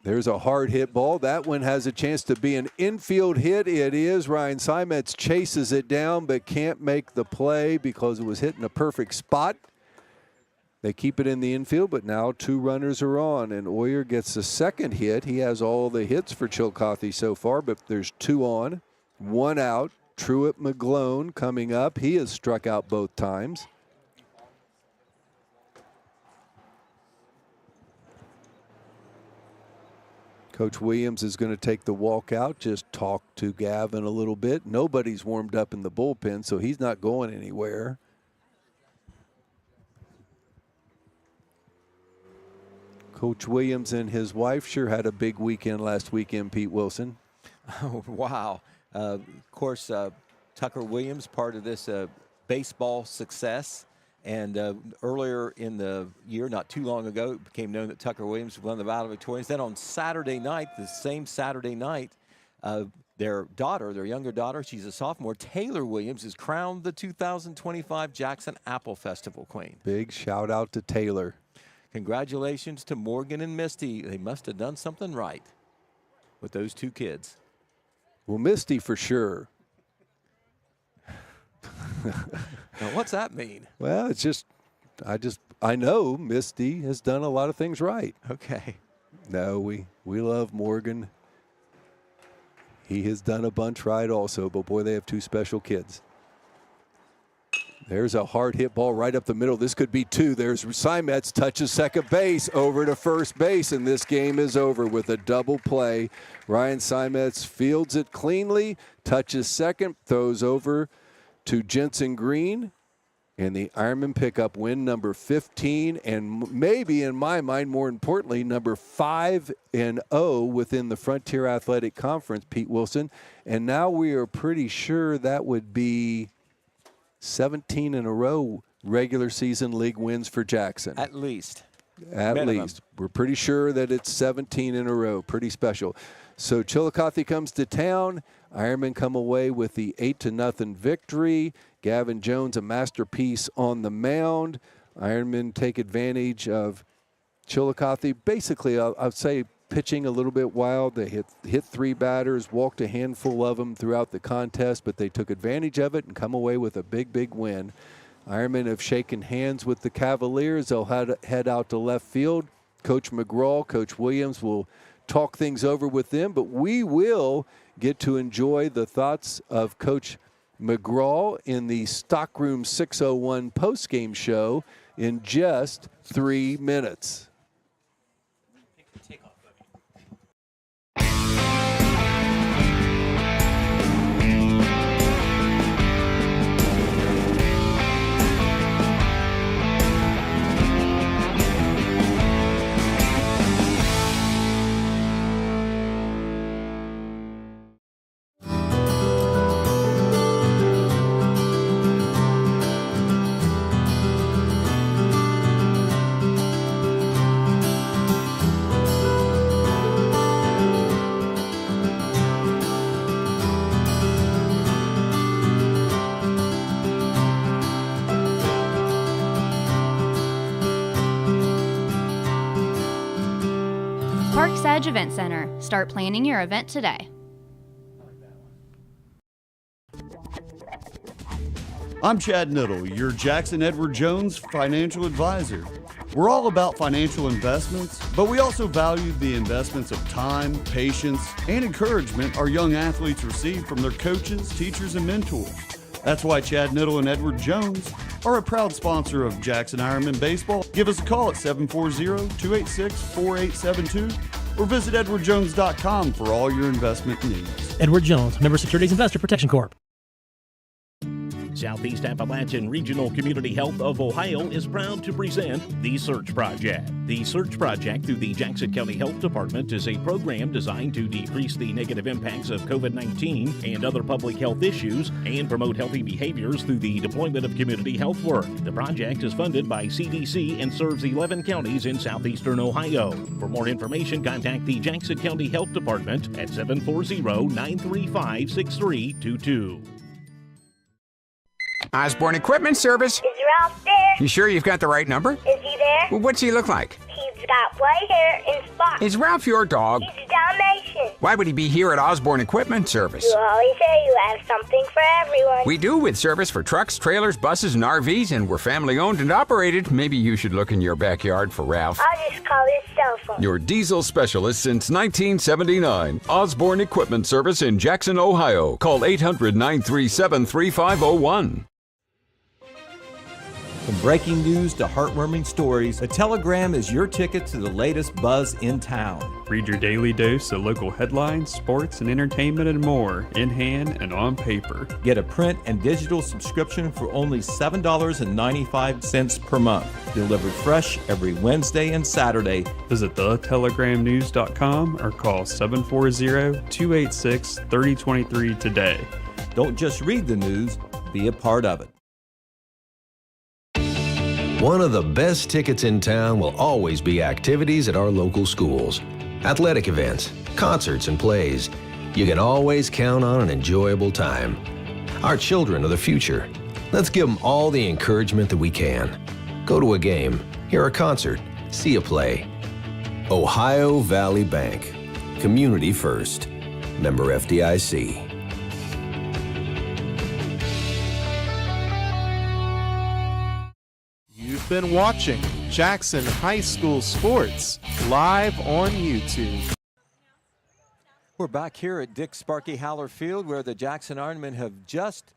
There's a hard hit ball. That one has a chance to be an infield hit. It is. Ryan Simets chases it down but can't make the play because it was hit in a perfect spot. They keep it in the infield, but now 2 runners are on, and Oyer gets the second hit. He has all the hits for Chillicothe so far, but there's 2 on, 1 out. Truett McGlone coming up. He has struck out both times. Coach Williams is going to take the walk out, just talk to Gavin a little bit. Nobody's warmed up in the bullpen, so he's not going anywhere. Coach Williams and his wife sure had a big weekend last weekend, Pete Wilson. Oh, wow. Of course, Tucker Williams, part of this baseball success. And earlier in the year, not too long ago, it became known that Tucker Williams won the valedictorians. Then on Saturday night, the same Saturday night, Their younger daughter, she's a sophomore, Taylor Williams, is crowned the 2025 Jackson Apple Festival Queen. Big shout out to Taylor. Congratulations to Morgan and Misty. They must have done something right with those two kids. Well, Misty for sure. Now, what's that mean? Well, it's just, I know Misty has done a lot of things right. Okay. No, we love Morgan. He has done a bunch right also, but boy, they have two special kids. There's a hard hit ball right up the middle. This could be two. There's Simets touches second base over to first base, and this game is over with a double play. Ryan Simets fields it cleanly, touches second, throws over to Jensen Green, and the Ironmen pick up win number 15, and maybe in my mind, more importantly, number 5-0 within the Frontier Athletic Conference, Pete Wilson. And now we are pretty sure that would be 17 in a row regular season league wins for Jackson. At least. At least. We're pretty sure that it's 17 in a row. Pretty special. So Chillicothe comes to town. Ironmen come away with the 8-0 victory. Gavin Jones, a masterpiece on the mound. Ironmen take advantage of Chillicothe. Basically, I'd say pitching a little bit wild. They hit three batters, walked a handful of them throughout the contest, but they took advantage of it and come away with a big, big win. Ironmen have shaken hands with the Cavaliers. They'll head out to left field. Coach McGraw, Coach Williams will talk things over with them, but we will get to enjoy the thoughts of Coach McGraw in the Stockroom 601 postgame show in just 3 minutes. Parks Edge Event Center. Start planning your event today. I'm Chad Niddle, your Jackson Edward Jones financial advisor. We're all about financial investments, but we also value the investments of time, patience, and encouragement our young athletes receive from their coaches, teachers, and mentors. That's why Chad Niddle and Edward Jones are a proud sponsor of Jackson Ironmen Baseball. Give us a call at 740-286-4872 or visit edwardjones.com for all your investment needs. Edward Jones, Member Securities Investor Protection Corp. Southeast Appalachian Regional Community Health of Ohio is proud to present The Search Project. The Search Project through the Jackson County Health Department is a program designed to decrease the negative impacts of COVID-19 and other public health issues and promote healthy behaviors through the deployment of community health work. The project is funded by CDC and serves 11 counties in southeastern Ohio. For more information, contact the Jackson County Health Department at 740-935-6322. Osborne Equipment Service. Is Ralph there? You sure you've got the right number? Is he there? Well, what's he look like? He's got white hair and spots. Is Ralph your dog? He's a Dalmatian. Why would he be here at Osborne Equipment Service? You always say you have something for everyone. We do, with service for trucks, trailers, buses, and RVs, and we're family owned and operated. Maybe you should look in your backyard for Ralph. I'll just call his cell phone. Your diesel specialist since 1979. Osborne Equipment Service in Jackson, Ohio. Call 800-937-3501. From breaking news to heartwarming stories, the Telegram is your ticket to the latest buzz in town. Read your daily dose of local headlines, sports, and entertainment and more, in hand and on paper. Get a print and digital subscription for only $7.95 per month. Delivered fresh every Wednesday and Saturday. Visit thetelegramnews.com or call 740-286-3023 today. Don't just read the news, be a part of it. One of the best tickets in town will always be activities at our local schools. Athletic events, concerts, and plays. you can always count on an enjoyable time. Our children are the future. Let's give them all the encouragement that we can. Go to a game, hear a concert, see a play. Ohio Valley Bank. Community first. Member FDIC. You've been watching Jackson High School Sports live on YouTube. We're back here at Dick Sparky Haller Field where the Jackson Ironmen have just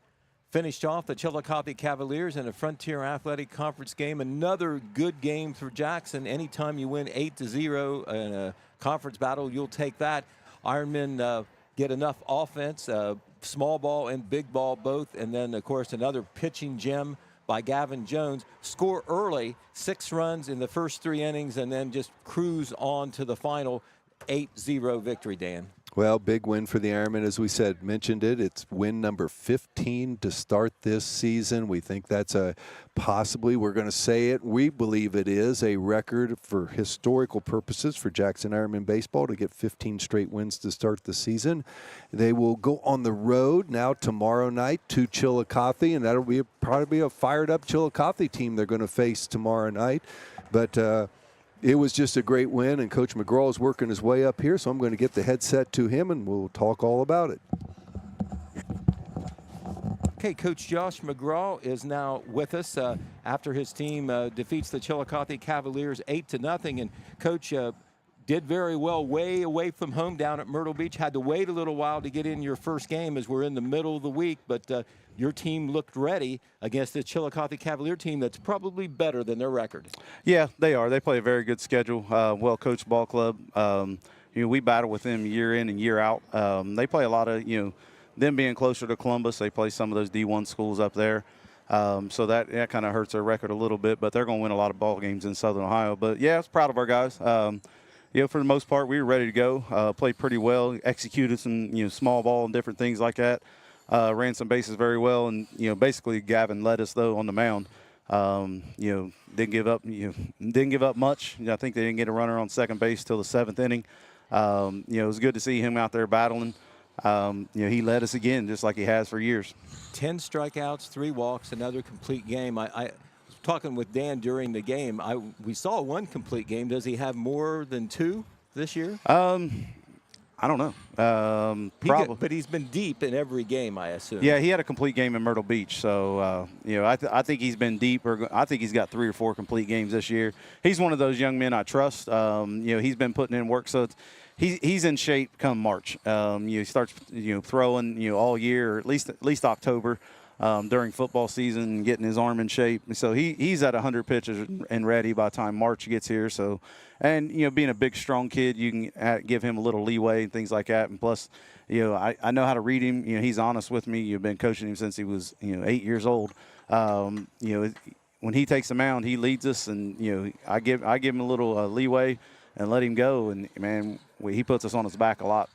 finished off the Chillicothe Cavaliers in a Frontier Athletic Conference game. Another good game for Jackson. Anytime you win 8-0 in a conference battle, you'll take that. Ironmen get enough offense, small ball and big ball both, and then, of course, another pitching gem by Gavin Jones. Score early, 6 runs in the first 3 innings, and then just cruise on to the final 8-0 victory, Dan. Well, big win for the Ironmen, as we said, mentioned it. It's win number 15 to start this season. We think that's possibly, we're going to say it, we believe it is a record for historical purposes for Jackson Ironmen baseball to get 15 straight wins to start the season. They will go on the road now tomorrow night to Chillicothe, and that'll be probably a fired-up Chillicothe team they're going to face tomorrow night. But it was just a great win, and Coach McGraw is working his way up here, so I'm going to get the headset to him, and we'll talk all about it. Okay, Coach Josh McGraw is now with us after his team defeats the Chillicothe Cavaliers 8-0. And Coach did very well way away from home down at Myrtle Beach. Had to wait a little while to get in your first game as we're in the middle of the week, but your team looked ready against the Chillicothe Cavalier team that's probably better than their record. Yeah, they are. They play a very good schedule, well-coached ball club. We battle with them year in and year out. They play a lot of, them being closer to Columbus, they play some of those D1 schools up there. So that kind of hurts their record a little bit, but they're going to win a lot of ball games in Southern Ohio. But, yeah, I was proud of our guys. For the most part, we were ready to go, played pretty well, executed some, small ball and different things like that. Ran some bases very well, and basically Gavin led us though on the mound. Didn't give up much. I think they didn't get a runner on second base till the 7th inning. It was good to see him out there battling. He led us again, just like he has for years. 10 strikeouts, 3 walks, another complete game. I was talking with Dan during the game. We saw 1 complete game. Does he have more than 2 this year? I don't know. Probably. But he's been deep in every game, I assume. Yeah, he had a complete game in Myrtle Beach. So, I think he's been deep. I think he's got 3 or 4 complete games this year. He's one of those young men I trust. He's been putting in work. So he's in shape come March. He starts, throwing, all year, or at least October. During football season and getting his arm in shape. So he's at 100 pitches and ready by the time March gets here. So, and, being a big, strong kid, you can give him a little leeway and things like that. And plus, I know how to read him. He's honest with me. You've been coaching him since he was, 8 years old. When he takes the mound, he leads us, and, I give him a little leeway and let him go. And, man, he puts us on his back a lot.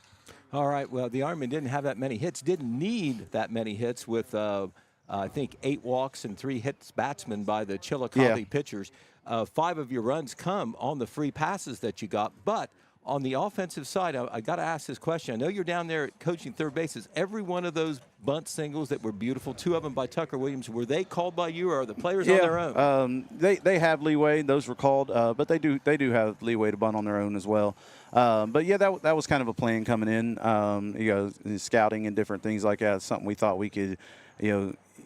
All right, well, the Ironmen didn't have that many hits, didn't need that many hits with, I think, 8 walks and 3 hits batsmen by the Chillicothe pitchers. 5 of your runs come on the free passes that you got. But on the offensive side, I got to ask this question. I know you're down there coaching third bases. Every one of those bunt singles that were beautiful, 2 of them by Tucker Williams, were they called by you, or are the players on their own? They have leeway. Those were called, but they do have leeway to bunt on their own as well. But yeah, that was kind of a plan coming in. Scouting and different things like that. Something we thought we could,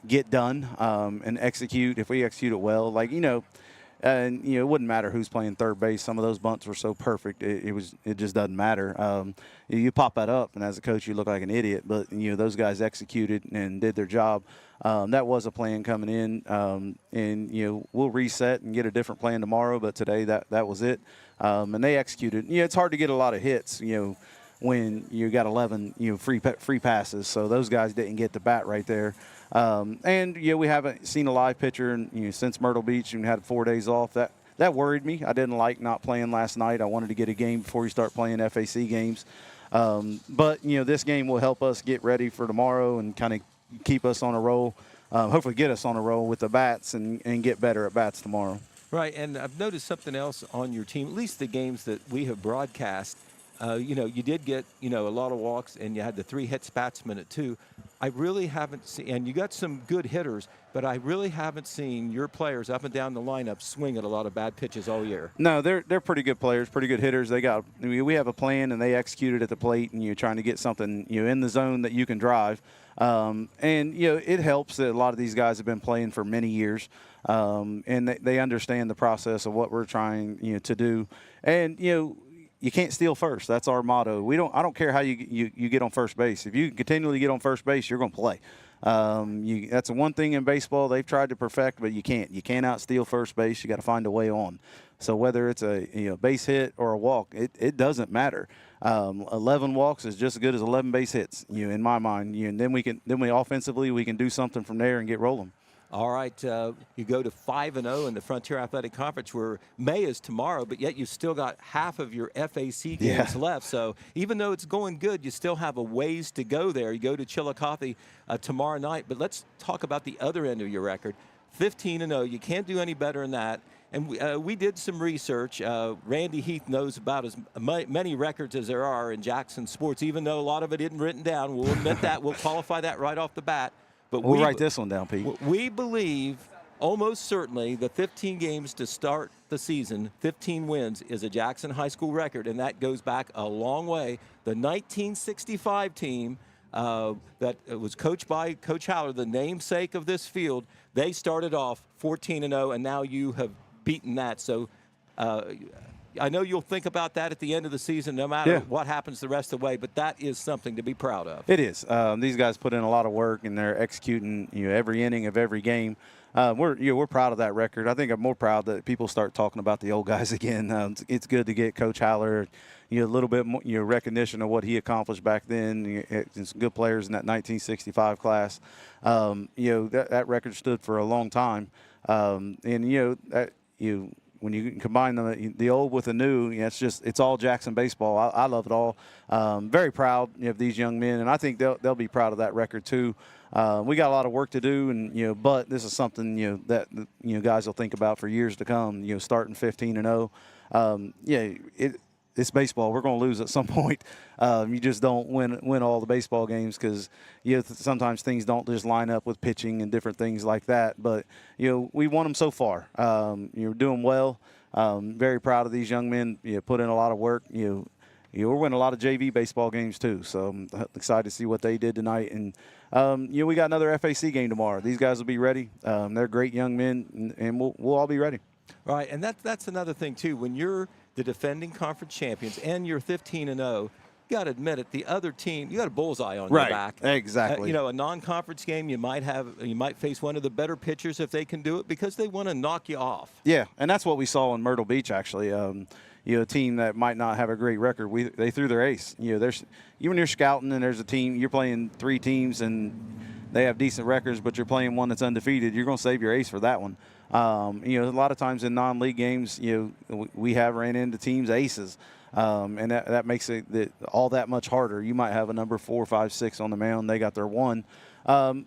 get done and execute if we execute it well. And it wouldn't matter who's playing third base. Some of those bunts were so perfect, it just doesn't matter. You pop that up, and as a coach, you look like an idiot. But those guys executed and did their job. That was a plan coming in, and we'll reset and get a different plan tomorrow. But today, that was it, and they executed. It's hard to get a lot of hits, when you got 11 free passes. So those guys didn't get the bat right there. We haven't seen a live pitcher since Myrtle Beach and had 4 days off. That worried me. I didn't like not playing last night. I wanted to get a game before you start playing FAC games. But this game will help us get ready for tomorrow and kind of keep us on a roll, hopefully get us on a roll with the bats and get better at bats tomorrow. Right, and I've noticed something else on your team, at least the games that we have broadcast. you did get, a lot of walks, and you had the 3 hits batsmen at 2. I really haven't seen, and you got some good hitters, but I really haven't seen your players up and down the lineup swing at a lot of bad pitches all year. No, they're pretty good players, pretty good hitters. We have a plan, and they execute it at the plate, and you're trying to get something in the zone that you can drive. And it helps that a lot of these guys have been playing for many years, and they understand the process of what we're trying to do. And you can't steal first. That's our motto. I don't care how you get on first base. If you continually get on first base, you're going to play. That's the one thing in baseball they've tried to perfect, but you can't. You can't out-steal first base. You got to find a way on. So whether it's a base hit or a walk, it doesn't matter. 11 walks is just as good as 11 base hits. In my mind. And then we offensively we can do something from there and get rolling. All right, you go to 5-0 in the Frontier Athletic Conference, where May is tomorrow, but yet you still got half of your FAC games left. So even though it's going good, you still have a ways to go there. You go to Chillicothe tomorrow night. But let's talk about the other end of your record, 15-0. You can't do any better than that. And we did some research. Randy Heath knows about as many records as there are in Jackson sports, even though a lot of it isn't written down. We'll admit that. We'll qualify that right off the bat. But we'll write this one down, Pete. We believe almost certainly the 15 games to start the season, 15 wins, is a Jackson High School record, and that goes back a long way. The 1965 team that was coached by Coach Haller, the namesake of this field, they started off 14-0, and now you have beaten that. So I know you'll think about that at the end of the season, no matter what happens the rest of the way, but that is something to be proud of. It is. These guys put in a lot of work, and they're executing every inning of every game. We're proud of that record. I think I'm more proud that people start talking about the old guys again. It's good to get Coach Haller a little bit more recognition of what he accomplished back then. Some good players in that 1965 class. That record stood for a long time, when you combine the old with the new, it's all Jackson baseball. I love it all. Very proud of these young men, and I think they'll be proud of that record too. We got a lot of work to do, and but this is something that guys will think about for years to come. Starting 15-0. It's baseball. We're going to lose at some point. You just don't win all the baseball games because sometimes things don't just line up with pitching and different things like that. But we won them so far. You're doing well. Very proud of these young men. Put in a lot of work. We're winning a lot of JV baseball games too. So I'm excited to see what they did tonight. And we got another FAC game tomorrow. These guys will be ready. They're great young men, and we'll all be ready. Right, and that's another thing too. When you're the defending conference champions and you're 15-0, you got to admit it, the other team, you got a bullseye on your back. Exactly. A non-conference game, you might face one of the better pitchers if they can do it, because they want to knock you off. Yeah, and that's what we saw in Myrtle Beach actually. A team that might not have a great record, they threw their ace. When you're scouting and there's a team, you're playing 3 teams and they have decent records, but you're playing one that's undefeated, you're going to save your ace for that one. A lot of times in non-league games, we have ran into teams' aces, and that makes it all that much harder. You might have a number 4, 5, 6 on the mound. They got their 1.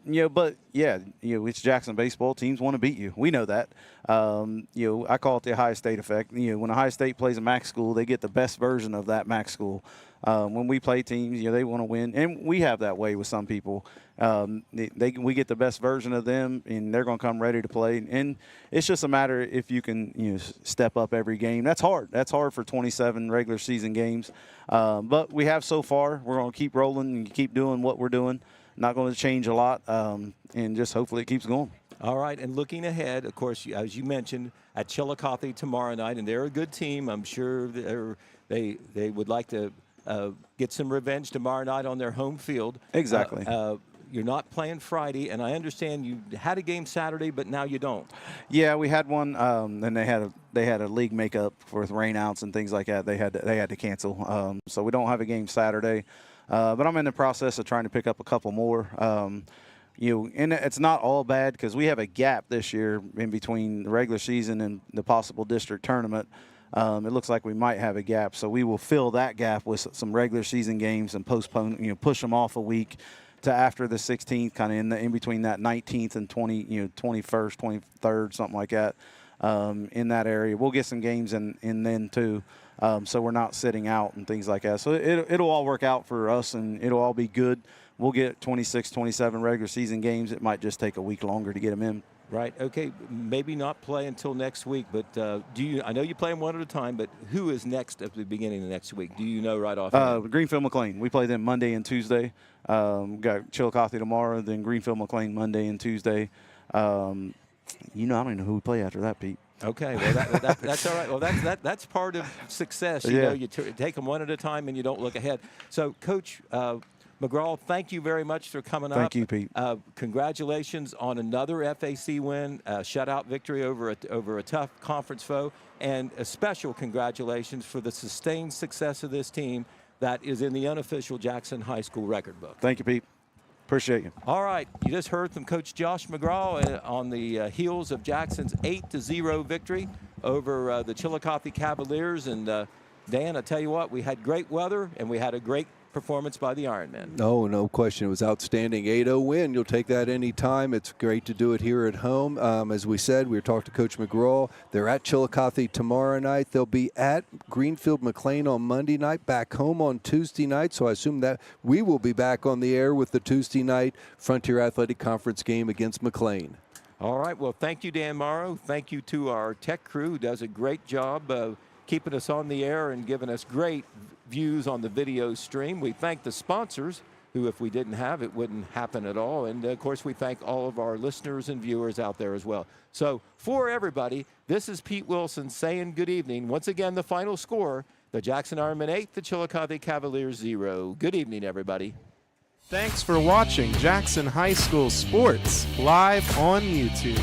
It's Jackson baseball. Teams want to beat you. We know that. I call it the Ohio State effect. When Ohio State plays a MAC school, they get the best version of that MAC school. When we play teams, they want to win, and we have that way with some people. We get the best version of them, and they're going to come ready to play. And it's just a matter if you can step up every game. That's hard. That's hard for 27 regular season games. But we have so far. We're going to keep rolling and keep doing what we're doing. Not going to change a lot, and just hopefully it keeps going. All right, and looking ahead, of course, as you mentioned, at Chillicothe tomorrow night, and they're a good team. I'm sure they would like to get some revenge tomorrow night on their home field. Exactly. You're not playing Friday, and I understand you had a game Saturday, but now you don't. Yeah, we had one, and they had a league makeup with rainouts and things like that. They had to cancel, so we don't have a game Saturday. But I'm in the process of trying to pick up a couple more. And it's not all bad because we have a gap this year in between the regular season and the possible district tournament. It looks like we might have a gap, so we will fill that gap with some regular season games and postpone, push them off a week to after the 16th, kind of in between that 19th and 21st, 23rd, something like that. in that area. We'll get some games in then too. So we're not sitting out and things like that. So it'll all work out for us, and it'll all be good. We'll get 26, 27 regular season games. It might just take a week longer to get them in. Right. Okay. Maybe not play until next week, but I know you play them one at a time, but who is next at the beginning of next week? Do you know right off? Greenfield McLean. We play them Monday and Tuesday. Got Chillicothe tomorrow, then Greenfield McLean Monday and Tuesday. I don't even know who we play after that, Pete. Okay, well that's all right. Well, that's part of success. You know, you take them one at a time and you don't look ahead. So, Coach McGraw, thank you very much for coming up. Thank you, Pete. Congratulations on another FAC win, shutout victory over a tough conference foe, and a special congratulations for the sustained success of this team that is in the unofficial Jackson High School record book. Thank you, Pete. Appreciate you. All right, you just heard from Coach Josh McGraw on the heels of Jackson's 8-0 victory over the Chillicothe Cavaliers. And Dan, I tell you what, we had great weather and we had a great performance by the Ironmen. Oh, no question. It was outstanding. 8-0 win. You'll take that any time. It's great to do it here at home. As we said, we were talking to Coach McGraw. They're at Chillicothe tomorrow night. They'll be at Greenfield McLean on Monday night, back home on Tuesday night. So I assume that we will be back on the air with the Tuesday night Frontier Athletic Conference game against McLean. All right. Well, thank you, Dan Morrow. Thank you to our tech crew who does a great job of keeping us on the air and giving us great views on the video stream. We thank the sponsors who, if we didn't have it, wouldn't happen at all. And, of course, we thank all of our listeners and viewers out there as well. So, for everybody, this is Pete Wilson saying good evening. Once again, the final score, the Jackson Ironmen 8, the Chillicothe Cavaliers 0. Good evening, everybody. Thanks for watching Jackson High School Sports live on YouTube.